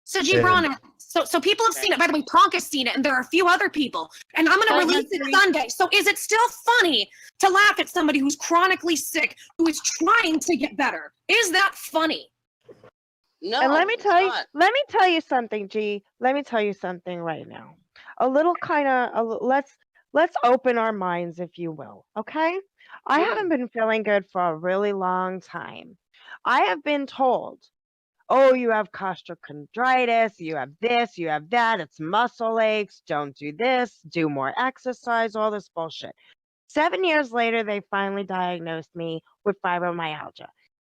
So G. Bronner, so people have seen it. By the way, Tonk has seen it, and there are a few other people. And I'm going to release it Sunday. So is it still funny to laugh at somebody who's chronically sick, who is trying to get better? Is that funny? No. And let me tell you something, G. Let me tell you something right now. A little kind of let's open our minds, if you will. Okay? I haven't been feeling good for a really long time. I have been told, oh, you have costochondritis, you have this, you have that, it's muscle aches, don't do this, do more exercise, all this bullshit. 7 years later, they finally diagnosed me with fibromyalgia.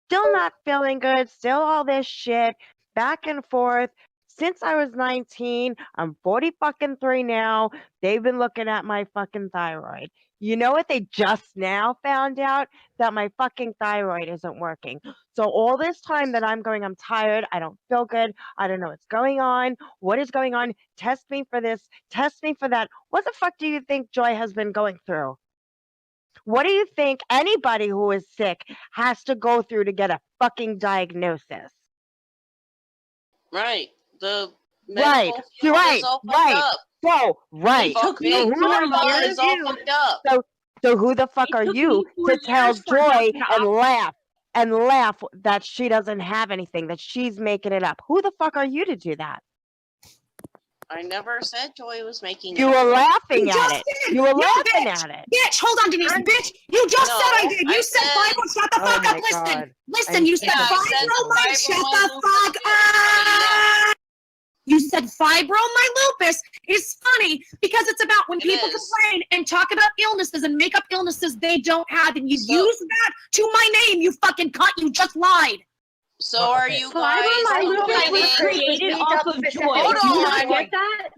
Still not feeling good, still all this shit, back and forth. Since I was 19, I'm 43 now. They've been looking at my fucking thyroid. You know what they just now found out? That my fucking thyroid isn't working. So all this time that I'm tired, I don't feel good, I don't know what's going on. What is going on? Test me for this, test me for that. What the fuck do you think Joy has been going through? What do you think anybody who is sick has to go through to get a fucking diagnosis? Right. The Right. medical field is all fucked up. So, right. It took me So who are 4 years. you? All fucked up. So who the fuck are you to tell Joy and laugh that she doesn't have anything, that she's making it up? Who the fuck are you to do that? I never said Joy was making You it were up. laughing You at just it. did. You were Yeah, laughing bitch. at it. Bitch, hold on, Denise. Bitch, you just said I No, did. I You said said- fibro. Shut the Oh fuck my up. Listen. God. Listen, I'm you sick said of this. fibromyalgia. Shut the Fibromyalgia fuck up. You said fibromyalgia is funny because it's about when It people is. complain and talk about illnesses and make up illnesses they don't have, and you So- use that to my name, you fucking cunt. You just lied. So are you guys Fibromyalgia was complaining? created off of joy. Hold Do you not on. get that?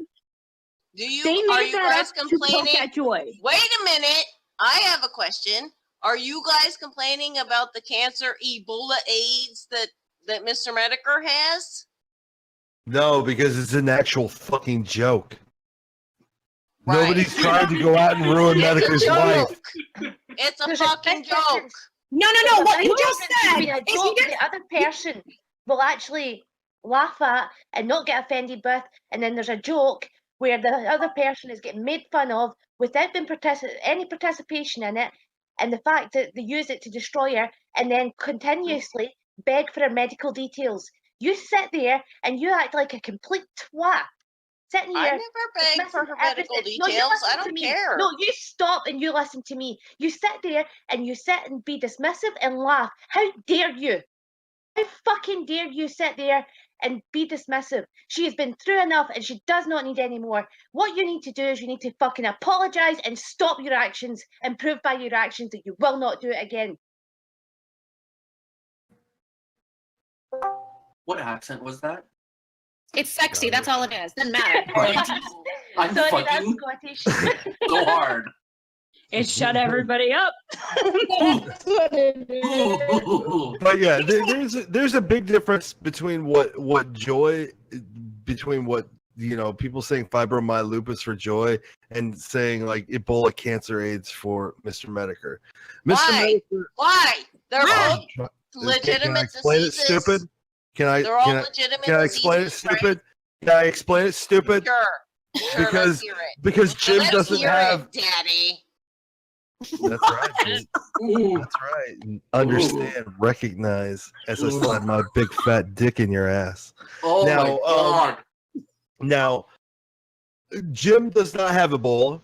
Do you They are made you that guys up to poke complaining? at Joy. Wait a minute. I have a question. Are you guys complaining about the cancer, Ebola, AIDS that Mr. Mediker has? No, because it's an actual fucking joke. Right. Nobody's trying to go out and ruin It's a Mediker's joke. life. It's a There's a fucking big joke. difference. No. There's a What big you just difference said between a is you joke didn't. the other person will actually laugh at and not get offended with, and then there's a joke where the other person is getting made fun of without being any participation in it, and the fact that they use it to destroy her and then continuously beg for her medical details. You sit there and you act like a complete twat. Sitting I here never begged dismissing for her medical everything. No, you details. I listen to don't me. care. No, you stop and you listen to me. You sit there and you sit and be dismissive and laugh. How dare you? How fucking dare you sit there and be dismissive? She has been through enough and she does not need any more. What you need to do is you need to fucking apologize and stop your actions and prove by your actions that you will not do it again. What accent was that? It's sexy. That's all it is. Doesn't matter. I'm Sorry, that's fucking Scottish. so hard. It shut everybody up. But yeah, there's a big difference between what joy, between what people saying fibromyalgia for Joy and saying like Ebola, cancer, AIDS for Mr. Mediker. Why? Why? They're both Can I legitimate explain it, diseases. stupid? Can I? They're all can I- legitimate Can I explain it, diseases, right? stupid? Can I explain it, stupid? Sure. Sure, Because let's hear it. because Jim Let's doesn't hear have. it, Daddy. That's right. Jim. That's right. Understand, recognize as I slide my big fat dick in your ass. Oh Now, my god. Now, Jim does not have Ebola.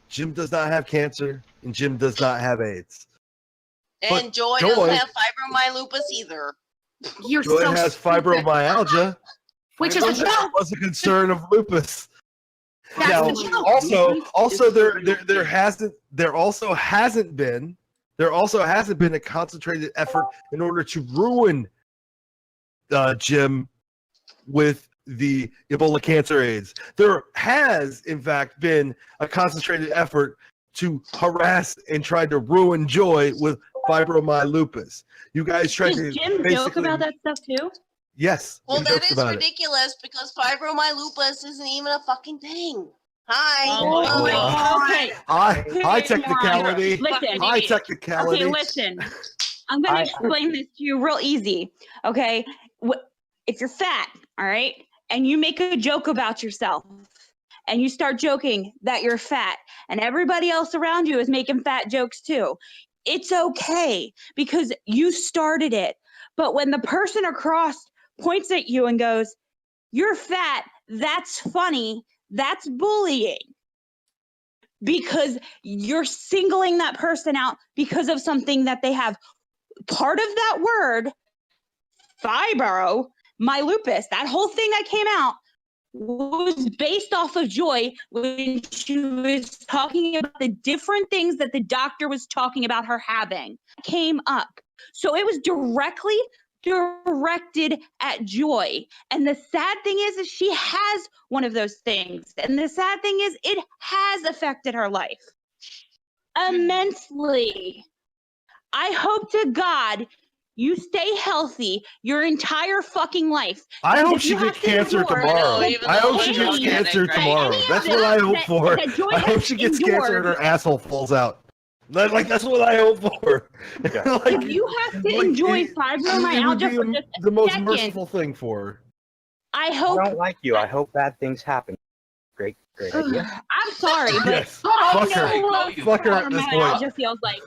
Jim does not have cancer, and Jim does not have AIDS. And But Joy Joy- doesn't have fibromyalgia either. You're Joy so has stupid. fibromyalgia, Which is a that joke. was a concern of lupus. That's Now, the joke. also there also hasn't been a concentrated effort in order to ruin Jim with the Ebola, cancer, AIDS. There has, in fact, been a concentrated effort to harass and try to ruin Joy with fibromyalgia. You guys tried to Does Jim joke basically- about that stuff too? Yes. Well, he that jokes is about it. ridiculous because fibromyalgia isn't even a fucking thing. Hi. Oh my God. Okay. High technicality. Listen. High technicality. Okay, listen. I'm going to explain this to you real easy. Okay. If you're fat, all right, and you make a joke about yourself and you start joking that you're fat and everybody else around you is making fat jokes too, it's okay because you started it. But when the person across points at you and goes, "You're fat," that's funny. That's bullying. Because you're singling that person out because of something that they have. Part of that word, fibromyalgia, that whole thing that came out was based off of Joy when she was talking about the different things that the doctor was talking about her having. Came up. So it was directly directed at Joy. And the sad thing is she has one of those things. And the sad thing is it has affected her life immensely. I hope to God you stay healthy your entire fucking life. I And hope if she you gets have to cancer endure tomorrow. the I hope she gets pain cancer that tomorrow. any of That's the- what I hope that- for. that Joy I hope has she gets cancer and endured. her asshole falls out. Like that's what I hope for. If you have to enjoy fibromyalgia for just the most second, merciful thing for her. I I hope. don't like you. I hope bad things happen. Great idea. I'm sorry, but Yes. I Fuck know her. what Fuck her at this point. fibromyalgia feels like.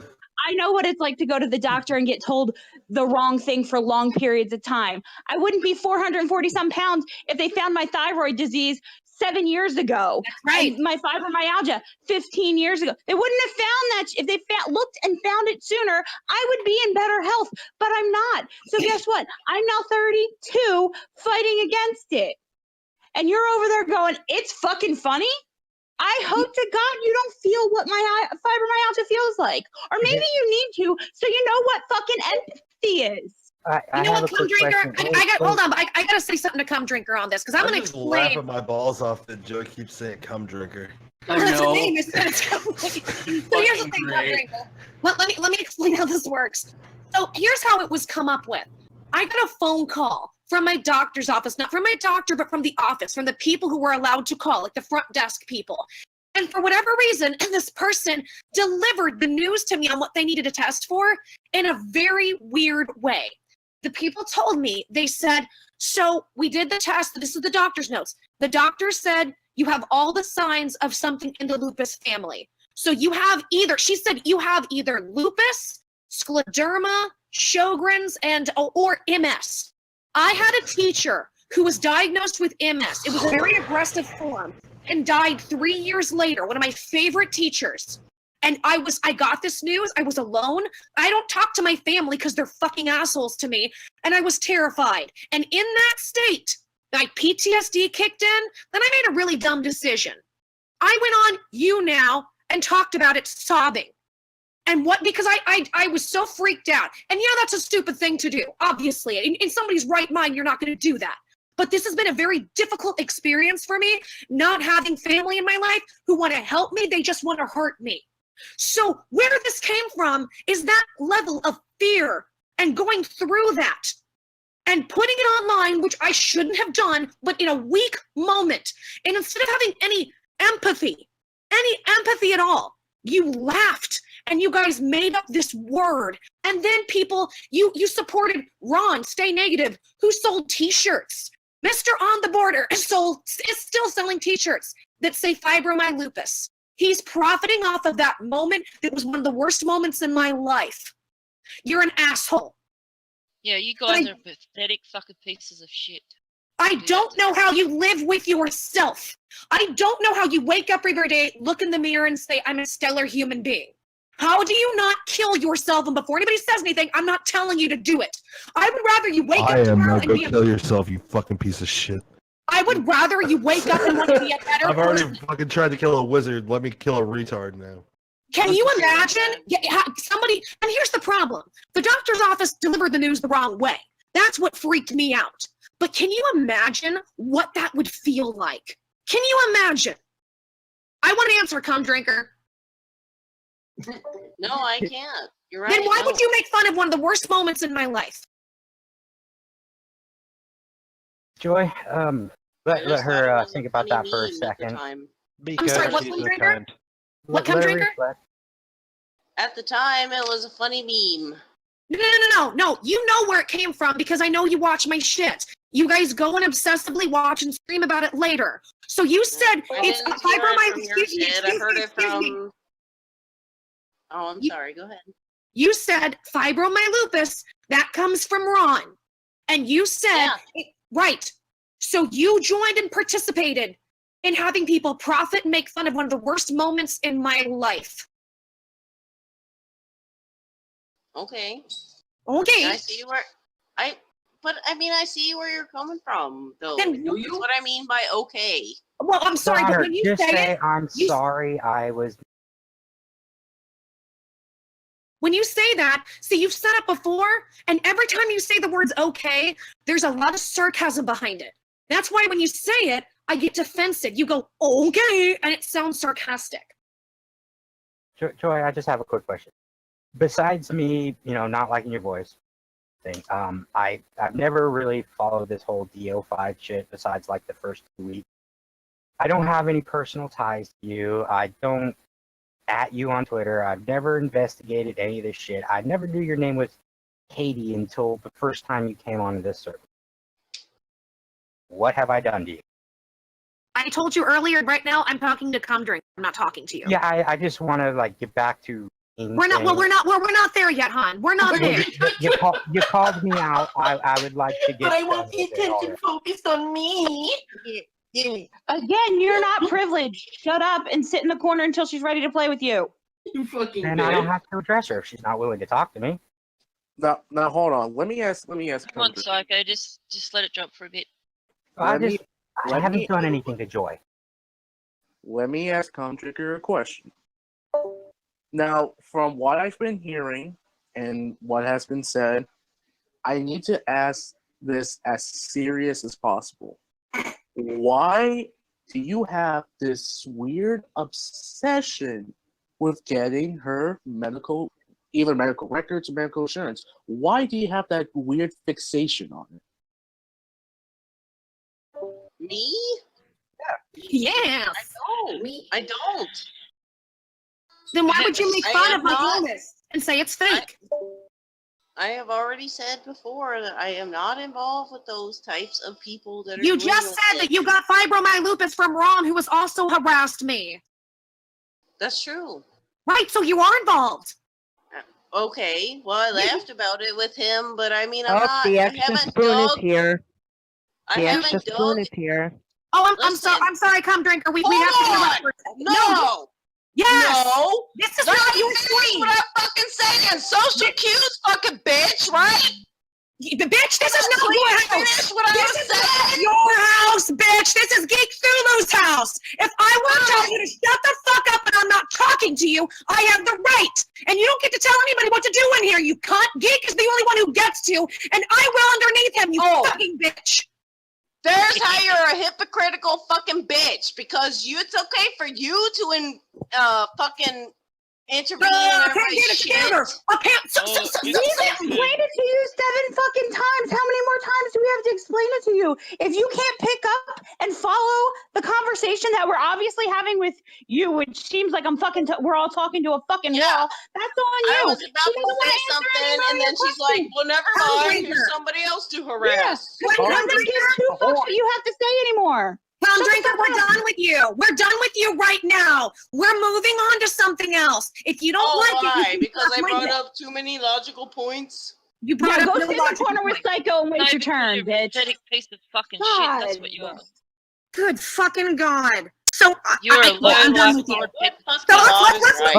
I know what it's like to go to the doctor and get told the wrong thing for long periods of time. I wouldn't be 440 some pounds if they found my thyroid disease 7 years ago. That's right. And my fibromyalgia 15 years ago. They wouldn't have found that if they looked and found it sooner. I would be in better health, but I'm not. So guess what? I'm now 32 fighting against it. And you're over there going, it's fucking funny? I hope to God you don't feel what my fibromyalgia feels like. Or maybe you need to, so you know what fucking empathy is. You know what, Cum Drinker? Hold on, I gotta say something to Cum Drinker on this, because I'm I'm gonna just explain. laughing my balls off that Joe keeps saying "cum drinker." Well, that's the name. So here's the thing, Cum Drinker. Let me explain how this works. So here's how it was come up with. I got a phone call from my doctor's office, not from my doctor, but from the office, from the people who were allowed to call, like the front desk people. And for whatever reason, this person delivered the news to me on what they needed to test for in a very weird way. The people told me, they said, so we did the test. This is the doctor's notes. The doctor said, you have all the signs of something in the lupus family. So you have she said you have either lupus, scleroderma, Sjogren's, or MS. I had a teacher who was diagnosed with MS. It was a very aggressive form and died 3 years later. One of my favorite teachers. And I got this news. I was alone. I don't talk to my family because they're fucking assholes to me. And I was terrified. And in that state, my PTSD kicked in. Then I made a really dumb decision. I went on You Now and talked about it sobbing. And because I was so freaked out. And yeah, that's a stupid thing to do, obviously. In somebody's right mind, you're not going to do that. But this has been a very difficult experience for me, not having family in my life who want to help me. They just want to hurt me. So where this came from is that level of fear and going through that and putting it online, which I shouldn't have done, but in a weak moment. And instead of having any empathy at all, you laughed and you guys made up this word. And then people, you supported Ron, Stay Negative, who sold t-shirts. Mr. On the Border is still selling t-shirts that say fibromyalgia. He's profiting off of that moment that was one of the worst moments in my life. You're an asshole. Yeah, you guys are pathetic fucking pieces of shit. I don't know how you live with yourself. I don't know how you wake up every day, look in the mirror and say, I'm a stellar human being. How do you not kill yourself? And before anybody says anything, I'm not telling you to do it. I would rather you wake up tomorrow and Go be kill yourself, you fucking piece of shit. I would rather you wake up and want to be a better I've already person. fucking tried to kill a wizard. Let me kill a retard now. Can you imagine somebody? And here's the problem: the doctor's office delivered the news the wrong way. That's what freaked me out. But can you imagine what that would feel like? Can you imagine? I want to answer, Cum Drinker. No, I can't. You're right. Then why would you make fun of one of the worst moments in my life? Joy, let her think about that for a second. I'm sorry, what, Cum Drinker? What, Cum Drinker? At the time, it was a funny meme. No. You know where it came from because I know you watch my shit. You guys go and obsessively watch and scream about it later. So you said it's fibromyalgia. I heard it from. Oh, I'm sorry. Go ahead. You said fibromyalgia. That comes from Ron, and you said right. So you joined and participated in having people profit and make fun of one of the worst moments in my life. Okay. I see where I see where you're coming from, though. Then That's what I mean by okay. Well, I'm sorry, but when you just say it, I'm sorry, I was. When you say that, see, you've said it before, and every time you say the words okay, there's a lot of sarcasm behind it. That's why when you say it, I get defensive. You go, okay, and it sounds sarcastic. Joy, I just have a quick question. Besides me, not liking your voice thing, I've never really followed this whole DO5 shit besides like the first 2 weeks. I don't have any personal ties to you. I don't at you on Twitter. I've never investigated any of this shit. I never knew your name was Katie until the first time you came onto this server. What have I done to you? I told you earlier, right now, I'm talking to Cum Drink. I'm not talking to you. Yeah, I just want to get back to. We're not there yet, hon. We're not there. You called me out. I would like to get. But I want the attention focused on me. Again, you're not privileged. Shut up and sit in the corner until she's ready to play with you. You fucking And I don't have to address her if she's not willing to talk to me. Now, hold on. Let me ask. Come on, Psycho. Just let it drop for a bit. I haven't done anything to Joy. Let me ask Contrigger a question. Now, from what I've been hearing and what has been said, I need to ask this as serious as possible. Why do you have this weird obsession with getting her either medical records or medical insurance? Why do you have that weird fixation on it? Me? Yes. I don't. Then why would you make I fun am of my not- illness and say it's fake? I have already said before that I am not involved with those types of people that are You doing just those said that things. you got fibromyalgia from Ron, who has also harassed me. That's true. Right, so you are involved. Okay, well, I laughed about it with him, but I mean, I'm Oh, not. the I extra haven't spoon is dug. here. I The haven't extra dug. spoon is here. Oh, I'm sorry, Cum Drinker. We have to Hold interrupt on! for a second. No! Yes! No! This is Let not me your finish screen! what I'm fucking saying! Social cues, fucking bitch, right? Bitch, this is not your house! Finish what I This was is not saying! your house, bitch! This is Geek Thulu's house! If I want to tell you to shut the fuck up and I'm not talking to you, I have the right! And you don't get to tell anybody what to do in here, you cunt! Geek is the only one who gets to, and I will underneath him, you fucking bitch! There's how you're a hypocritical fucking bitch, because it's okay for you to fucking intervene in everybody's shit. We've explained it to you 7 fucking times. How many more times do we have to explain it to you? If you can't pick up and follow the conversation that we're obviously having with you, which seems like we're all talking to a fucking wall, that's on you. I was about to say something, and then she's like, well, never mind, here's somebody else to harass. Yeah. I don't give 2 fucks what you have to say anymore. Tom Drinker, we're done with you. We're done with you right now. We're moving on to something else. If you don't like it, why? you can Because I suck my brought dick. up too many logical points. You brought Yeah, up go really sit in the logical corner with points. Psycho and wait No, your because turn, you're a bitch. pathetic piece of fucking shit. That's what you are. Good fucking God. So You're a I'm done with you. So we're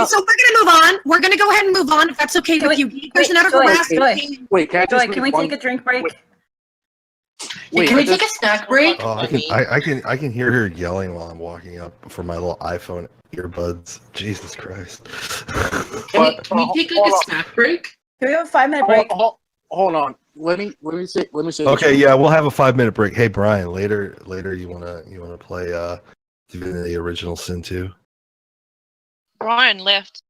gonna move on. We're gonna go ahead and move on if that's okay with you. There's another harassment. Wait, can I just Can we take a drink break? Wait, Can we take a snack break? Oh, I can hear her yelling while I'm walking up from my little iPhone earbuds. Jesus Christ. Can we take like a snack break? Can we have a 5-minute break? Hold on. Let me say. Okay, yeah, we'll have a 5-minute break. Hey, Brian, later, you wanna play Divinity Original Sin 2? Brian left.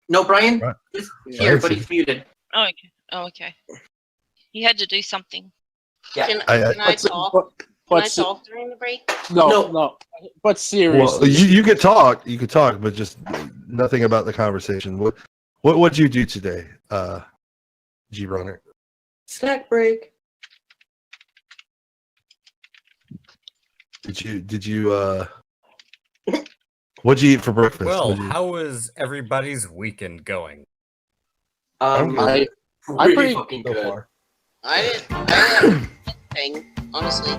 No, Brian Right. is here, but he's muted. Oh, okay. Oh, okay. He had to do something. Yeah. Can I I talk? Can I talk during the break? No. But seriously. Well, you could talk, but just nothing about the conversation. What'd you do today, G Runner? Snack break. Did you what'd you eat for breakfast? Well, What'd you- how was everybody's weekend going? I'm I'm pretty fucking so good. far. I didn't thing, honestly.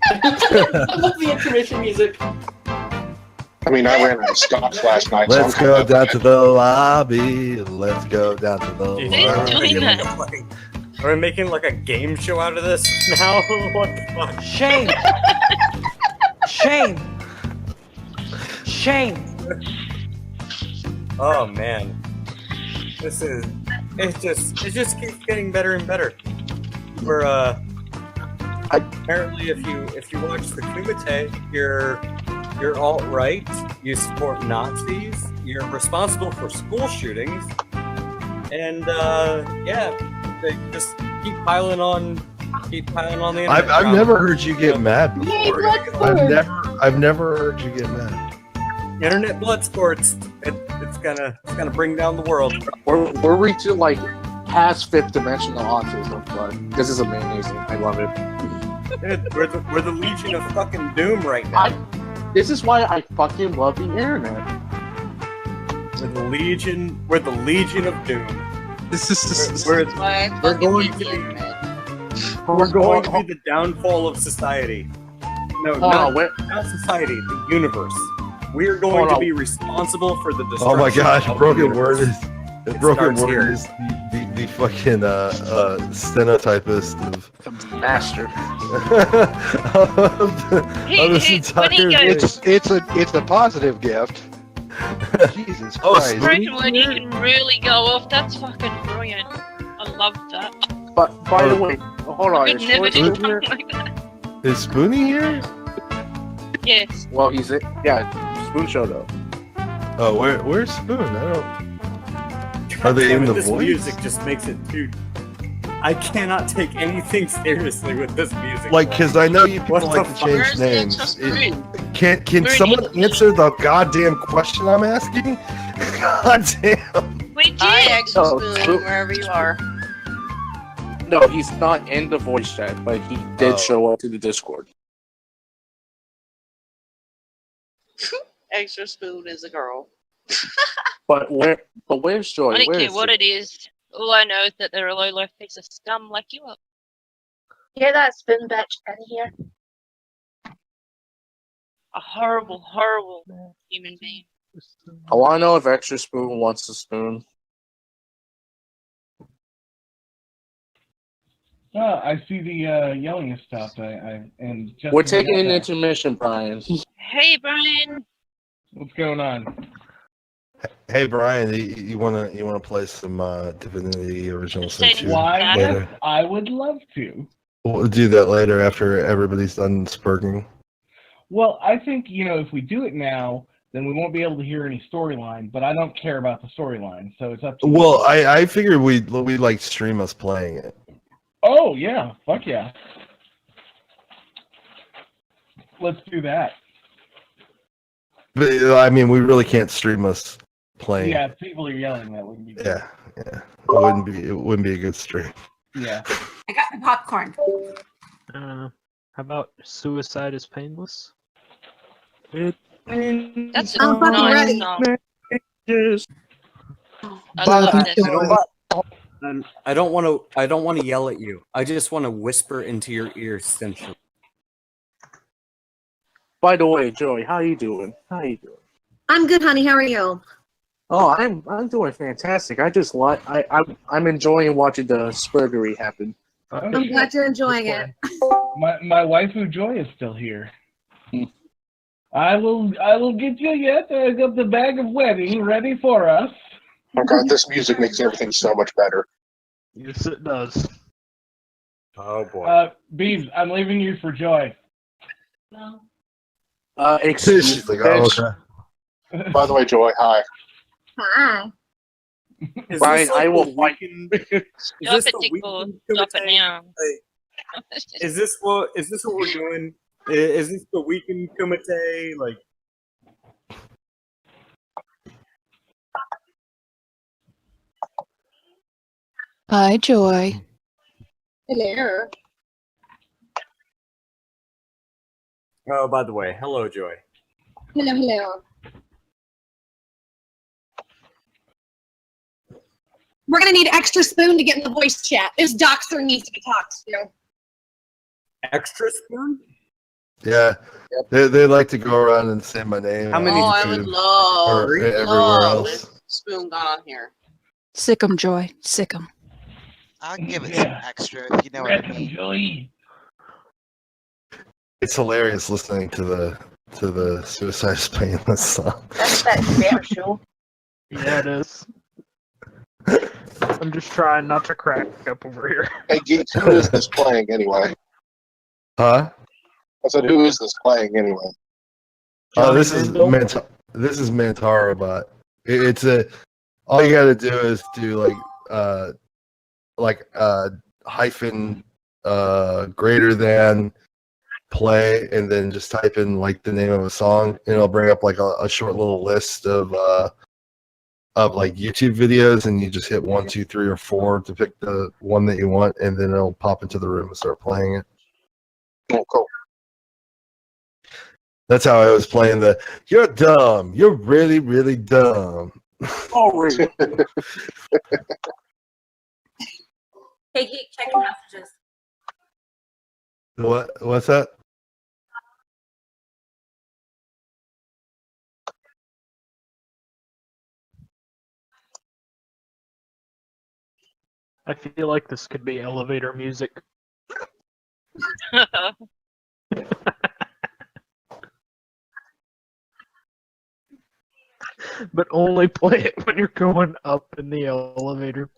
I love the intermission music. I mean, I ran out of scotch last night. so Let's I'm go down to the lobby. Let's go down to the lobby. Are we making like a game show out of this now? What the fuck? Shame! Shame! Shame! Oh man, it just keeps getting better and better. We're apparently if you watch the Kumite, you're alt-right, you support Nazis, you're responsible for school shootings, and yeah, they just keep piling on the internet. I've never heard you get mad Yay, before. Bloodsport! I've never heard you get mad. Internet blood sports. It's gonna bring down the world. We're reaching like past 5th dimensional autism, but this is amazing. I love it. Dude, we're the Legion of fucking Doom right now. This is why I fucking love the internet. We're the Legion of Doom. This is we're Why I we're fucking going hate to the be internet. We're going to be the downfall of society. No, not society, the universe. We are going to be responsible for the destruction. Oh my gosh, of broken the word universe. is It broken starts word here. is the fucking stenotypist of master of this entire thing. It's a positive gift. Jesus Oh, Christ. Broken word, you can really go off. That's fucking brilliant. I love that. But by the way, hold on. I could Is never Troy do still here? something like that. Is Spoonie here? Yes. Well, he's it. Yeah, Spoon showed up. Oh, where's Spoon? I don't. Are they Damn in it, the this voice? music just makes it too. I cannot take anything seriously with this music. Like, because I know you people What like the to fuck? change Where's the names. extra Can someone answer the goddamn question I'm asking? Goddamn. We did. Hi, extra Oh, spoon, wherever you are. No, he's not in the voice chat, but he did show up to the Discord. Extra spoon is a girl. But where's Joy? I don't Where care is what she? it is. All I know is that they're a low-life piece of scum like you are. Hear that, spoon bitch? In here. A horrible, horrible human being. I want to know if Extra Spoon wants a spoon. I see the yelling has stopped. And just We're taking an intermission, Brian. Hey, Brian. What's going on? Hey Brian, you wanna play some Divinity Original Sin 2 Why? later? I would love to. We'll do that later after everybody's done spurging. Well, I think, if we do it now, then we won't be able to hear any storyline, but I don't care about the storyline, so it's up to you. Well, I figured we'd like stream us playing it. Oh, yeah. Fuck yeah. Let's do that. But I mean, we really can't stream us playing. Yeah, if people are yelling, that wouldn't be good. Yeah. It wouldn't be a good stream. Yeah. I got my popcorn. How about suicide is painless? That's a I'm fucking nice ready. song. I love this song. I don't want to yell at you. I just want to whisper into your ear essentially. By the way, Joey, how you doing? I'm good, honey. How are you? Oh, I'm doing fantastic. I'm enjoying watching the spurgery happen. I'm glad you're enjoying it. My waifu Joy is still here. I will get you yet. I got the bag of wedding ready for us. Oh god, this music makes everything so much better. Yes, it does. Oh boy. Beebs, I'm leaving you for Joy. No. Excuse She's like, bitch. oh, okay. By the way, Joy, hi. Hi. Brian, I will fight. Stop it, Tickle. Stop it now. Is this what we're doing? Is this the weekend kumite? Like, Hi, Joy. Hello. oh, by the way, hello, Joy. Hello. We're gonna need extra spoon to get in the voice chat. This doxer needs to be talked to. Extra spoon? Yeah. They like to go around and say my name. How many on I would YouTube love, or everywhere love else. if Spoon got on here. Sick 'em, Joy. Sick 'em. I'll give it some extra if you know what I mean. Joy. It's hilarious listening to the Suicide is Painless song. That's that better show. Yeah, it is. I'm just trying not to crack up over here. Hey, Geeks, who is this playing anyway? Huh? I said, who is this playing anyway? Oh, this is Mantara bot. It's a all you got to do is do hyphen greater than play, and then just type in like the name of a song, and it'll bring up like a short little list of like YouTube videos, and you just hit 1, 2, 3, or 4 to pick the one that you want, and then it'll pop into the room and start playing it. Oh, cool. That's how I was playing the "You're dumb. You're really, really dumb." Oh, really? Hey, Geek, check your messages. What's that? I feel like this could be elevator music. But only play it when you're going up in the elevator.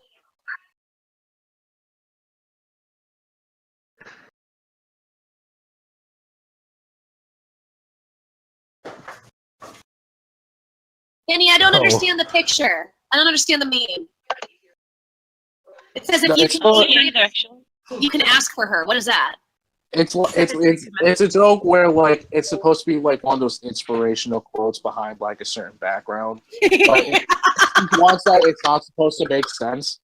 Kenny, I don't Oh. understand the picture. I don't understand the meaning. It says if No, you it's can, you can ask for her. What is that? It's a joke where like it's supposed to be like one of those inspirational quotes behind like a certain background. But once that it's not supposed to make sense.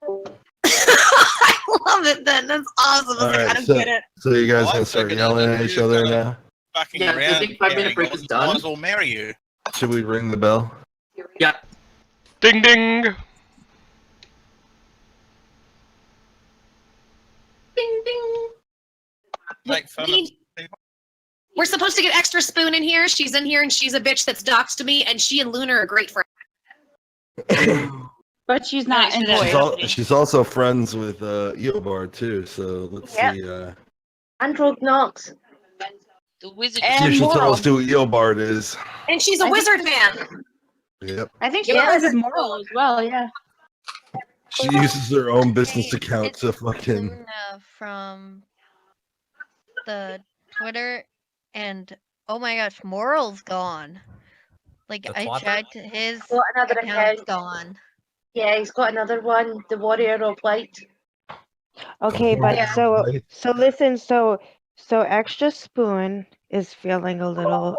I love it then. That's awesome. I was like, I don't get it. So you guys gonna start yelling at each other now? Fucking Yeah, around. I think 5-minute break is done. Might as well marry you. Should we ring the bell? Yeah. Ding ding. Ding ding. Make fun We're supposed to get extra spoon in here. She's in here and she's a bitch that's doxed me, and she and Luna are great friends. But she's not in She's also friends with Eobard too. So let's Yep. see. Android Knox. The wizard. You should tell us who Eobard is. And she's a wizard fan. Yep. I think she has a moral as well, yeah. She uses her own business account to fucking. Luna from the Twitter, and oh my gosh, Moral's gone. Like The I Twitter? tried to his Got another account's account. gone. Yeah, he's got another one, the Warrior of Light. Okay, but Yeah. so listen, so Extra Spoon is feeling a little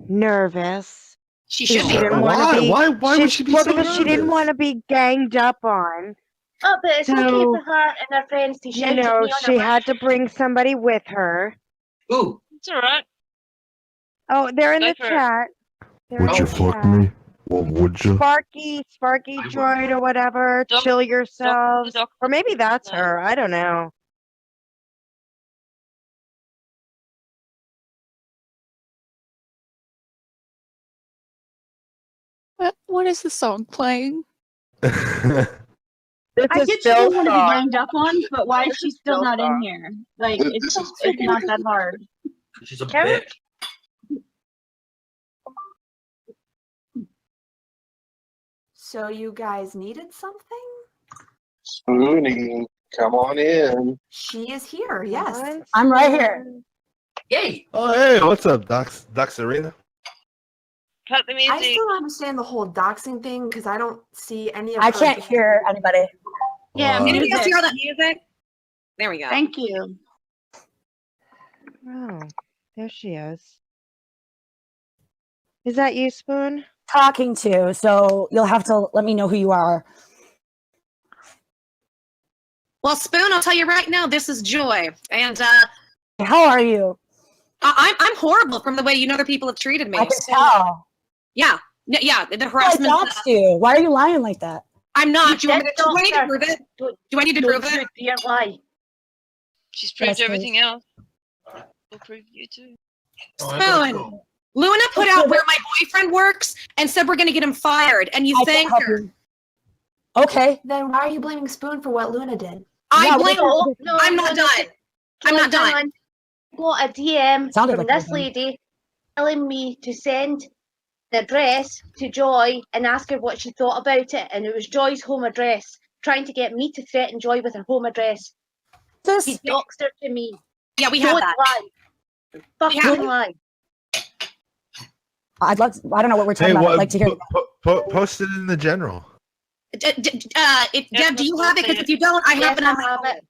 nervous. She because should be. didn't wanna Why? be- Why would she be well, so because she didn't nervous? want to be ganged up on. Oh, but it's okay So, for her and her friends to shout You know, at me on she a had to bring somebody with her. Ooh. It's alright. Oh, they're in Go the for it. chat. They're Would in you the fuck chat. me? Well, would you? Sparky Droid or whatever. Chill yourselves. Or maybe that's her. I don't know. What is the song playing? I get she doesn't want to be ganged up on, but why is she still not in here? Like, it's not that hard. She's a Karen? bitch. So you guys needed something? Spoonie, come on in. She is here, yes. I'm right here. Yay! Oh, hey, what's up, Doc Serena? Cut the music. I still don't understand the whole doxing thing because I don't see any of I her can't being- hear anybody. Yeah, anybody else hear all that music? There we go. Thank you. Oh, there she is. Is that you, Spoon? Talking to, so you'll have to let me know who you are. Well, Spoon, I'll tell you right now, this is Joy, and how are you? I'm horrible from the way other people have treated me. I can tell. Yeah, yeah, the I harassment. doxed you. Why are you lying like that? I'm not. Do You I need to prove it? Do I need to prove it? You don't lie. She's proved Yes, everything else. We'll prove you too. Spoon. Luna put out where my boyfriend works and said we're going to get him fired, and you I can thanked help her. you. Okay. Then why are you blaming Spoon for what Luna did? I blame. No, I'm not done. I'm not done. Got a DM Sounded from like this you. lady telling me to send the address to Joy and ask her what she thought about it, and it was Joy's home address, trying to get me to threaten Joy with her home address. He doxed her to me. Yeah, we have Don't that. lie. Fucking lie. I'd love to, I don't know what we're talking Hey, about. what? I'd like to hear. Post it in the general. Deb, do you have it? Because if you don't, I have it on my phone.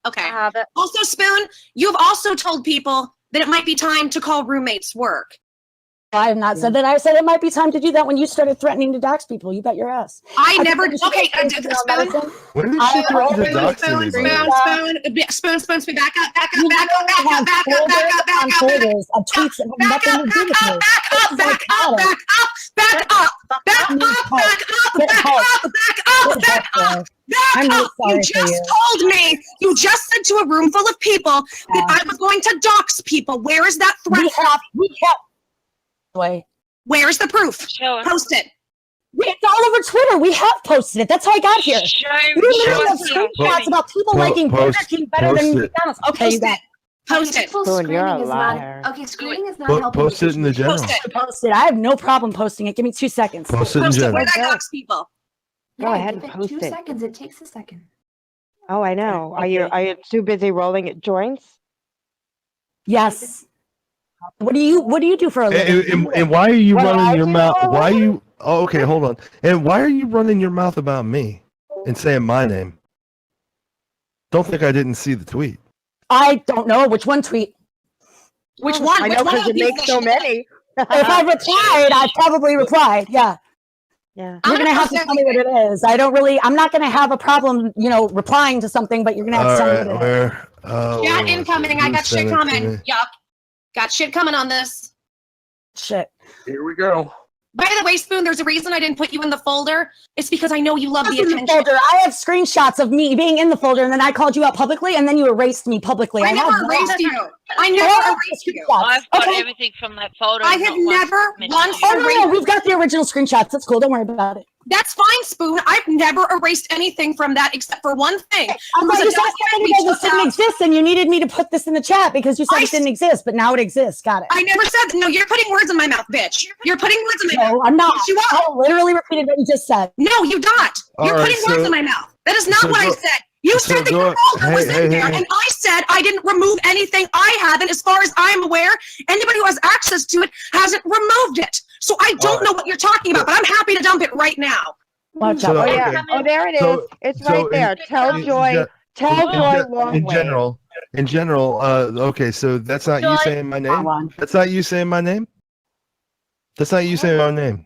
Okay. I have it. Also, Spoon, you've also told people that it might be time to call roommates work. I have not said that. I said it might be time to do that when you started threatening to dox people. You bet your ass. I never. think we should Okay, get into medicine. When did she threaten to dox Spoon, anybody? spoon, back up, back You up, back up, back up, back up, back up, back up, folders of tweets that have nothing to do with me. back up, back up, back up, back up, back up, back up, back up, back up, back up, back up, I'm really up! You sorry for just you. told me, you just said to a room full of people that I was going to dox people. Where is that threat? We have. Wait. Where's the proof? Show us. Post it. It's all over Twitter. We have posted it. That's how I got here. We literally have screenshots about people liking Burger King better than McDonald's. Okay, you got it. Post it. Spoon, you're a liar. Okay, screening is not helping. Post it in the general. Post it. I have no problem posting it. Give me 2 seconds. Post it in Post it. Where general. did I dox people? Go ahead and give it post 2 it. seconds. It takes a second. Oh, I know. Are you too busy rolling at joints? Yes. What do you do for a living? And why are you What running I your do mouth? for a Why are living? you? Oh, okay, hold on. And why are you running your mouth about me and saying my name? Don't think I didn't see the tweet. I don't know which one tweet. Which one? I Which know one because of you these make so many. If I replied, I probably replied. Yeah. Yeah. You're gonna have to tell me what it is. I'm not gonna have a problem, replying to something, but you're gonna have to tell me what it is. Chat incoming. I got shit coming. Yup. Got shit coming on this. Shit. Here we go. By the way, Spoon, there's a reason I didn't put you in the folder. It's because I know you love the In the attention. folder. I have screenshots of me being in the folder, and then I called you out publicly, and then you erased me publicly. I never have erased that. you. I never erased you. I've got Okay. everything from that folder. I and have not never mentioned once you. Oh no, we've got the original screenshots. That's cool. Don't worry about it. That's fine, Spoon. I've never erased anything from that except for one thing. I It thought was a you said document we this took didn't out. exist, and you needed me to put this in the chat because you said it didn't exist, but now it exists. Got it. I never said no. You're putting words in my mouth, bitch. You're putting words in my mouth. No, I'm not. Yes, you are. I literally repeated what you just said. No, you not. You're All right, putting words so- in my mouth. That is not so what I go- said. You so said that go- your folder was hey, in there, hey. and I said I didn't remove anything. I haven't. As far as I'm aware, anybody who has access to it hasn't removed it. So I don't know what you're talking about, but I'm happy to dump it right now. Watch So, out. Oh yeah. okay. Oh, there it is. So- It's so right there. Tell Joy. Tell Joy long in way. general, okay, so that's not you Joy. saying my name? That's not you saying my name? That's not you saying my name.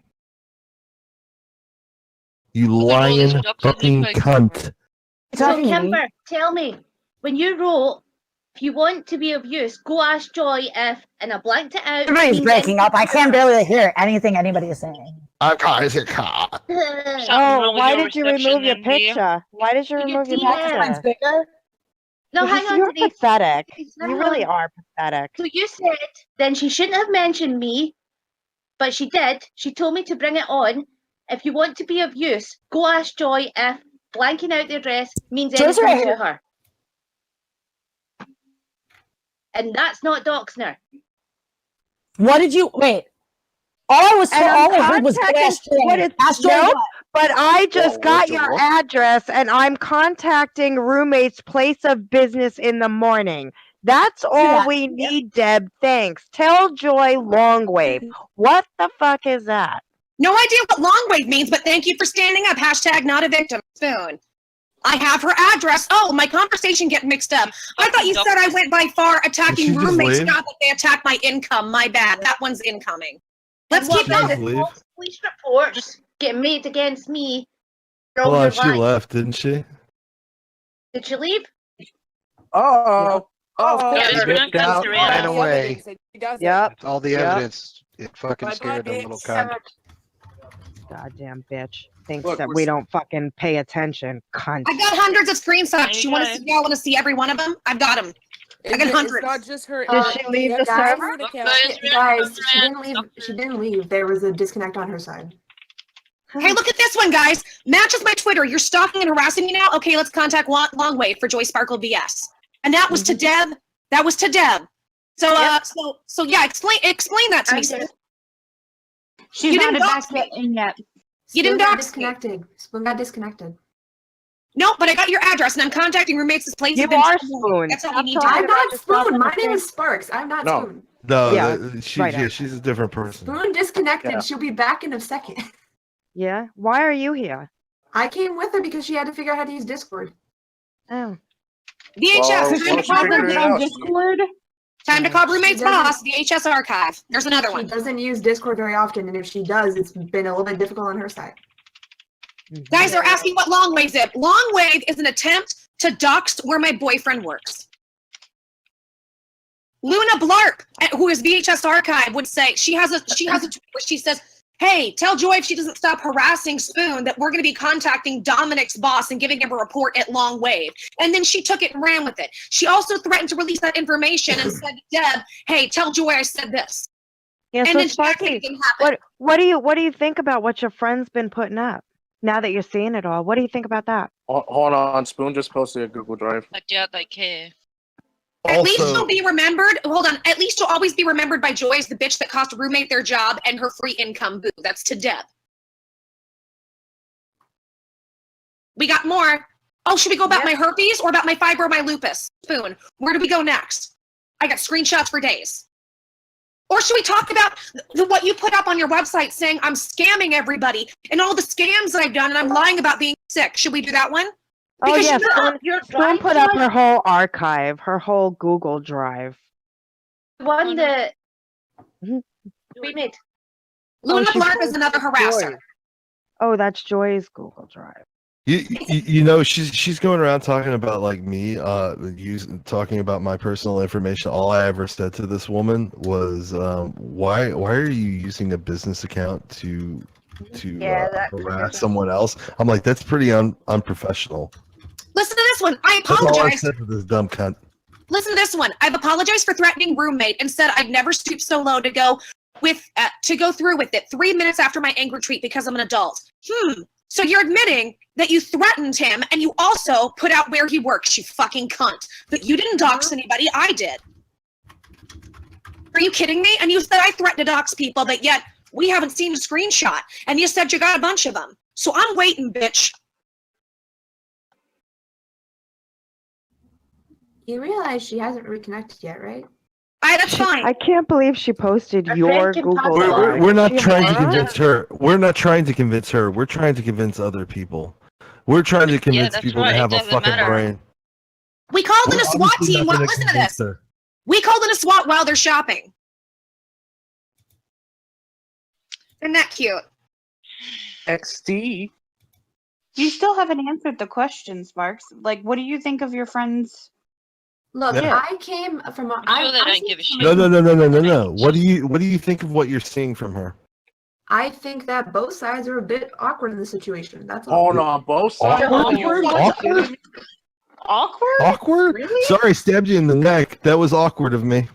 You lying fucking cunt. So Kimber, tell me, when you wrote, if you want to be of use, go ask Joy if, and I blanked it out. Everybody's means breaking up. I can barely hear anything anybody is saying. I can't a car. Oh, why did you remove your picture? Why did you remove your DM. picture? No, hang on You're to these. pathetic. Hang You really on. are pathetic. So you said then she shouldn't have mentioned me, but she did. She told me to bring it on. If you want to be of use, go ask Joy if blanking out the address means Joy's anything right to here. her. And that's not doxing her. What did you wait? All I heard was contacting- ask Joy. what is- Ask Joy no, what? but I just Whoa, got what your the- address and I'm contacting roommate's place of business in the morning. That's all that. we need, Deb. Thanks. Tell Joy long wave. What the fuck is that? No idea what long wave means, but thank you for standing up. Hashtag not a victim. Spoon. I have her address. Oh, my conversation get mixed up. I thought you said I went by far Did she attacking just roommates, leave? not that they attacked my income. My bad. That one's incoming. Let's And keep what going. about leave? false police reports getting made against me? for all Hold your on, she lies? left, didn't she? Did she leave? Oh. Oh, Yeah, it's Dipped out, ran away. Yep. That's all the Yep. evidence. It fucking scared the little cunt. Goddamn bitch. Thinks Look, that we're we s- don't fucking pay attention. Cunt. I got hundreds of screenshots. There You you want go. to see? Y'all want to see every one of them? I've got them. I got hundreds. It's not just her. Did she leave the guys, server? Guys, she didn't leave. There was a disconnect on her side. Hey, look at this one, guys. Matches my Twitter. You're stalking and harassing me now? Okay, let's contact Longwave for Joy Sparkle BS. And that was to Deb. That was to Deb. So, so yeah, explain that to me. Okay. Sis. She's You not didn't back dox me. in yet. You didn't Spoon got dox me. disconnected. Spoon got disconnected. No, but I got your address, and I'm contacting roommates. This place. You are Spoon. That's all Stop we need to talking do. I'm not about yourself Spoon. in My the name same- is Sparks. I'm not No. Spoon. No, Yeah, she's a different person. Spoon disconnected. Yeah. She'll be back in a second. Yeah. Why are you here? I came with her because she had to figure out how to use Discord. Oh. VHS. Well, time to once you call figure it out, Discord. Time to call roommates She doesn't- boss. VHS archive. There's another She one. doesn't use Discord very often, and if she does, it's been a little bit difficult on her side. Guys are asking what Longwave is. Longwave is an attempt to dox where my boyfriend works. Luna Blarp, who is VHS Archive, would say she has a tweet where she says, hey, tell Joy if she doesn't stop harassing Spoon that we're going to be contacting Dominic's boss and giving him a report at Long Wave. And then she took it and ran with it. She also threatened to release that information and said to Deb, hey, tell Joy I said this. Yeah, And so then she acted Sparky, it didn't happen. what do you think about what your friend's been putting up? Now that you're seeing it all, what do you think about that? Hold on, Spoon just posted a Google Drive. I doubt they care. At least she'll be remembered. Hold on. At least she'll always be remembered by Joy as the bitch that cost a roommate their job and her free income. Boo. That's to Deb. We got more. Oh, should we go about my herpes or about my fibromyalgia? Spoon. Where do we go next? I got screenshots for days. Or should we talk about what you put up on your website saying I'm scamming everybody and all the scams that I've done and I'm lying about being sick? Should we do that one? Oh Because yeah, Spoon put up her whole archive, her whole Google Drive. One that we made. Luna she Blarp is another harasser. Oh, that's Joy's Google Drive. You know, she's going around talking about like me, talking about my personal information. All I ever said to this woman was, why are you using a business account to harass someone else? I'm like, that's pretty unprofessional. Listen to this one. I That's all I apologize. said to this dumb cunt. Listen to this one. I've apologized for threatening roommate and said I'd never stoop so low to go through with it 3 minutes after my anger tweet because I'm an adult. So you're admitting that you threatened him and you also put out where he works, you fucking cunt. But you didn't dox anybody, I did. Are you kidding me? And you said I threatened to dox people, but yet we haven't seen a screenshot. And you said you got a bunch of them. So I'm waiting, bitch. You realize she hasn't reconnected yet, right? That's fine. I can't believe she posted your Google Drive. We're not trying to convince her. We're not trying to convince her. We're trying to convince other people. We're trying to convince people to have a fucking brain. We called in a SWAT Obviously team. not gonna Listen to convince this. her. We called in a SWAT while they're shopping. Isn't that cute? XD. You still haven't answered the questions, Marks. Like, what do you think of your friends? Look, Yeah. I came from. I'm sure they don't give a shit. No. What do you think of what you're seeing from her? I think that both sides are a bit awkward in the situation. That's all. Hold on, both sides. Awkward? Awkward? Really? Sorry, stabbed you in the neck. That was awkward of me.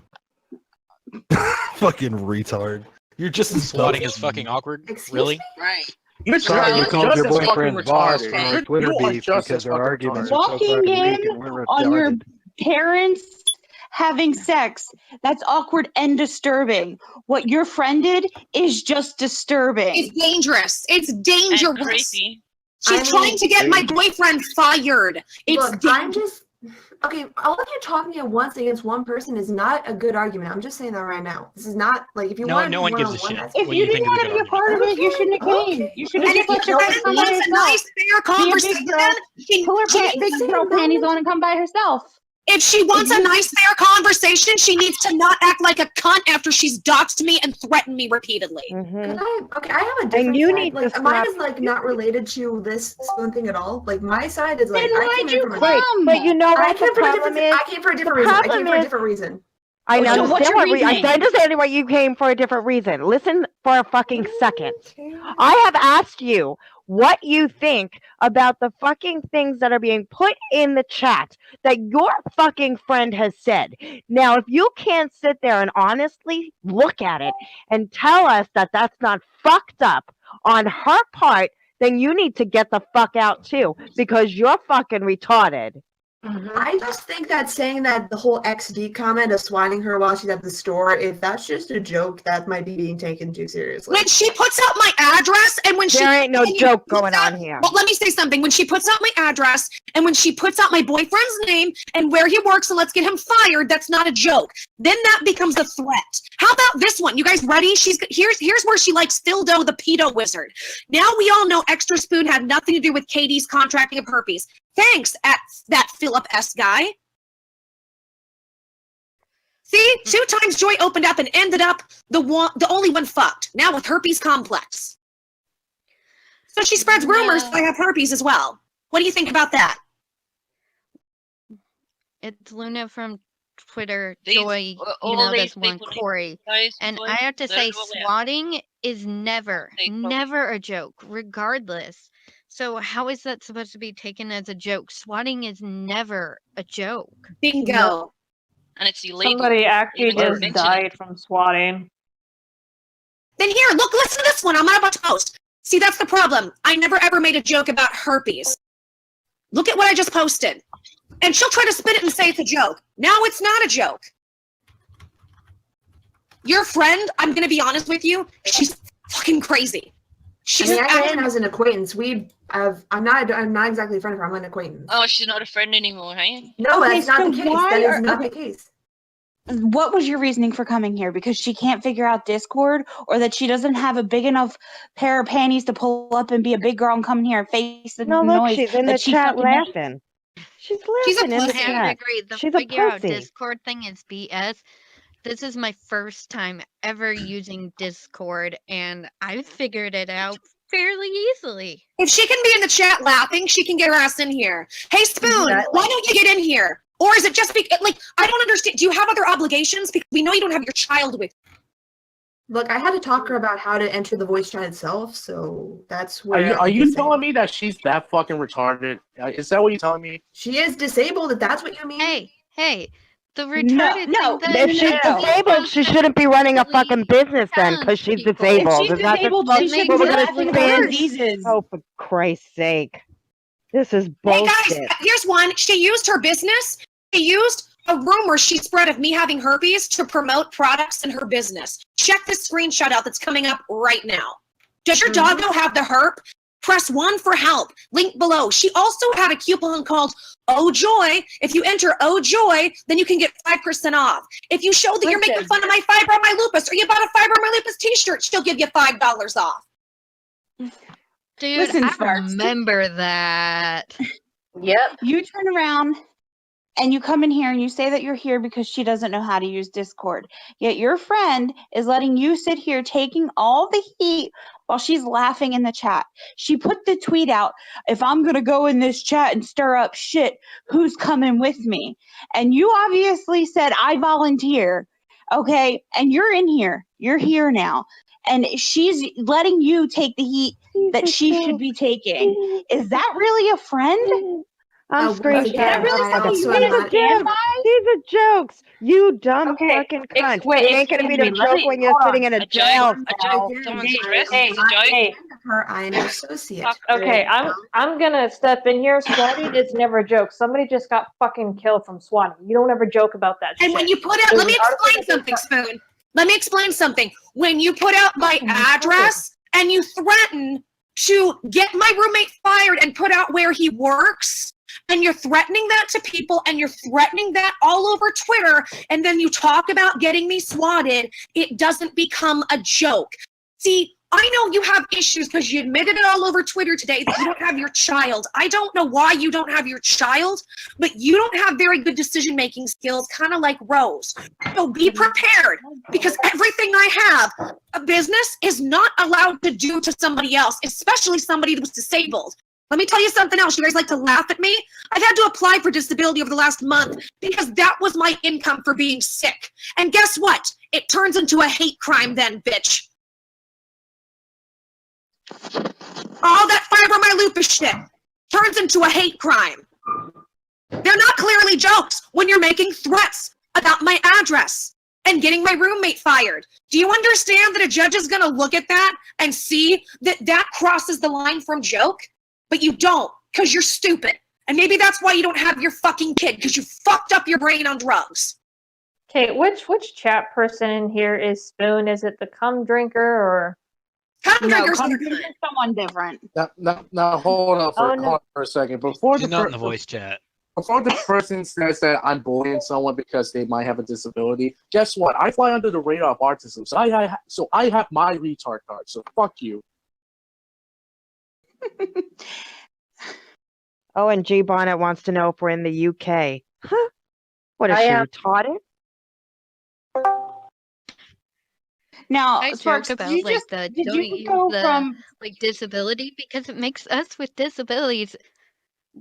Fucking retard. You're just as Swatting is fucking awkward. Really? Right. You're Sorry, you just called your as fucking boyfriend's boss retarded. for our Twitter You are beef just because as our fucking arguments are so Walking fucking in weak and we're on your retarded. parents having sex, that's awkward and disturbing. What your friend did is just disturbing. It's dangerous. It's dangerous. Creepy. She's trying to get my boyfriend fired. It's Look, I'm just okay. All of you talking at once against one person is not a good argument. I'm just saying that right now. This is not like if you want to no do one gives a one-on-one, shit. that's If What you do you didn't think is a want to good be a part of it, you shouldn't have came. You should have And just if let your your friend friend come by wants a herself. nice, fair Be a conversation, big girl. Pull her big girl panties on and come by herself. if she wants a nice, fair conversation, she needs to not act like a cunt after she's doxed me and threatened me repeatedly. Can I have a different you side. need to Like mine stop- is like not related to this Spoon thing at all. Like my side is like Then I why'd came in you from a come? But you know I what came the for a problem different. is? I came for a different The reason. I problem came for a is- different reason. I So what's understand your I reasoning? understand why you came for a different reason. Listen for a fucking second. I have asked you what you think about the fucking things that are being put in the chat that your fucking friend has said. Now, if you can't sit there and honestly look at it and tell us that that's not fucked up on her part, then you need to get the fuck out too, because you're fucking retarded. I just think that saying that the whole XD comment of swatting her while she's at the store, if that's just a joke, that might be being taken too seriously. When she puts out my address and when There ain't no joke going on here. Well, let me say something. When she puts out my address and when she puts out my boyfriend's name and where he works and let's get him fired, that's not a joke. Then that becomes a threat. How about this one? You guys ready? Here's where she likes Phildo the pedo wizard. Now we all know Extra Spoon had nothing to do with Katie's contracting of herpes. Thanks, at that Philip S. guy. See, 2 times Joy opened up and ended up the only one fucked. Now with herpes complex. So she spreads rumors that I have herpes as well. What do you think about that? It's Luna from Twitter, These- Joy, you all know, these this one, people need Corey. those And boys, I have to those say, are allowed. swatting is never, They probably- never a joke, regardless. So how is that supposed to be taken as a joke? Swatting is never a joke. Bingo. No. And it's illegal. Somebody actually even to just mention it. died from swatting. Then here, look, listen to this one. I'm about to post. See, that's the problem. I never ever made a joke about herpes. Look at what I just posted. And she'll try to spin it and say it's a joke. Now it's not a joke. Your friend, I'm gonna be honest with you, she's fucking crazy. She's I ran as an acquaintance. I'm not exactly a friend of her. I'm an acquaintance. Oh, she's not a friend anymore, hey? No, Okay, that's not so the case. why That is are- not okay. the case. What was your reasoning for coming here? Because she can't figure out Discord, or that she doesn't have a big enough pair of panties to pull up and be a big girl and come in here and face the No, look, noise she's in the that she chat fucking has? laughing. She's She's a laughing in the pussy. I have to chat. agree. The She's a figure out pussy. Discord thing is BS. This is my first time ever using Discord, and I figured it out fairly easily. If she can be in the chat laughing, she can get her ass in here. Hey, Spoon, why don't you get in here? Or is it just like, I don't understand. Do you have other obligations? Because we know you don't have your child with you. Look, I had to talk to her about how to enter the voice chat itself, so that's Are where. you telling me that she's that fucking retarded? Is that what you're telling me? She is disabled, if that's what you mean? Hey, the retarded no, thing If she's disabled, she shouldn't be running a fucking business then, because she's disabled. If she's Is that disabled, the she fuck should what be we're gonna laughing say? at diseases. Oh, for Christ's sake. This is Hey, bullshit. guys, here's one. She used her business. She used a rumor she spread of me having herpes to promote products in her business. Check this screenshot out that's coming up right now. Does your doggo have the herp? Press 1 for help. Link below. She also had a coupon called Oh Joy. If you enter Oh Joy, then you can get 5% off. If you show that you're making fun of my fibromyalupus or you bought a fibromyalupus t-shirt, she'll give you Dude, $5 off. Listen, I Sparks. remember that. Yep. You turn around and you come in here and you say that you're here because she doesn't know how to use Discord. Yet your friend is letting you sit here taking all the heat while she's laughing in the chat. She put the tweet out, if I'm going to go in this chat and stir up shit, who's coming with me? And you obviously said, I volunteer. Okay. And you're in here. You're here now. And she's letting you take the heat that she should be taking. Is that really a friend? I'm screenshotting. Is that really something you These are want to stand jokes. by? These are jokes. You dumb fucking cunt. wait, It ain't gonna be excuse the me, let joke me- when you're hold sitting on. in a A jail joke, cell. someone's dressed as a joke. Hey, her, I am an associate. Okay, I'm gonna step in here. Swatting is never a joke. Somebody just got fucking killed from swatting. You don't ever joke about that And shit. when you put out, let me explain something, Spoon. Let me explain something. When you put out my address and you threaten to get my roommate fired and put out where he works, and you're threatening that to people and you're threatening that all over Twitter, and then you talk about getting me swatted, it doesn't become a joke. See, I know you have issues because you admitted it all over Twitter today that you don't have your child. I don't know why you don't have your child, but you don't have very good decision-making skills, kind of like Rose. So be prepared, because everything I have, a business is not allowed to do to somebody else, especially somebody who's disabled. Let me tell you something else. You guys like to laugh at me? I've had to apply for disability over the last month because that was my income for being sick. And guess what? It turns into a hate crime then, bitch. All that fibromyalupus shit turns into a hate crime. They're not clearly jokes when you're making threats about my address and getting my roommate fired. Do you understand that a judge is gonna look at that and see that that crosses the line from joke? But you don't, because you're stupid. And maybe that's why you don't have your fucking kid, because you fucked up your brain on drugs. Okay, which chat person in here is Spoon? Is it the cum drinker or? No, come to someone different. Now hold on Oh, no. hold on for a second. Before She's the not in the voice chat. Before the person says that I'm bullying someone because they might have a disability, guess what? I fly under the radar of autism, so I have my retard card. So fuck you. Oh, and G Bonnet wants to know if we're in the UK. Huh? What is I she am. retarded? Now, I Sparks, joke did about you like just the did don't you use go the from like disability because it makes us with disabilities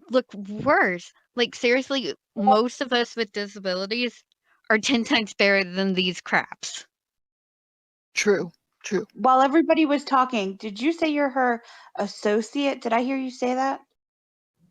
look worse. Like seriously, most of us with disabilities are 10 times better than these craps. True. While everybody was talking, did you say you're her associate? Did I hear you say that?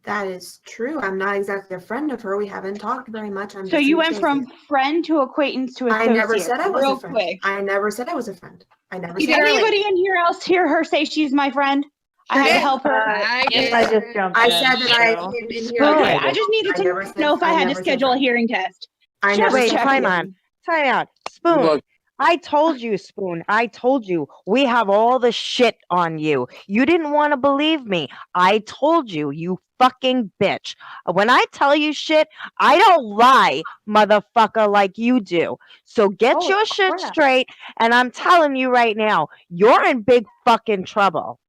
That is true. I'm not exactly a friend of her. We haven't talked very much. I'm So just you an went from associate. friend to acquaintance to I associate. never said I was real a friend. quick. I never said I was a friend. I never Did said anybody in here else hear her say she's my friend? I had to help her. I just jumped I in, said that I so. came in here. Okay, I just needed to know if I had to schedule a hearing test. I Just never Wait, said checking. time on. Time out. Spoon. Look. I told you, Spoon. I told you. We have all the shit on you. You didn't want to believe me. I told you, you fucking bitch. When I tell you shit, I don't lie, motherfucker, like you do. So get Holy your shit crap. straight, and I'm telling you right now, you're in big fucking trouble.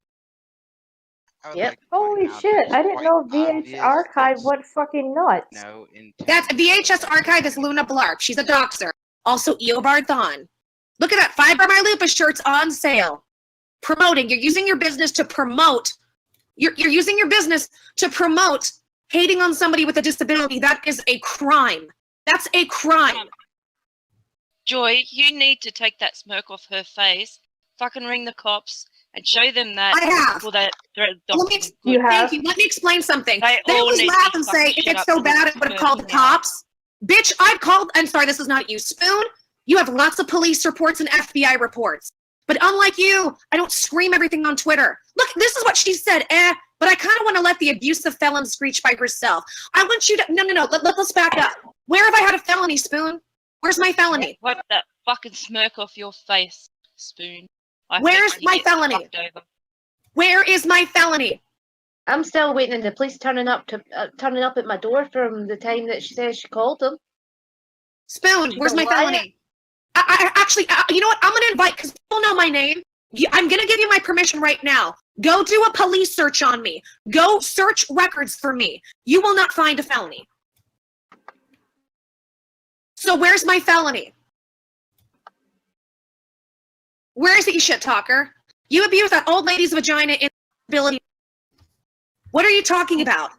Yep. Holy shit, I didn't know VH Archive went fucking nuts. That's VHS Archive is Luna Blarp. She's a doxer. Also, Eobard Thon. Look at that. Fiber My Lupus shirts on sale. Promoting. You're using your business to promote. You're using your business to promote hating on somebody with a disability. That is a crime. That's a crime. Joy, you need to take that smirk off her face, fucking ring the cops, and show them that. I have. Well, that they're Let me, thank you. Let me explain something. They They all always need to laugh be and fucking say, if shut it's up so for bad, this I would have called the person now. cops. Bitch, I've called, I'm sorry, this is not you, Spoon. You have lots of police reports and FBI reports. But unlike you, I don't scream everything on Twitter. Look, this is what she said, but I kind of want to let the abusive felon screech by herself. I want you to, no, let's back up. Where have I had a felony, Spoon? Where's my felony? Wipe that fucking smirk off your face, Spoon. I Where's hope you my get felony? fucked over. Where is my felony? I'm still waiting on the police turning up at my door from the time that she says she called them. Spoon, She's where's a my liar. felony? I actually, you know what? I'm gonna invite, because people know my name. I'm gonna give you my permission right now. Go do a police search on me. Go search records for me. You will not find a felony. So where's my felony? Where is it, you shit talker? You abused that old lady's vagina in ability. What are you talking about?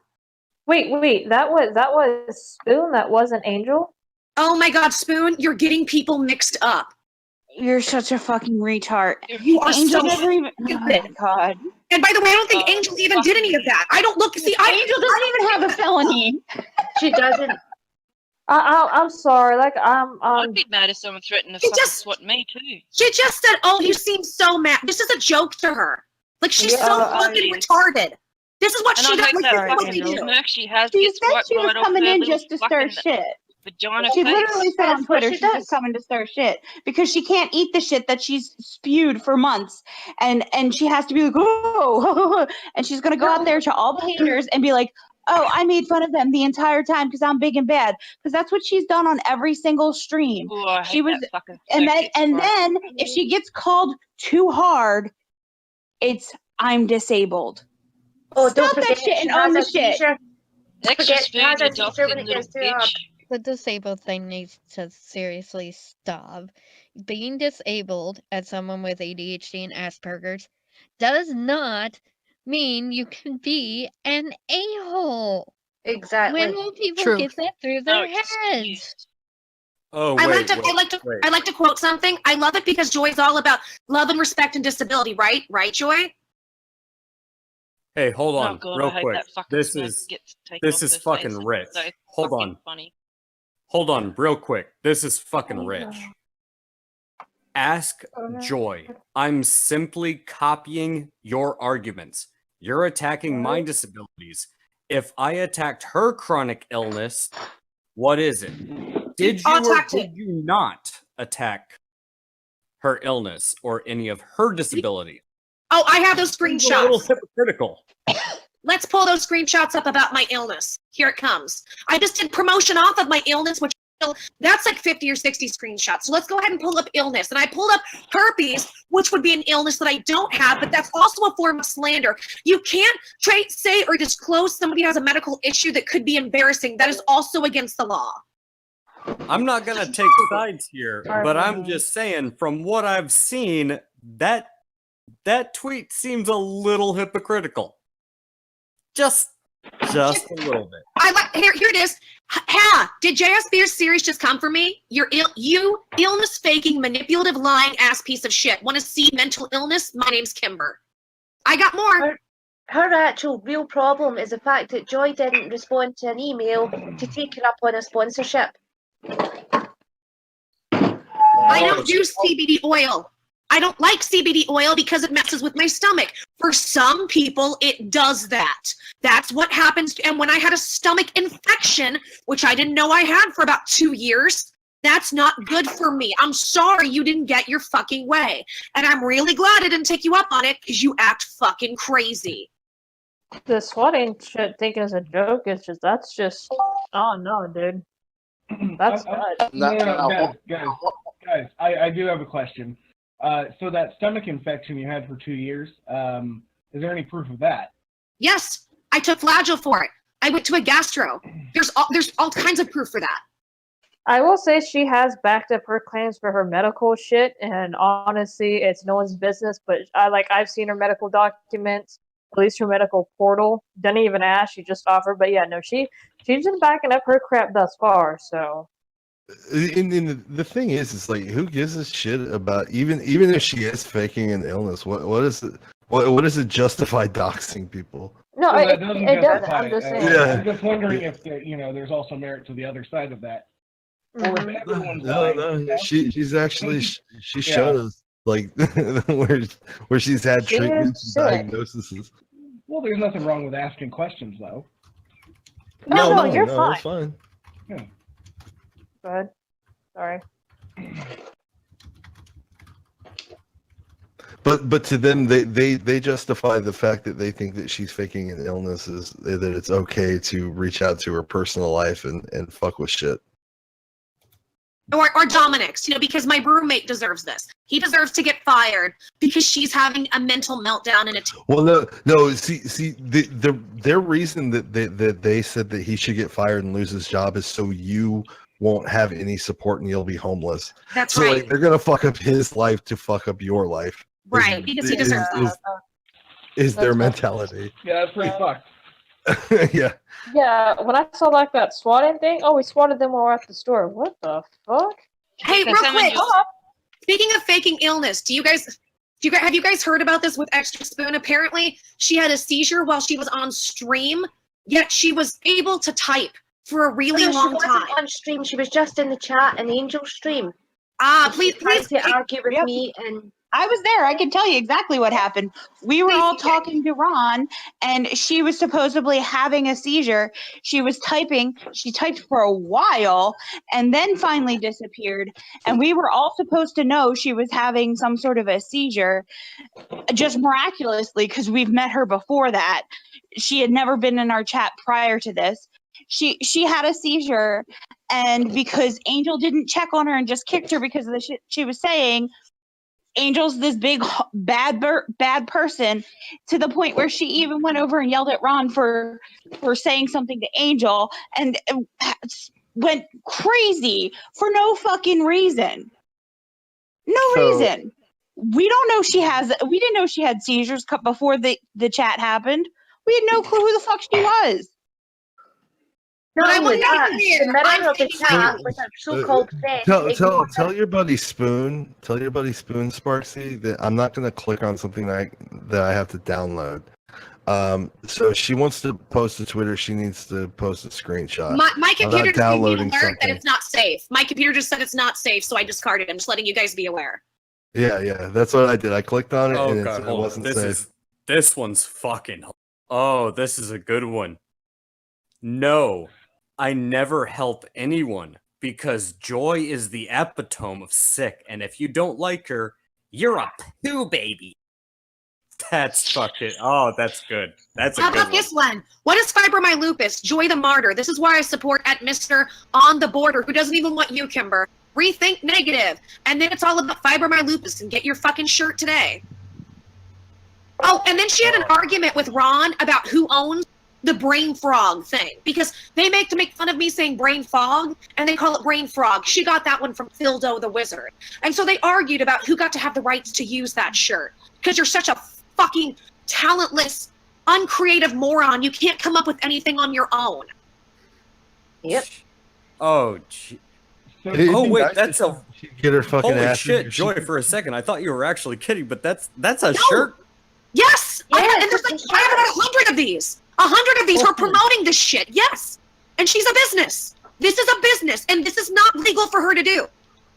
Wait, that was Spoon, that wasn't Angel? Oh my god, Spoon, you're getting people mixed up. You're such a fucking retard. You are Angel so never even. stupid. Oh my god. And by the way, I don't think Angel even did any of that. I don't look. See, Angel doesn't even have a felony. She doesn't. I'm sorry, like I'd be mad if someone threatened to fucking swat me too. She just said, "Oh, you seem so mad." This is a joke to her. Like she's Yeah, so I- fucking retarded. This is what And she I does. hope Like, that this is what fucking they do. smirk she has She gets said wiped she was right off coming her in little just to stir fucking shit. vagina She face. literally said on That's what Twitter she she's does. just coming to stir shit because she can't eat the shit that she's spewed for months, and she has to be like, oh, and she's gonna go out there to all the haters and be like, oh, I made fun of them the entire time because I'm big and bad, because that's what she's done on every single stream. Ooh, I She hate was, that fucking and smirk then gets and right. then if she gets called too hard, it's I'm disabled. Oh, Stop don't that forget shit she and own the has a shit. seizure. Extra Forget she Spoon, has you a seizure when adopted it little gets too hard. bitch. The disabled thing needs to seriously stop. Being disabled as someone with ADHD and Asperger's does not mean you can be an a-hole. Exactly. When will people True. get that through their heads? Oh, I wait, like to quote something. I love it because Joy's all about love and respect and disability, right? Right, Joy? Hey, hold Oh on, god, real I hope quick. that fucking This smirk is gets taken off her face. fucking It's rich. so Hold fucking on. funny. Hold on, real quick. This is fucking rich. Ask Joy. I'm simply copying your arguments. You're attacking my disabilities. If I attacked her chronic illness, what is it? Did you or did you not attack her illness or any of her disability? Oh, I have those Seems a little screenshots. hypocritical. Let's pull those screenshots up about my illness. Here it comes. I just did promotion off of my illness, which that's like 50 or 60 screenshots. So let's go ahead and pull up illness. And I pulled up herpes, which would be an illness that I don't have, but that's also a form of slander. You can't say or disclose somebody has a medical issue that could be embarrassing. That is also against the law. I'm not gonna take sides here, but I'm just saying, from what I've seen, that tweet seems a little hypocritical. Just Just a little bit. Here it is. Ha! Did JSB's series just come for me? You illness faking, manipulative, lying ass piece of shit. Want to see mental illness? My name's Kimber. I got more. Her actual real problem is the fact that Joy didn't respond to an email to take her up on a sponsorship. I don't do CBD oil. I don't like CBD oil because it messes with my stomach. For some people, it does that. That's what happens. And when I had a stomach infection, which I didn't know I had for about 2 years, that's not good for me. I'm sorry you didn't get your fucking way. And I'm really glad I didn't take you up on it because you act fucking crazy. The swatting shit taken as a joke is just, oh no, dude. That's bad. No, guys, I do have a question. So that stomach infection you had for 2 years, is there any proof of that? Yes, I took Flagyl for it. I went to a gastro. There's all kinds of proof for that. I will say she has backed up her claims for her medical shit, and honestly, it's no one's business. But I've seen her medical documents, at least her medical portal. Didn't even ask; she just offered. But yeah, no, she's been backing up her crap thus far. So. And the thing is like, who gives a shit about even if she is faking an illness? What does it justify doxing people? No, Well, it doesn't. I'm just saying. Yeah. I'm just wondering if there's also merit to the other side of that. Or if everyone's lying. No, she's actually she Yeah. showed us like where she's had She treatments is and sick. diagnoses. Well, there's nothing wrong with asking questions, though. No, you're fine. That's fine. Yeah. Go ahead. Sorry. But to them, they justify the fact that they think that she's faking an illness is that it's okay to reach out to her personal life and fuck with shit. Or Dominic's, because my roommate deserves this. He deserves to get fired because she's having a mental meltdown and Well, no. See, their reason that they said that he should get fired and lose his job is so you won't have any support and you'll be homeless. That's so, right. Like, they're gonna fuck up his life to fuck up your life. Right, because he deserves that. Is their mentality? Yeah, that's pretty fucked. Yeah. Yeah, when I saw that swatting thing, we swatted them while we're at the store. What the fuck? Hey, Can real someone quick. just- Speaking of faking illness, have you guys heard about this with Extra Spoon? Apparently, she had a seizure while she was on stream, yet she was able to type for a really long she time. wasn't on stream. She was just in the chat in Angel's stream. Please to argue with me and. I was there. I can tell you exactly what happened. We were all talking to Ron, and she was supposedly having a seizure. She was typing. She typed for a while, and then finally disappeared. And we were all supposed to know she was having some sort of a seizure, just miraculously, because we've met her before that. She had never been in our chat prior to this. She had a seizure, and because Angel didn't check on her and just kicked her because of the shit she was saying, Angel's this big bad person, to the point where she even went over and yelled at Ron for saying something to Angel and went crazy for no fucking reason. No reason. We don't know we didn't know she had seizures before the chat happened. We had no clue who the fuck she was. Not only that, the middle of the chat with a so-called friend. Tell your buddy Spoon. Tell your buddy Spoon, Sparksy, that I'm not going to click on something that I have to download. So she wants to post to Twitter. She needs to post a screenshot. My computer just gave me an alert that something. it's not safe. My computer just said it's not safe, so I discarded it. I'm just letting you guys be aware. Yeah, that's what I did. I clicked on it and God, it hold on. wasn't safe. This one's fucking. Oh, this is a good one. No, I never help anyone because Joy is the epitome of sick, and if you don't like her, you're a poo baby. That's fucking. Oh, that's good. That's a How good about one. this one? What is fibromyalgia? Joy the martyr. This is why I support at Mr. On the Border, who doesn't even want you, Kimber. Rethink negative. And then it's all about fibromyalgia and get your fucking shirt today. Oh, and then she had an argument with Ron about who owns the brain frog thing, because they make fun of me saying brain fog and they call it brain frog. She got that one from Phildo the Wizard. And so they argued about who got to have the rights to use that shirt, because you're such a fucking talentless uncreative moron. You can't come up with anything on your own. Yep. Oh, gee. It'd Oh be wait, nice that's if a she'd get her fucking holy ass in shit, here. Joy. For a second, I thought you were actually kidding, but that's a shirt. Yes, and there's like I have about 100 of these. 100 of these are promoting this shit. Yes, and she's a business. This is a business, and this is not legal for her to do.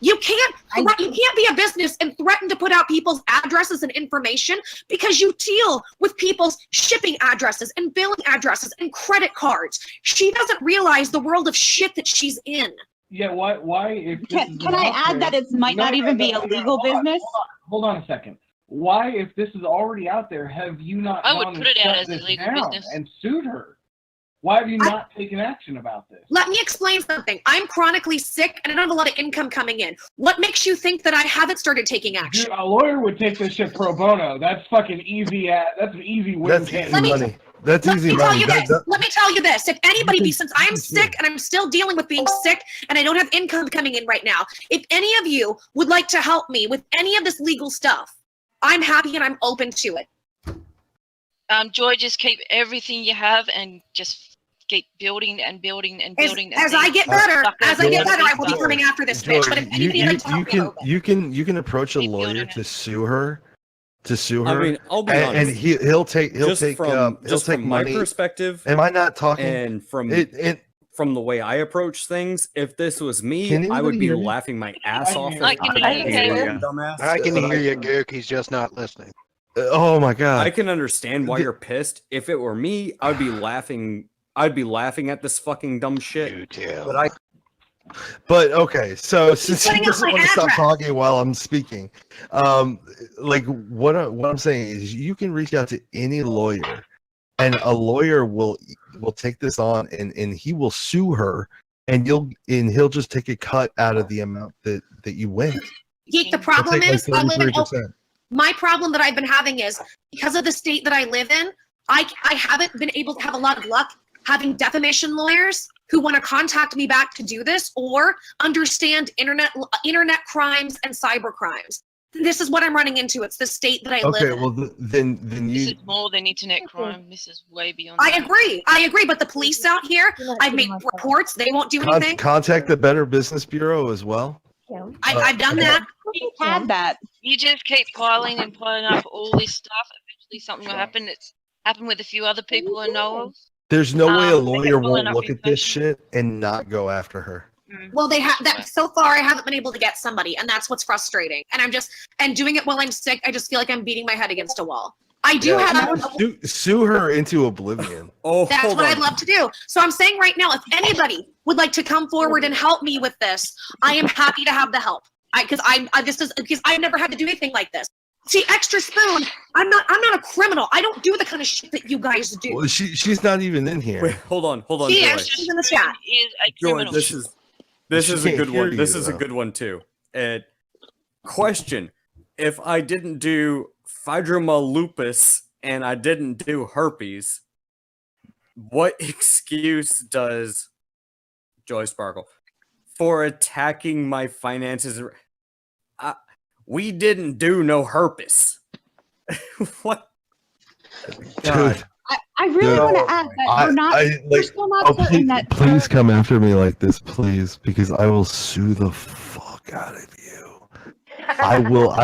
You can't be a business and threaten to put out people's addresses and information because you deal with people's shipping addresses and billing addresses and credit cards. She doesn't realize the world of shit that she's in. Yeah, why if this Can is I out add there- that it might not even be a legal hold on, business? Hold on a second. Why, if this is already out there, have you not I would gone put and it out shut as a this legal down business. and sued her? Why have you not taken action about this? Let me explain something. I'm chronically sick and I don't have a lot of income coming in. What makes you think that I haven't started taking action? Dude, a lawyer would take this shit pro bono. That's fucking easy. That's an easy win. That's easy money. That's Let easy me tell money. you this. Let me tell you this. If anybody, since I'm sick and I'm still dealing with being sick and I don't have income coming in right now, if any of you would like to help me with any of this legal stuff, I'm happy and I'm open to it. Joy, just keep everything you have and just keep building and building and building. As I get better, I will be coming after this Joy, bitch. But if anybody would like to help me, you can approach a lawyer to sue her. I mean, I'll be and honest. he'll take from my money. perspective. Am I not talking? And from the way I approach things, if this was me, Can I would anybody be hear me? laughing my ass off. I can hear you. Dumbass. I can hear you, Gook. He's just not listening. Oh my god! I can understand why you're pissed. If it were me, I'd be laughing. I'd be laughing at this fucking dumb shit. But okay, so since he putting out doesn't my want to stop address. talking while I'm speaking, like what I'm saying is you can reach out to any lawyer, and a lawyer will take this on, and he will sue her, and he'll just take a cut out of the amount that you win. Geek, the problem He'll is take like I live in 33%. my problem that I've been having is because of the state that I live in, I haven't been able to have a lot of luck having defamation lawyers who want to contact me back to do this or understand internet crimes and cyber crimes. This is what I'm running into. It's the state that I live Okay, in. well then This you is more than internet crime. This is way beyond. I agree, but the police out here, I've made reports, they won't do anything. contact the Better Business Bureau as well. I've done that. We've had that. You just keep piling and piling up all this stuff. Eventually, something will happen. It's happened with a few other people I know of. There's no way a they lawyer keep won't following up look at this shit and not go after her. Well, they have that so far. I haven't been able to get somebody, and that's what's frustrating. And doing it while I'm sick, I just feel like I'm beating my head against a wall. I do have. Sue her into oblivion. That's what I'd love to do. So I'm saying right now, if anybody would like to come forward and help me with this, I am happy to have the help. Because I've never had to do anything like this. See, extra spoon. I'm not a criminal. I don't do the kind of shit that you guys do. Well, she's not even in here. Wait, hold on, She Joy. is. She's in the chat. Is a Joy, criminal. this is She a can't good hear one. This you, is a though. good one too. Question: if I didn't do fibromyalgia lupus and I didn't do herpes, what excuse does Joy Sparkle for attacking my finances? We didn't do no herpes. What? Dude, I really want to add that we're still not certain that. Please come after me like this, please, because I will sue the fuck out of you. I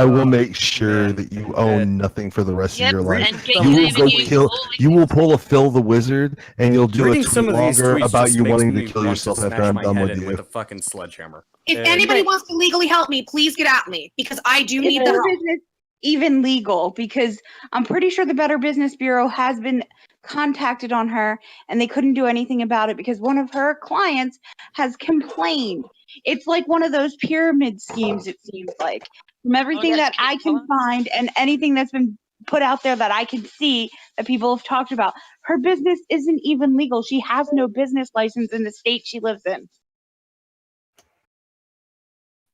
will make sure that you own nothing for the rest of your life. and get You will even go use kill. all You will pull a Phil the Wizard, and you'll do a Reading tweet some of these longer tweets about just you makes wanting to me kill want yourself to after smash I'm my done head with in you. with a fucking sledgehammer. If anybody wants to legally help me, please get at me because I do need the Better help. Business even legal? Because I'm pretty sure the Better Business Bureau has been contacted on her and they couldn't do anything about it because one of her clients has complained. It's like one of those pyramid schemes, it seems like. From everything that I can find and anything that's been put out there that I can see that people have talked about, her business isn't even legal. She has no business license in the state she lives in.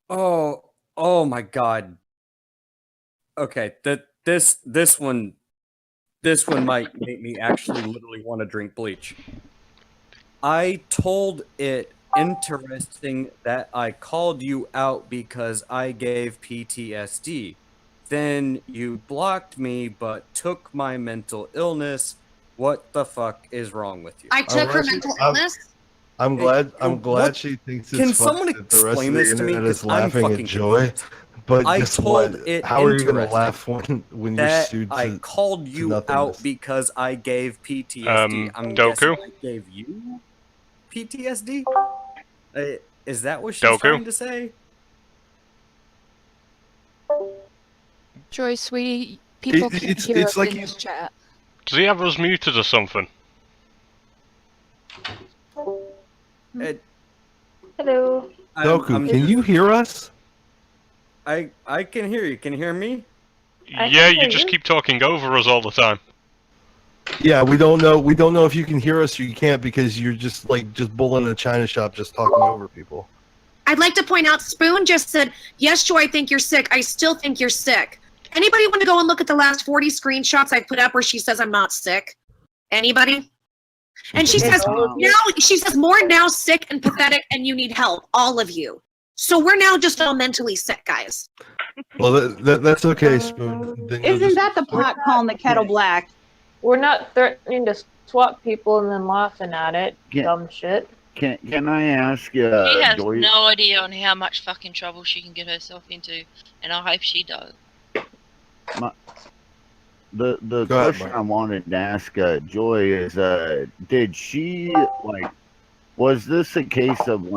Oh my god. Okay, this one might make me actually literally want to drink bleach. I told it interesting that I called you out because I gave PTSD. Then you blocked me but took my mental illness What the fuck is wrong with you? I took her mental illness. I'm glad she thinks it's Can funny someone that the rest of explain the this to me? internet is 'Cause I'm laughing at fucking Joy. confused. But I guess told what? it How are you gonna interesting laugh when you're that sued I to called you nothingness? out because I gave PTSD. I'm guessing Doku? I gave you PTSD? Is that what she's Doku? trying to say? Joy, sweetie, people can't hear it's us like in this chat. Does he have us muted or something? Hello. Doku, can you hear us? I can hear you. Can you hear me? Yeah, you just keep talking over us all the time. Yeah, we don't know. We don't know if you can hear us or you can't because you're just bull in a china shop, just talking over people. I'd like to point out, Spoon just said, yes, Joy, I think you're sick. I still think you're sick. Anybody want to go and look at the last 40 screenshots I put up where she says I'm not sick? Anybody? And she says, she says, more now sick and pathetic and you need help, all of you. So we're now just all mentally sick, guys. Well, that's okay, Spoon. Then you'll Isn't just- that the pot calling the kettle black? We're not threatening to swap people and then laughing at it. Dumb shit. Can I ask She has Joy? no idea on how much fucking trouble she can get herself into, and I hope she does. The Go ahead, question Mike. I wanted to ask Joy is, did she was this a case of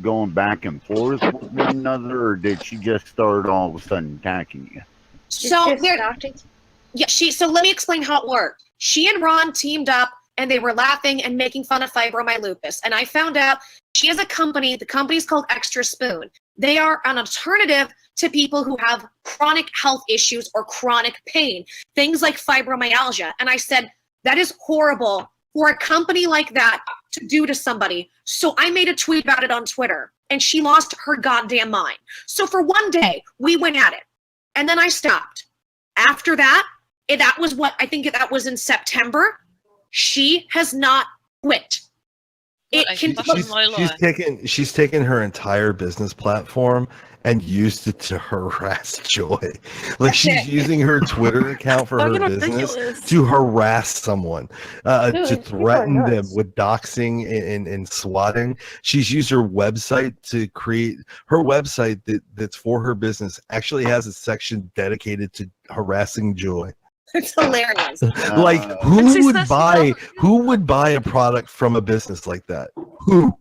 going back and forth with one another, or did she just start all of a sudden attacking you? So so let me explain how it worked. She and Ron teamed up and they were laughing and making fun of fibromyalgia. And I found out she has a company, the company's called Extra Spoon. They are an alternative to people who have chronic health issues or chronic pain, things like fibromyalgia. And I said, that is horrible for a company like that to do to somebody. So I made a tweet about it on Twitter and she lost her goddamn mind. So for one day, we went at it and then I stopped. After that, that was what I think that was in September. She has not quit. She's taken her entire business platform and used it to harass Joy. Like she's using her Twitter account for her business to harass someone, to threaten them with doxing and swatting. She's used her website to create her website that's for her business. Actually has a section dedicated to harassing Joy. It's hilarious. Like who would buy a product from a business like that? Who?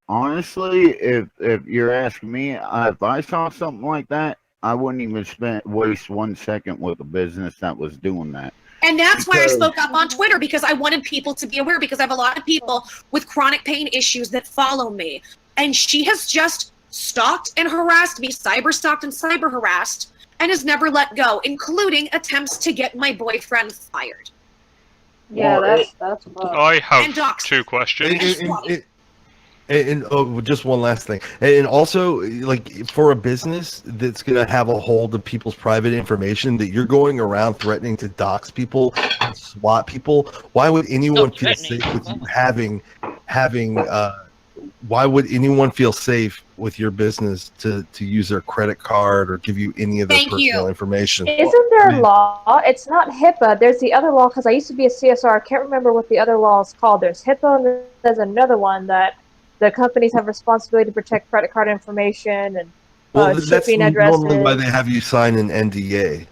Honestly, if you're asking me, if I saw something like that, I wouldn't even waste 1 second with a business that was doing that. And that's why I spoke up on Twitter, because I wanted people to be aware, because I have a lot of people with chronic pain issues that follow me. And she has just stalked and harassed me, cyber-stalked and cyber-harassed, and has never let go, including attempts to get my boyfriend fired. Yeah, that's rough. I have two questions. And just one last thing, and also like for a business that's gonna have a hold of people's private information, that you're going around threatening to dox people and swat people. Why would anyone feel safe with you having? Why would anyone feel safe with your business to use their credit card or give you any of their personal information? Isn't there a law? It's not HIPAA. There's the other law, because I used to be a CSR. I can't remember what the other law is called. There's HIPAA, and there's another one that the companies have responsibility to protect credit card information and That's shipping addresses. normally why they have you sign an NDA.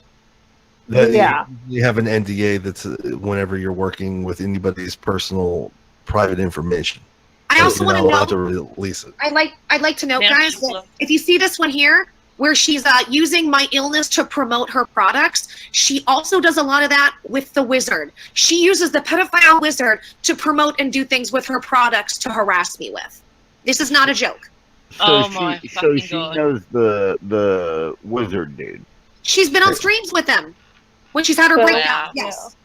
You have an NDA that's whenever you're working with anybody's personal private information. I also want to allowed know. to release it. I'd like to know, guys, that if you see this one here, where she's using my illness to promote her products, she also does a lot of that with the wizard. She uses the pedophile wizard to promote and do things with her products to harass me with. This is not a joke. So she knows the wizard dude. She's been on streams with them when she's had her breakdown. Yes.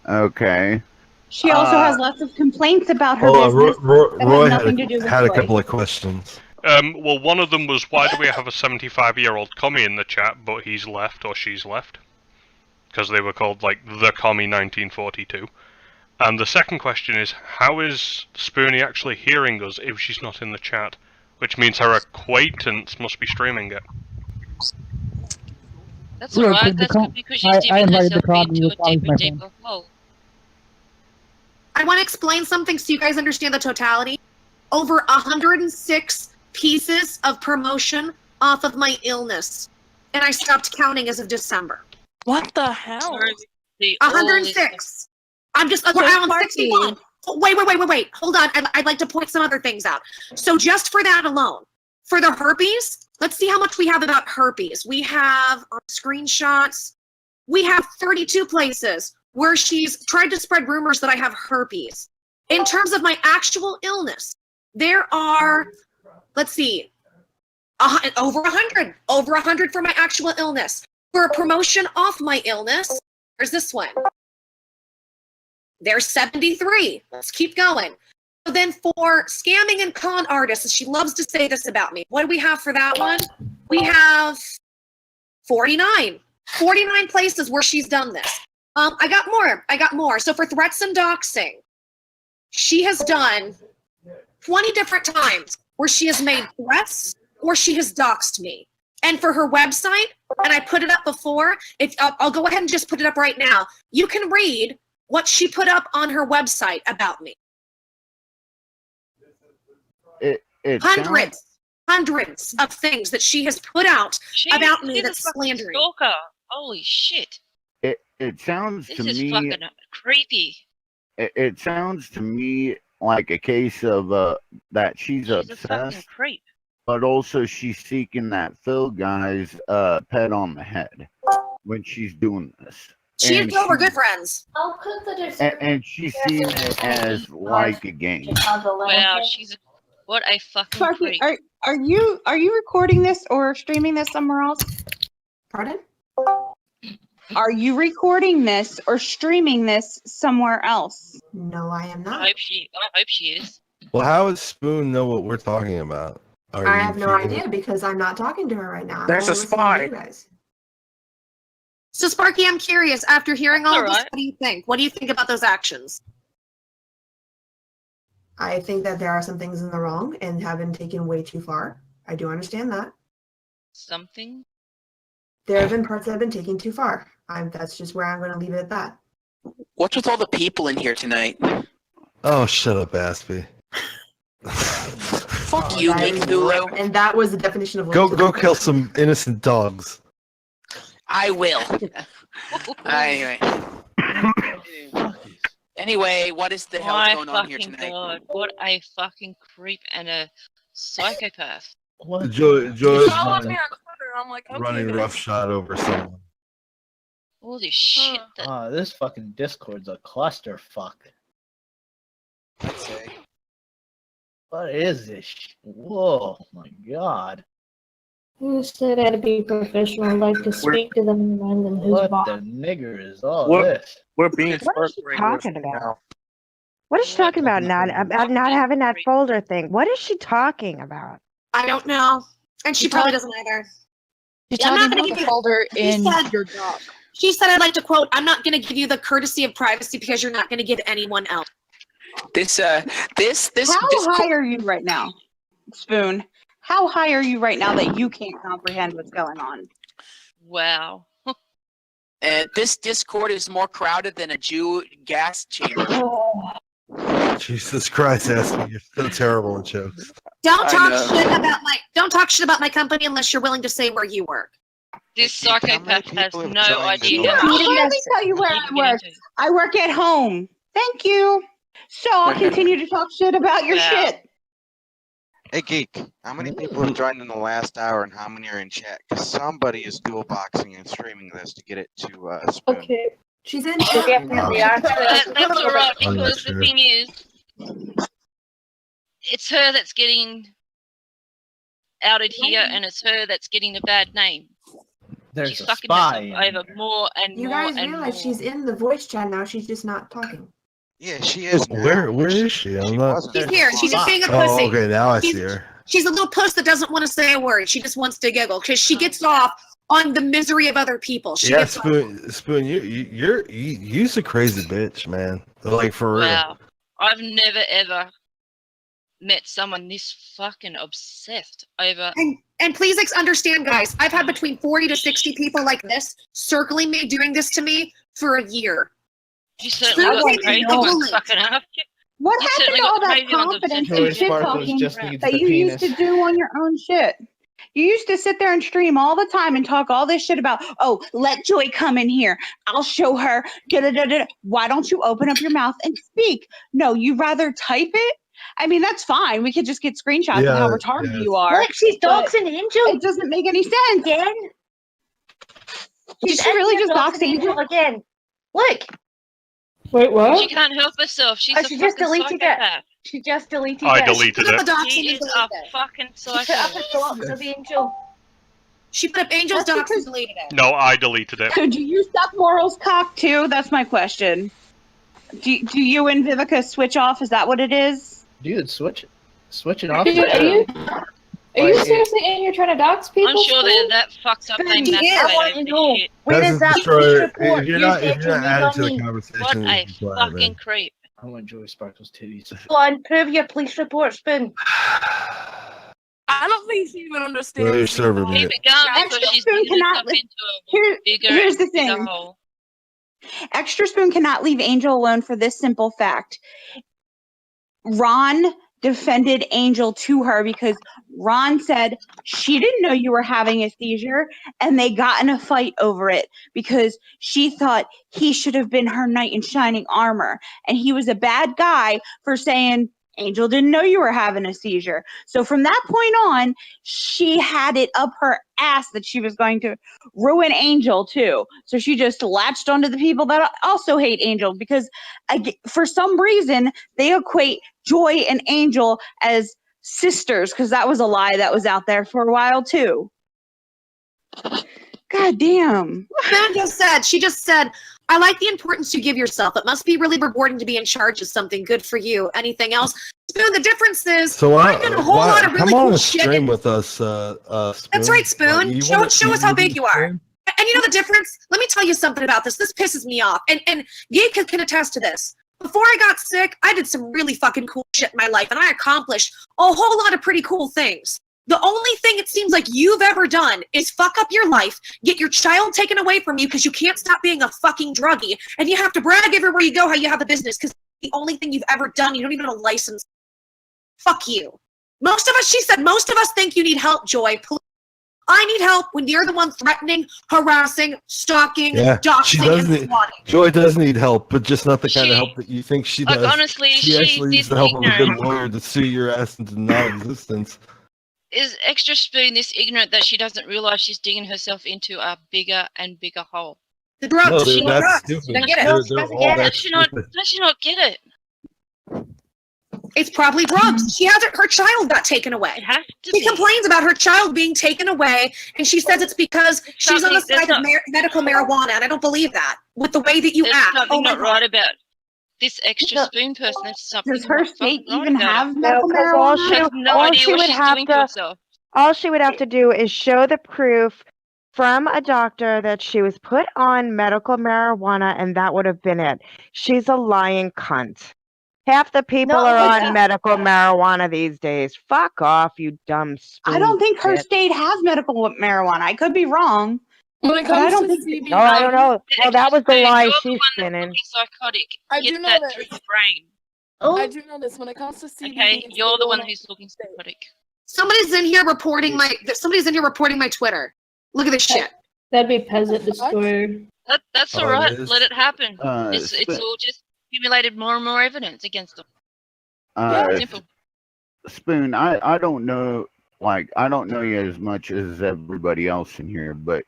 Okay. She also has lots of complaints about her Hold on, business. that Roy have nothing to do with had a Joy. couple of questions. Well, one of them was, why do we have a 75-year-old commie in the chat, but he's left or she's left? Because they were called, like, the commie 1942. And the second question is, how is Spoonie actually hearing us if she's not in the chat? Which means her acquaintance must be streaming it. That's alright, that's good because she's dipping herself into a deeper hole. I want to explain something so you guys understand the totality. Over 106 pieces of promotion off of my illness. And I stopped counting as of December. What the hell? 106. I'm just, we're on 61. Wait. Hold on. I'd like to point some other things out. So just for that alone, for the herpes, let's see how much we have about herpes. We have on screenshots, we have 32 places where she's tried to spread rumors that I have herpes. In terms of my actual illness, there are, let's see, over 100. Over 100 for my actual illness. For a promotion off my illness, there's this one. There's 73. Let's keep going. So then for scamming and con artists, she loves to say this about me. What do we have for that one? We have 49. 49 places where she's done this. I got more. So for threats and doxing, she has done 20 different times where she has made threats or she has doxed me. And for her website, and I put it up before, I'll go ahead and just put it up right now. You can read what she put up on her website about me. Hundreds of things that she has put out about me that's slandering. Stalker. Holy shit. It sounds to This is me fucking creepy. it sounds to me like a case of that she's a fucking obsessed, creep. but also she's seeking that Phil guy's pet on the head when she's doing this. She and Phil were she- good friends. and she's seeing it as like a game. Wow, what a fucking Sparky, creep. are you recording this or streaming this somewhere else? Pardon? Are you recording this or streaming this somewhere else? No, I am I not. hope she is. Well, how does Spoon know what we're talking about? I have no idea because I'm not talking to her right now. I'm There's only a listening to spy. you guys. So Sparky, I'm curious, after hearing all of this, Alright. what do you think? What do you think about those actions? I think that there are some things in the wrong and have been taken way too far. I do understand that. Something? There have been parts that have been taken too far. That's just where I'm going to leave it at that. What's with all the people in here tonight? Oh, shut up, Aspie. Fuck you, That Big is- Thulu. And that was the definition of Go kill some innocent dogs. I will. Anyway, what is the hell My going on here fucking tonight? god, what a fucking creep and a psychopath. Joy's followed me running, on Twitter. I'm like, okay, running guys. roughshod over someone. Holy shit. This fucking Discord's a clusterfuck. I'd say. What is this? Whoa, my god. Who said I had to be professional? I'd like to speak to them and remind them who's What boss. the nigger is all We're, this? we're being What is she sparkling talking right about? now. What is she talking about? About not having that folder thing. What is she talking about? I don't know. And she She's probably talking- doesn't either. She's Yeah, I'm talking not gonna about give the you- folder She in said- your doc. She said, I'd like to quote, I'm not going to give you the courtesy of privacy because you're not going to give anyone else. This How high are you right now, Spoon? How high are you right now that you can't comprehend what's going on? Wow. This Discord is more crowded than a Jew gas chamber. Jesus Christ, Aspie, you're so terrible in jokes. Don't I talk know. shit about my company unless you're willing to say where you work. This psychopath has no idea Yeah, how much let me tell you where I work. I work at home. Thank you. So I'll continue to talk shit about your shit. Hey Geek, how many people have joined in the last hour and how many are in chat? Because somebody is dual boxing and streaming this to get it to Spoon. Okay. She's in. Definitely That's alright, I'm not because the sure. thing is, it's her that's getting outed here, and it's her that's getting a bad name. There's She's a fucking spy herself in over more and You more guys and realize more. she's in the voice chat now. She's just not talking. Yeah, she is. Where is she? I'm not. She's here. She's just being a pussy. Oh, okay, now I see her. She's a little puss that doesn't want to say a word. She just wants to giggle because she gets off on the misery of other people. She Yeah, gets Spoon, you're a crazy bitch, man. Like for real. Wow. I've never ever met someone this fucking obsessed over. And please understand, guys, I've had between 40 to 60 people like this circling me, doing this to me for a year. You certainly got Spoon crazy needs ones the fucking up. What You happened certainly to got all the that crazy ones confidence obsessed and with shit you. talking just needs that the you used to penis. do on your own shit? You used to sit there and stream all the time and talk all this shit about, oh, let Joy come in here. I'll show her. Da-da-da-da. Why don't you open up your mouth and speak? No, you rather type it? I mean, that's fine. We could just get screenshots of how retarded you are. Look, she's but doxing Angel. It doesn't make any sense. Again. Did She's she really in here just dox doxing Angel? again. Look. Wait, what? She can't help herself. She's Oh, a she just fucking deleted psychopath. it. She just deleted I it. deleted it. She is a fucking She put psycho. up a dox of Angel. She put up Angel's That's docs because- and deleted it. No, I deleted it. Do you suck Moral's cock too? That's my question. Do you and Vivica switch off? Is that what it is? Dude, switch it off. Dude, are you seriously in here trying to dox people? I'm sure they're that fucked up. They masturbate over this shit. Where Doesn't is that destroy police it. report? If you're You not, said if you're you not need added on to the me. conversation, What a it's quiet, fucking man. creep. I want Joey Sparkle's titties. Go on, prove your police report, Spoon. I don't think she even Well, understands. you're serving Keep it. it going Extra because she's Spoon digging cannot herself li- into a bigger here's the and bigger thing. hole. Extra Spoon cannot leave Angel alone for this simple fact. Ron defended Angel to her because Ron said she didn't know you were having a seizure, and they got in a fight over it because she thought he should have been her knight in shining armor, and he was a bad guy for saying Angel didn't know you were having a seizure. So from that point on, she had it up her ass that she was going to ruin Angel too. So she just latched onto the people that also hate Angel because for some reason they equate Joy and Angel as sisters, because that was a lie that was out there for a while too. God damn. She just said, I like the importance you give yourself. It must be really rewarding to be in charge of something. Good for you. Anything else? Spoon, the difference is So I've done a whole lot of really come on cool a shit. stream with us, Spoon. That's right, Spoon. Like, Show us how big you are. And you know the difference? Let me tell you something about this. This pisses me off. And Gabe can attest to this. Before I got sick, I did some really fucking cool shit in my life, and I accomplished a whole lot of pretty cool things. The only thing it seems like you've ever done is fuck up your life, get your child taken away from you because you can't stop being a fucking druggie, and you have to brag everywhere you go how you have a business because the only thing you've ever done, you don't even have a license. Fuck you. She said, most of us think you need help, Joy. Please. I need help when you're the one threatening, harassing, stalking, Yeah, she doxing, does and need. swatting. Joy does need help, but just not the kind of help that you think she Like, does. honestly, she she actually needs did the help of a good ignorant. lawyer to sue your ass into non-existence. Is Extra Spoon this ignorant that she doesn't realize she's digging herself into a bigger and bigger hole? The drugs. No, She that's drugs. stupid. She doesn't get it. They're all that Does she not? stupid. Does she not get it? It's probably drugs. She hasn't. Her child got taken away. It has to She be. complains about her child being taken away, and she says it's because she's on the something- side of medical marijuana, and I don't believe that with the way that you There's act. something Oh my not God. right about this Extra Spoon person. There's something. Does her not state fucking right even about have it. medical No, 'cause all marijuana? she- She has no all idea she what would she's have doing to to- herself. All she would have to do is show the proof from a doctor that she was put on medical marijuana, and that would have been it. She's a lying cunt. Half the people No, are but on that- medical marijuana these days. Fuck off, you dumb spoon. I don't think her bitch. state has medical marijuana. I could be wrong. When it But I comes don't to think CBD, No, I don't know. Well, that was the Spoon, lie you're the she's one that's spinning. looking psychotic. I Get do know that that. through your brain. I do know this. When it comes to CBD, Okay, it's you're the legal one in who's looking psychotic. Somebody's in here reporting my. Somebody's in here reporting my Twitter. Look at this shit. That'd be peasant destroyer. That's Oh, all right. it is? Let it happen. It's Sp- all just accumulated more and more evidence against them. Simple. Spoon, I don't know, like, I don't know you as much as everybody else in here, but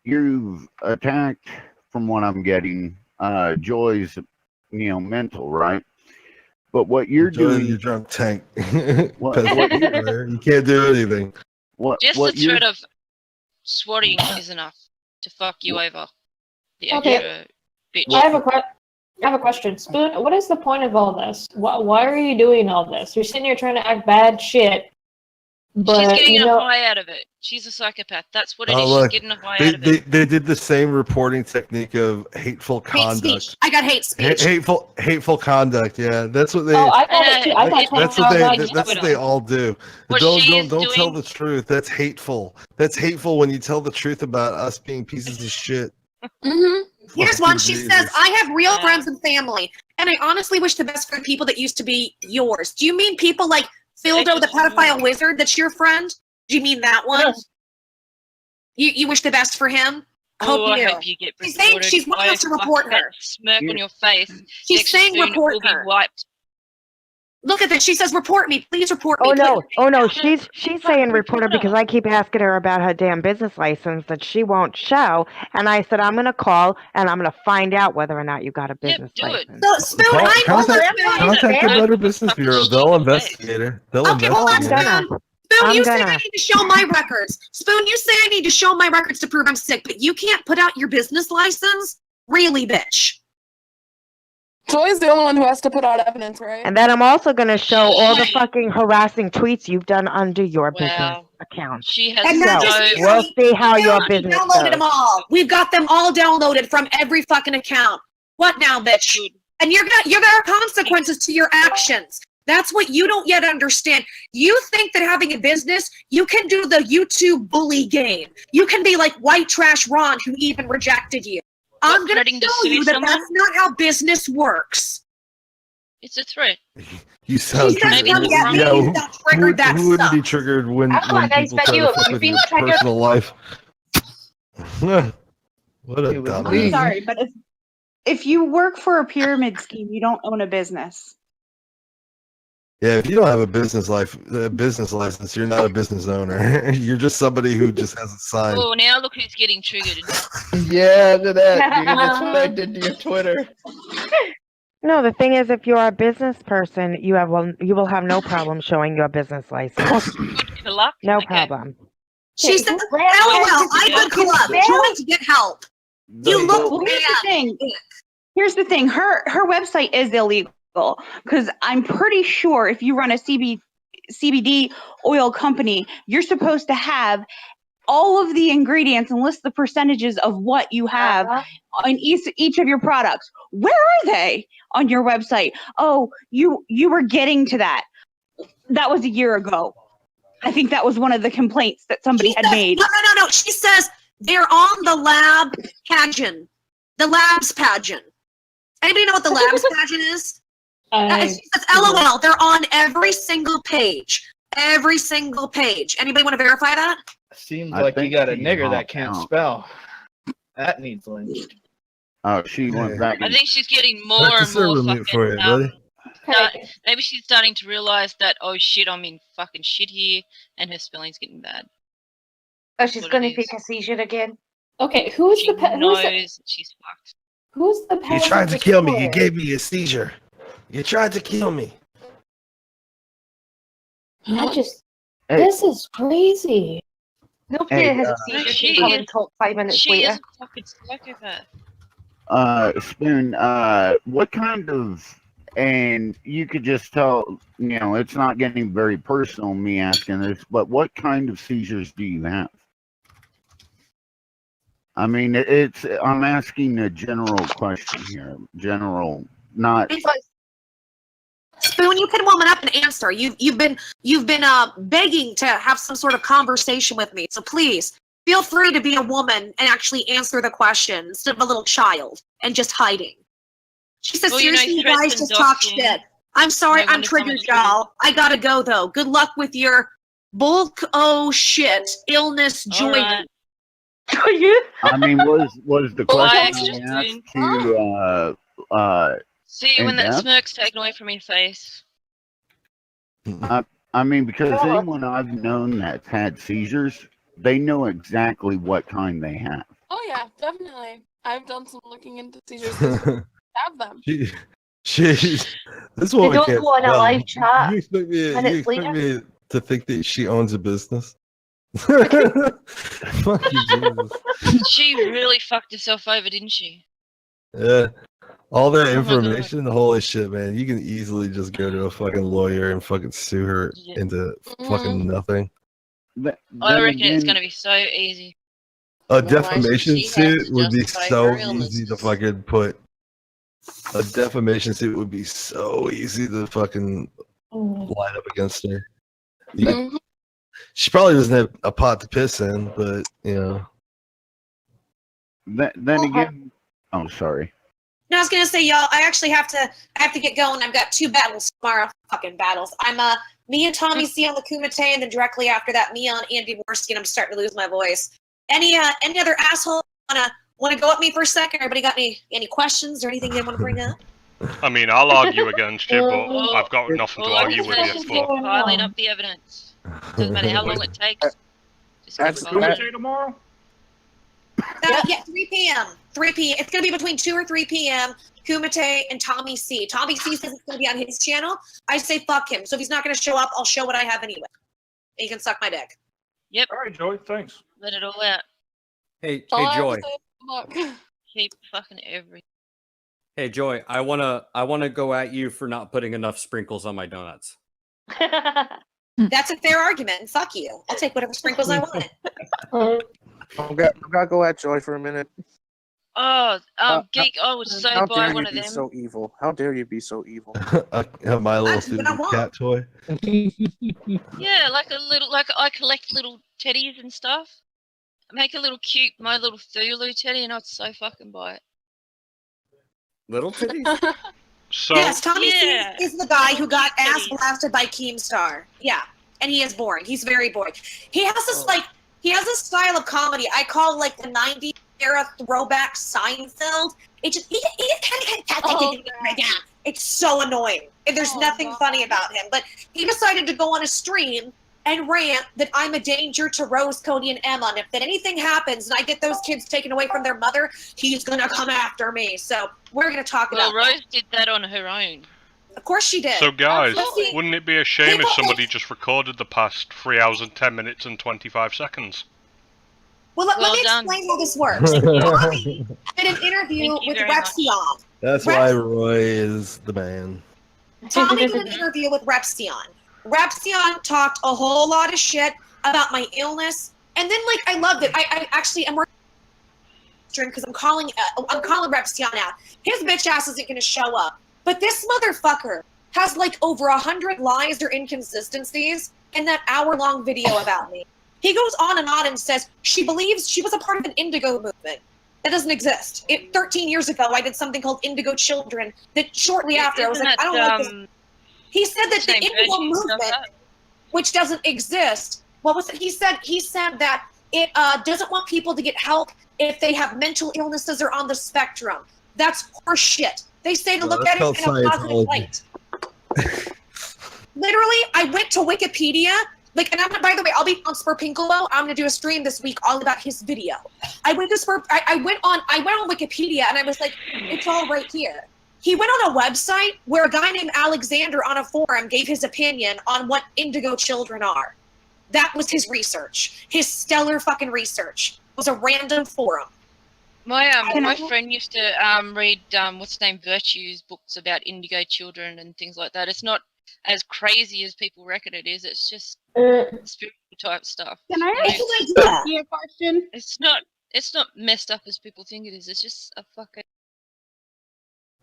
you've attacked, from what I'm getting, Joy's, mental, right? But what you're Joy, doing, you drunk tank. what You can't do anything. Just what the you're threat of swatting is enough to fuck you over. The Okay. extra bitch. I have a question. Spoon, what is the point of all this? Why are you doing all this? You're sitting here trying to act bad shit, but She's getting you a know, high out of it. She's a psychopath. That's what it Oh, is. look, She's getting a high they, out of it. they did the same reporting technique of hateful Hate conduct. speech. I got hate speech. Hateful conduct. Yeah, that's what they. Oh, I got it too. I got That's told what they. online That's what they all do. What Don't she is don't tell doing- the truth. That's hateful. That's hateful when you tell the truth about us being pieces of shit. Mm-hmm. Here's one. She says, I have real friends and family, and I honestly wish the best for the people that used to be yours. Do you mean people like Phildo, the pedophile wizard, that's your friend? Do you mean that one? You wish the best for him? I hope you get She's saying she's wanting us to report her. That smirk on your face. She's saying report will her. Be wiped. Look at this. She says, report me. Please report me. Oh no, please. oh no, she's saying report her because I keep asking her about her damn business license that she won't show, and I said I'm gonna call and I'm gonna find out whether or not you got a business license. So, Spoon, Contact the Better Business Bureau. They'll investigate her. They'll investigate her. Spoon, you say I need to show my records. Spoon, you say I need to show my records to prove I'm sick, but you can't put out your business license? Really, bitch? Joy's the only one who has to put out evidence, right? And then I'm also gonna show all the fucking harassing tweets you've done under your business account. She And has not no. just We'll see how your business downloaded goes. them all. We've got them all downloaded from every fucking account. What now, bitch? And you're gonna have consequences to your actions. That's what you don't yet understand. You think that having a business, you can do the YouTube bully game. You can be like white trash Ron, who even rejected you. I'm gonna show you that that's not how business works. It's a threat. You sound She says, triggered. yeah, maybe who, that triggered that who wouldn't be stuff. triggered when I don't know, guys, people but try you- to fuck you with feel your triggered? personal life? What a dumb. I'm sorry, but if you work for a pyramid scheme, you don't own a business. Yeah, if you don't have a business license, you're not a business owner. You're just somebody who just has a sign. Oh, now look who's getting triggered. Yeah, look at that, dude. That's what I did to your Twitter. No, the thing is, if you're a business person, you will have no problem showing your business license. Good luck. No problem. She said, LOL, I would go up. Join to get help. You look Well, here's the thing. Here's the thing. Her website is illegal because I'm pretty sure if you run a CBD oil company, you're supposed to have all of the ingredients and list the percentages of what you have on each of your products. Where are they on your website? Oh, you were getting to that. That was a year ago. I think that was one of the complaints that somebody had made. No. She says they're on the lab pageant. The labs pageant. Anybody know what the labs pageant is? She says, LOL, they're on every single page. Every single page. Anybody want to verify that? Seems I like you think got a she nigger that hopped can't out. spell. That needs lynched. Oh, she went back. I think she's getting more Back to and more server mute for you, buddy. maybe she's starting to realize that, oh shit, I'm in fucking shit here, and her spelling's getting bad. Oh, she's gonna take a seizure again. Okay, who's She the pet? knows Who's the, she's fucked. who's the You pet? tried to kill me. You gave me a seizure. You tried to kill me. This is crazy. Nobody Hey, has a No, seizure she can come is- and talk 5 minutes She later. is a fucking psychopath. Spoon, what kind of, and you could just tell, it's not getting very personal, me asking this, but what kind of seizures do you have? I mean, I'm asking a general question here. General, not. Spoon, you can woman up and answer. You've been begging to have some sort of conversation with me. So please feel free to be a woman and actually answer the question instead of a little child and just hiding. She says, Well, you know, seriously, you threats guys and just talk doxing. shit. I'm sorry, No I'm one is triggered, coming y'all. I gotta go though. Good luck with your bulk shit illness joining. Alright. I mean, was the Well, I question I actually- asked to See you when that in-depth? smirk's taken away from your face. I mean, because anyone I've known that's had seizures, they know exactly what kind they have. Oh yeah, definitely. I've done some looking into seizures. Have them. This woman don't can't go on a spell. live chat You expect minutes me to think that she owns a business? Fuck you, Jesus. She really fucked herself over, didn't she? Yeah. All that Oh my information, holy shit, man. You can easily just go to a fucking lawyer and fucking sue her into fucking nothing. I reckon it's gonna be so easy. A Why defamation she has to suit would be justify so her easy to illnesses. fucking put. A defamation suit would be so easy to fucking line up against her. She probably doesn't have a pot to piss in, but Then again, Oh, sorry. No, I was gonna say, y'all, I have to get going. I've got 2 battles tomorrow. Fucking battles. I'm me and Tommy C on the Kumite, and then directly after that, me on Andy Worski, and I'm starting to lose my voice. Any other asshole wanna go at me for a second? Everybody got any questions or anything they want to bring up? I mean, I'll argue against you, but I've got nothing to All I argue can with say you is for. keep piling up the evidence. Doesn't matter how long it takes. Just keep That's piling that, it. tomorrow? Yeah, 3 p.m. 3 p.m. It's gonna be between 2 or 3 p.m. Kumite and Tommy C. Tommy C says it's gonna be on his channel. I say fuck him. So if he's not gonna show up, I'll show what I have anyway. And he can suck my dick. Yep. All right, Joey. Thanks. Let it all out. Hey, All I have Joy. to say is good luck. Keep fucking everything. Hey, Joy. I wanna go at you for not putting enough sprinkles on my donuts. That's a fair argument. Fuck you. I'll take whatever sprinkles I want. I've got to go at Joy for a minute. Oh, Geek, I would so How buy dare one you of be them. so evil? How dare you be so evil? My little That's what I Susie want. cat toy. Yeah, like I collect little teddies and stuff. Make a little cute My Little Thulu teddy, and I'd so fucking buy it. Little titties? So Yes, Tommy Yeah. C is the guy who got ass blasted by Keemstar. Yeah, and he is boring. He's very boring. He has this he has this style of comedy I call like the '90s era throwback Seinfeld. It just he kind of it's so annoying. And there's nothing funny about him. But he decided to go on a stream and rant that I'm a danger to Rose, Cody, and Emma. And if that anything happens and I get those kids taken away from their mother, he's gonna come after me. So we're gonna talk Well, about that. Rose did that on her own. Of course she did. So guys, Absolutely. wouldn't it be a shame if somebody just recorded the past 3 hours and 10 minutes and 25 seconds? Well, let me done. explain how this works. Tommy did an interview Thank you with very much. Repsion. That's why Roy is the man. Tommy did an interview with Repsion. Repsion talked a whole lot of shit about my illness, and then I loved it. I actually am because I'm calling Repsion out. His bitch ass isn't going to show up, but this motherfucker has over 100 lies or inconsistencies in that hour-long video about me. He goes on and says she believes she was a part of an indigo movement. That doesn't exist. 13 years ago, I did something called Indigo Children. That shortly after, I was like, I don't like this. He said that the indigo movement, which doesn't exist, what was it? He said that it doesn't want people to get help if they have mental illnesses or on the spectrum. That's horse shit. They say to look at it in a positive light. Literally, I went to Wikipedia. And by the way, I'll be on Spurpinkolo. I'm gonna do a stream this week all about his video. I went on Wikipedia and I was like, it's all right here. He went on a website where a guy named Alexander on a forum gave his opinion on what indigo children are. That was his research. His stellar fucking research. It was a random forum. My friend used to read what's the name, Virtue's books about indigo children and things like that. It's not as crazy as people reckon it is. It's just spiritual type stuff. Can I ask you a question? It's not messed up as people think it is. It's just a fucking.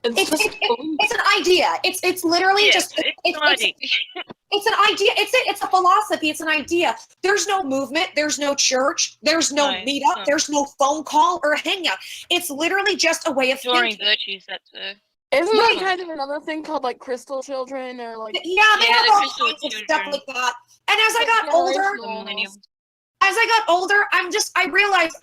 It's an idea. It's literally just it's an idea. It's a philosophy. It's an idea. There's no movement. There's no church. There's no meetup. There's no phone call or hangout. It's literally just a way of Storing thinking. virtues. That's Isn't there kind of another thing called crystal children or Yeah, they have all kinds of stuff like that. And as I got older, I realized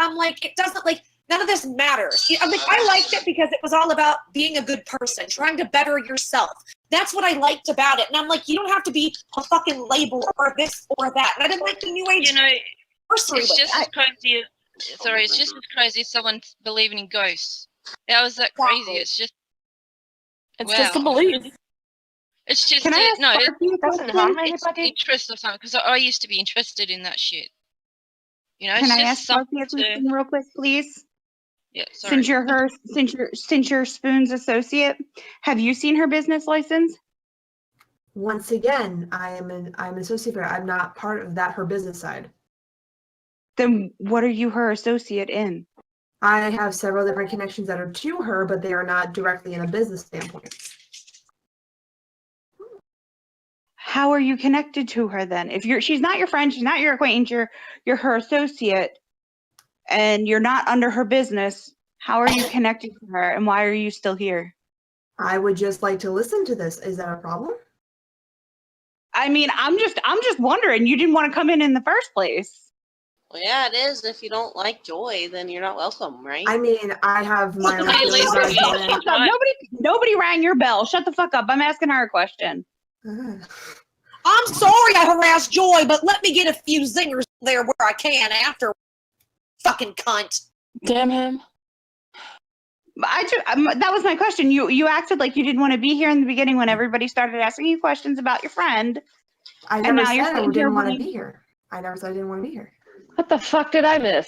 it doesn't none of this matters. I liked it because it was all about being a good person, trying to better yourself. That's what I liked about it. And I'm you don't have to be a fucking label or this or that. And I didn't like the new age. It's just as crazy. It's just as crazy as someone believing in ghosts. How is that crazy? It's just. It's just a belief. It's just Can I ask it doesn't harm it's anybody? interest or something because I used to be interested in that shit. Can I ask Sophie a question real quick, please? Yeah, sorry. Since you're Spoon's associate, have you seen her business license? Once again, I'm an associate here. I'm not part of her business side. Then what are you her associate in? I have several different connections that are to her, but they are not directly in a business standpoint. How are you connected to her then? If she's not your friend, she's not your acquaintance, you're her associate, and you're not under her business, How are you connected to her, and why are you still here? I would just like to listen to this. Is that a problem? I mean, I'm just wondering. You didn't want to come in the first place. Well, yeah, it is. If you don't like Joy, then you're not welcome, right? I mean, I have my own Okay, feelings. Lisa, I we- don't- Shut the fuck up. Nobody rang your bell. Shut the fuck up. I'm asking her a question. I'm sorry I harassed Joy, but let me get a few zingers there where I can after. Fucking cunt. Damn him. That was my question. You acted like you didn't want to be here in the beginning when everybody started asking you questions about your friend. I And never now you're said I sitting here didn't want to wanting- be here. I never said I didn't want to be here. What the fuck did I miss?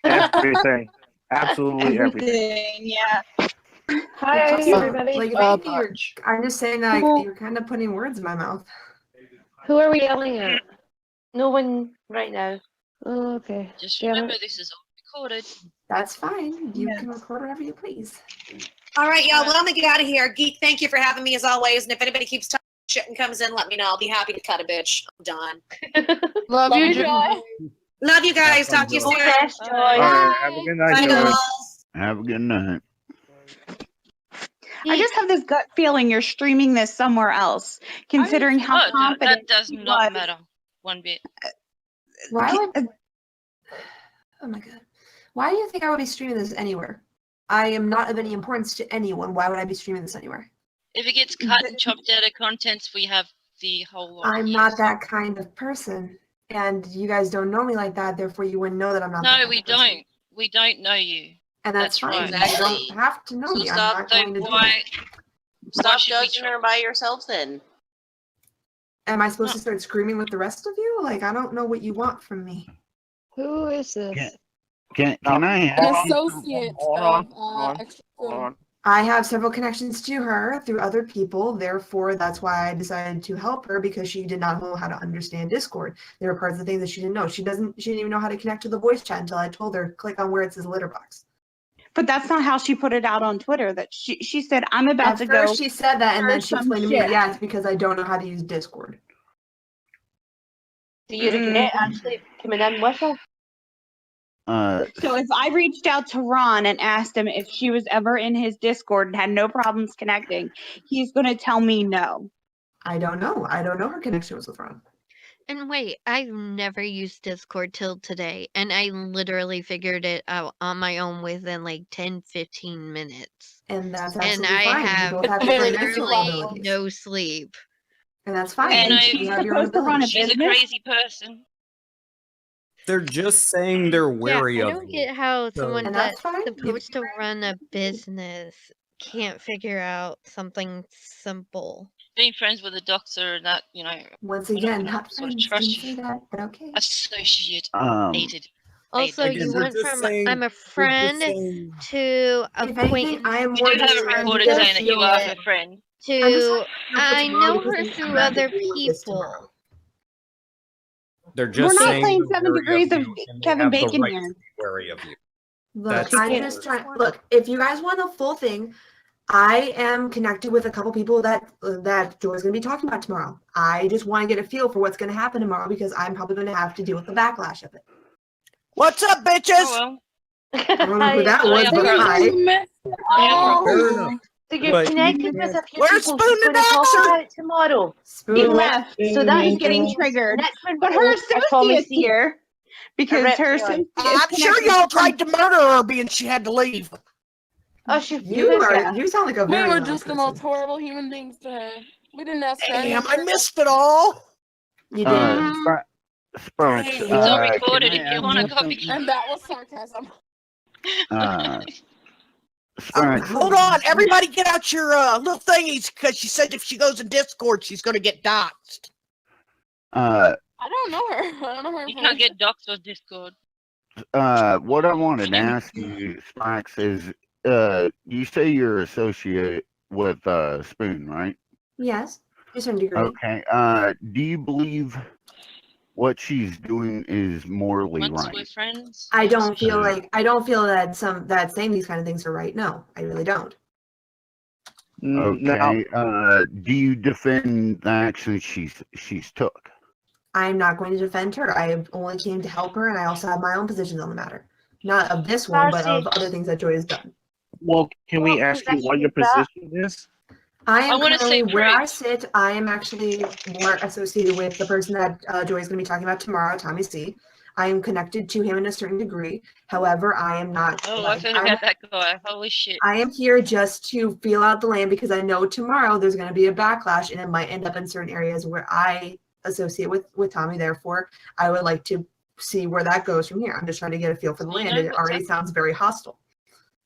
Everything. Absolutely everything. Yeah. Hi, everybody. Like, if anything, I'm just saying that you're kind of putting words in my mouth. Who are we yelling at? No one right now. Oh, okay. Just Damn remember, it. this is all recorded. That's fine. You can record whatever you please. All right, y'all. Well, I'm gonna get out of here. Geek, thank you for having me as always. And if anybody keeps talking shit and comes in, let me know. I'll be happy to cut a bitch. I'm done. Love you, Joy. Love you guys. Talk to you soon. Yes, Joy. All right, have a good night, Bye, Joy. girls. Have a good night. I just have this gut feeling you're streaming this somewhere else, considering how Oh, confident that does he not was. matter one bit. Why would? Oh my god. Why do you think I would be streaming this anywhere? I am not of any importance to anyone. Why would I be streaming this anywhere? If it gets cut and chopped out of contents, we have the whole lot. I'm not that kind of person, and you guys don't know me like that. Therefore, you wouldn't know that I'm not. that No, kind we of person. don't. We don't know you. And that's fine. right. You don't have to know So me. I'm stop not going to do why- that. Stop judging her by yourself then. Am I supposed to start screaming with the rest of you? Like, I don't know what you want from me. Who is this? Can I An ask you? associate Hold of on. extra Hold food. on. I have several connections to her through other people. Therefore, that's why I decided to help her, because she did not know how to understand Discord. There were parts of the things that she didn't know. She didn't even know how to connect to the voice chat until I told her, click on where it says litter box. But that's not how she put it out on Twitter. That she said, I'm about At to first go. she said that, and then search she some explained to me, shit. yeah, it's because I don't know how to use Discord. Do you regret actually coming in with her? So if I reached out to Ron and asked him if she was ever in his Discord and had no problems connecting, he's going to tell me no. I don't know. I don't know her connection was with Ron. And wait, I've never used Discord till today, and I literally figured it out on my own within like 10-15 minutes. And that's And absolutely I fine. You have both have different mental literally abilities. no sleep. And that's fine. And You have your own abilities. she's a crazy person. They're just saying they're wary Yeah, I of don't you. get how So- someone And that's that's fine. supposed to run a business can't figure out something simple. Being friends with a doctor and that, you know. Once we're again, gonna not sort of friends. trust Didn't say you. that, but okay. Associate. Aided. Also, Again, you we're went just from saying- I'm a we're just friend saying- to If anything, acquaintance I am We more do have just it trying to recorded get a saying that you feel are of- her friend. to I'm just trying to I feel know because her I'm through not other dealing with this tomorrow. people. They're We're just not saying playing they're 7 wary degrees of you, and they Kevin have the Bacon right here. to be wary of you. Look, That's I'm all. just trying. Look, if you guys want the full thing, I am connected with a couple people that Joy's going to be talking about tomorrow. I just want to get a feel for what's going to happen tomorrow because I'm probably going to have to deal with the backlash of it. What's up, bitches? Oh, I don't know who that was, but hi. Fair enough. So you're But connected with a few Where's people Spoon who's the going to talk Boxer? about it tomorrow. Spoon He left. left. So that He's getting means triggered. next one But her I promise associate's you. here because rip her Joy. associate is I'm sure connected y'all to- tried to murder her being she had to leave. Oh, You sound like a We very were loud just the person. most horrible human beings to her. We didn't ask her. Damn, I missed it all. You did. Sparks, It's all can recorded I if you ask want you to copy. something? And that was sarcasm. Sparks, Hold on, everybody get out your little thingies because she said if she goes in Discord, she's going to get doxxed. I don't know her. I don't know her. You can't get doxed on Discord. what I wanted to ask you, Sparks, is you say you're associated with Spoon, right? Yes, to a certain degree. Okay. Do you believe what she's doing is morally Once right? we're friends. I don't feel that that saying these kind of things are right. No, I really don't. Okay. Do you defend the actions she's took? I'm not going to defend her. I only came to help her, and I also have my own positions on the matter. Not of this one, but of other things that Joy has done. Well, can we What ask you what your position is that? position is? I am wanna say currently where I proof. sit. I am actually more associated with the person that Joy is going to be talking about tomorrow, Tommy C. I am connected to him in a certain degree. However, I am not. Oh, I've heard about that guy. Holy shit. I am here just to feel out the land because I know tomorrow there's going to be a backlash and it might end up in certain areas where I associate with Tommy. Therefore, I would like to see where that goes from here. I'm just trying to get a feel for the land, and it already sounds very hostile.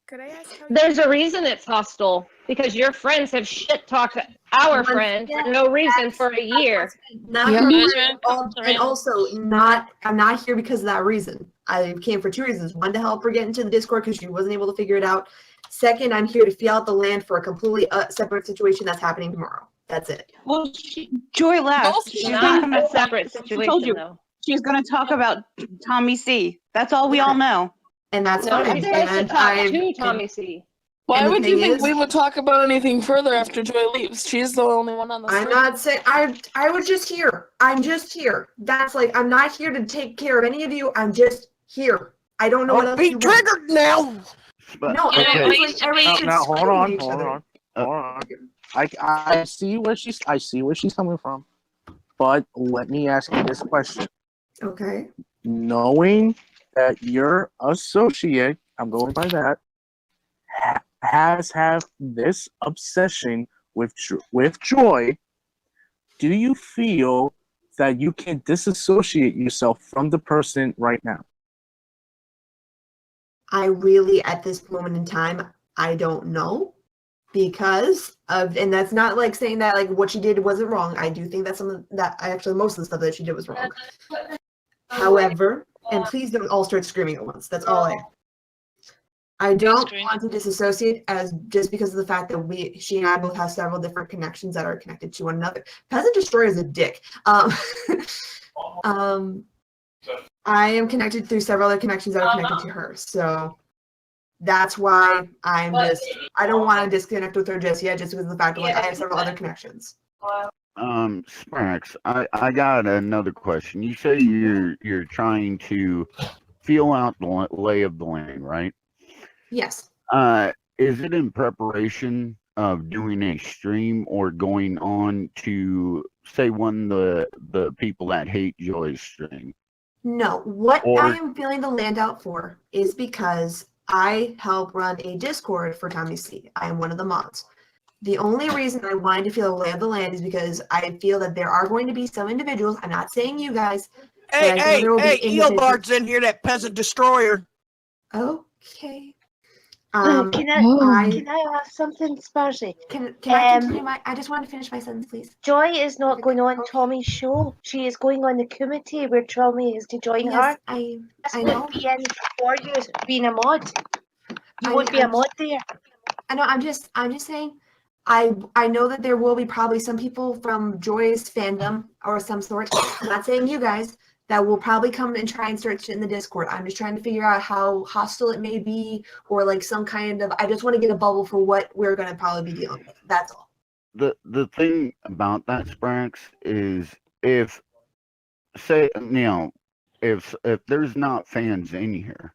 Could I ask how There's a reason it's hostile because your friends have shit talked our friend for no reason for a year. Not Yeah. for Goes and also I'm not here because of that reason. I came for two reasons. One, to help her get into the Discord because she wasn't able to figure it out. Second, I'm here to feel out the land for a completely separate situation that's happening tomorrow. That's it. Well, Joy left. She's not a separate She told situation, you though. she's going to talk about Tommy C. That's all we all know. And that's No, fine. she says to And talk to Tommy C. Why And the would you thing think is- we would talk about anything further after Joy leaves? She's the only one on the I'm street. not saying I was just here. I'm just here. That's like I'm not here to take care of any of you. I'm just here. I don't know what else you want. triggered now. Okay. No, everyone's everyone's Now, hold on, screaming at each hold other. on, hold on. I see where she's coming from, but let me ask you this question: Okay. knowing that your associate, I'm going by that, has had this obsession with Joy, do you feel that you can disassociate yourself from the person right now? I really, at this moment in time, I don't know because of, and that's not like saying that like what she did wasn't wrong. I do think that most of the stuff that she did was wrong. However, and please don't all start screaming at once. That's all I don't want to disassociate as just because of the fact that she and I both have several different connections that are connected to one another. Peasant Destroyer is a dick. I am connected through several other connections that are connected to her. So that's why I don't want to disconnect with her just yet, just because of the fact that like, I have several other connections. Sprax, I got another question. You say you're trying to feel out the lay of the land, right? Yes. Is it in preparation of doing a stream or going on to say one of the people that hate Joy's stream? No, what Or- I am feeling the land out for is because I help run a Discord for Tommy C. I am one of the mods. The only reason I wanted to feel the lay of the land is because I feel that there are going to be some individuals, I'm not saying you guys. but I feel there will be individuals- Eobard's in here, that peasant destroyer. Okay. Can I ask something, Sparsy? Can I continue I just want to finish my sentence, please. Joy is not going on Tommy's show. She is going on the committee where Tommy is to join her. I This know. would be in for you as being a mod. You would be a mod there. I know. I'm just saying. I know that there will be probably some people from Joy's fandom or some sort. I'm not saying you guys that will probably come and try and start shit in the Discord. I'm just trying to figure out how hostile it may be, or like some kind of. I just want to get a bubble for what we're gonna probably be dealing with. That's all. The thing about that, Sprax, is if there's not fans in here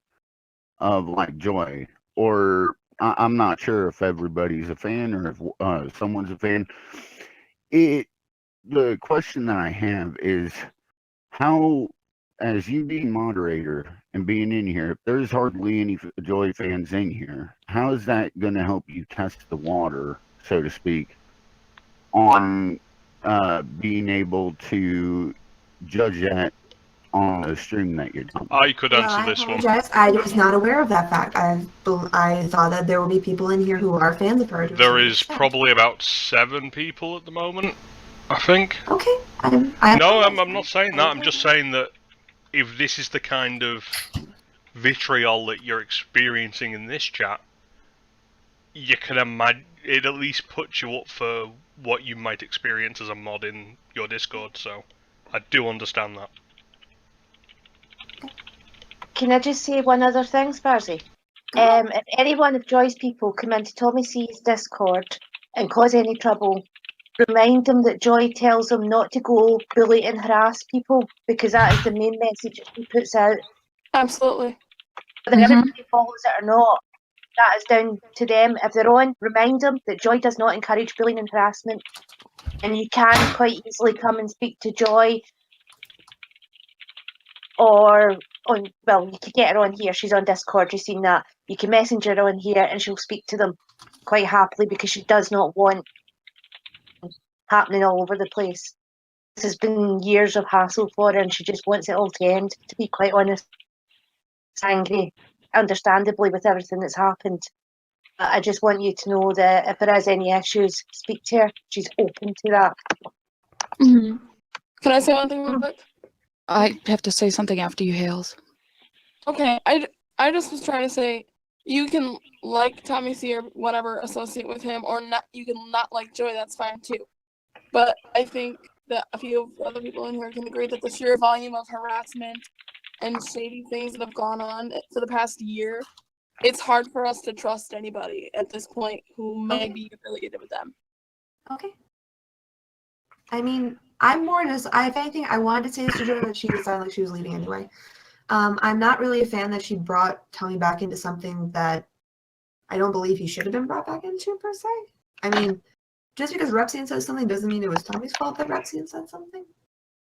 of like Joy, or I'm not sure if everybody's a fan or if someone's a fan. The question that I have is how, as you being moderator and being in here, if there's hardly any Joy fans in here, how is that going to help you test the water, so to speak, on being able to judge that on the stream that you're doing? I could answer this one. I was not aware of that fact. I thought that there will be people in here who are fans of her. There is probably about 7 people at the moment, I think. Okay. I'm not saying that. I'm just saying that if this is the kind of vitriol that you're experiencing in this chat, you can imagine it at least puts you up for what you might experience as a mod in your Discord. So I do understand that. Can I just say one other thing, Sparsy? If any one of Joy's people come into Tommy C's Discord and cause any trouble, remind them that Joy tells them not to go bully and harass people, because that is the main message she puts out. Absolutely. Whether everybody follows it or not, that is down to them. If they're on, remind them that Joy does not encourage bullying and harassment. And you can quite easily come and speak to Joy, or on, well, you could get her on here. She's on Discord, you've seen that. You can message her on here and she'll speak to them quite happily because she does not want happening all over the place. This has been years of hassle for her and she just wants it all to end, to be quite honest. She's angry, understandably, with everything that's happened. But I just want you to know that if there is any issues, speak to her. She's open to that. Can I say one thing real quick? I have to say something after you, Hales. Okay, I just was trying to say, you can like Tommy C or whatever, associate with him, or not. You can not like Joy, that's fine too. But I think that a few other people in here can agree that the sheer volume of harassment and shady things that have gone on for the past year, it's hard for us to trust anybody at this point who may be affiliated with them. Okay. I mean, I'm more just, if anything, I wanted to say this to Joy that she decided like she was leaving anyway. I'm not really a fan that she brought Tommy back into something that I don't believe he should have been brought back into, per se. I mean, just because Repsian says something doesn't mean it was Tommy's fault that Repsian said something.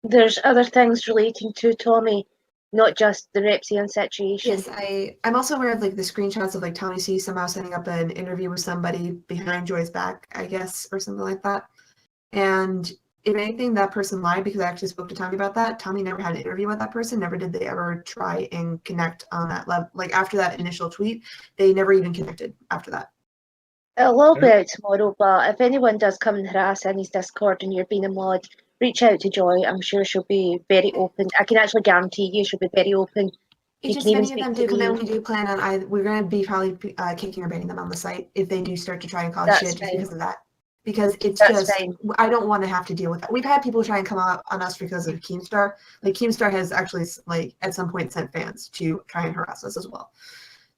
There's other things relating to Tommy, not just the Repsian situation. Yes, I'm also aware of like the screenshots of like Tommy C somehow setting up an interview with somebody behind Joy's back, I guess, or something like that. And if anything, that person lied because I actually spoke to Tommy about that. Tommy never had an interview with that person. Never did they ever try and connect on that level. Like after that initial tweet, they never even connected after that. A little bit out tomorrow, but if anyone does come and harass in his Discord and you're being a mod, reach out to Joy. I'm sure she'll be very open. I can actually guarantee you she'll be very open. It's just if any of them do come in, we do plan on we're going to be probably kicking or banning them on the site if they do start to try and cause shit just because of that. Because it's I don't want to have to deal with that. We've had people try and come out on us because of Keemstar. Like Keemstar has actually like at some point sent fans to try and harass us as well.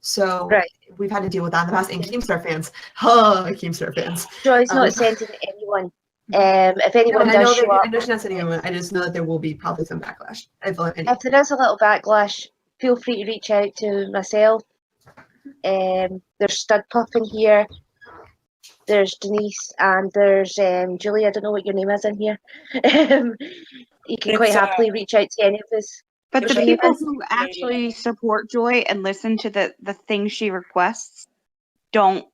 So we've had to deal with that in the past. And Keemstar fans, Keemstar fans. Joy's not sending anyone. If anyone I does know show up, I know she's not sending anyone. I just know that there will be probably some backlash. if there is a little backlash, feel free to reach out to myself. There's Stud Puff in here. There's Denise and there's Julie. I don't know what your name is in here. You can quite happily reach out to any of us. But the people who actually support Joy and listen to the things she requests don't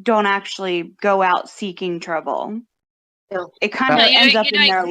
actually go out seeking trouble. No. It kind of ends up in their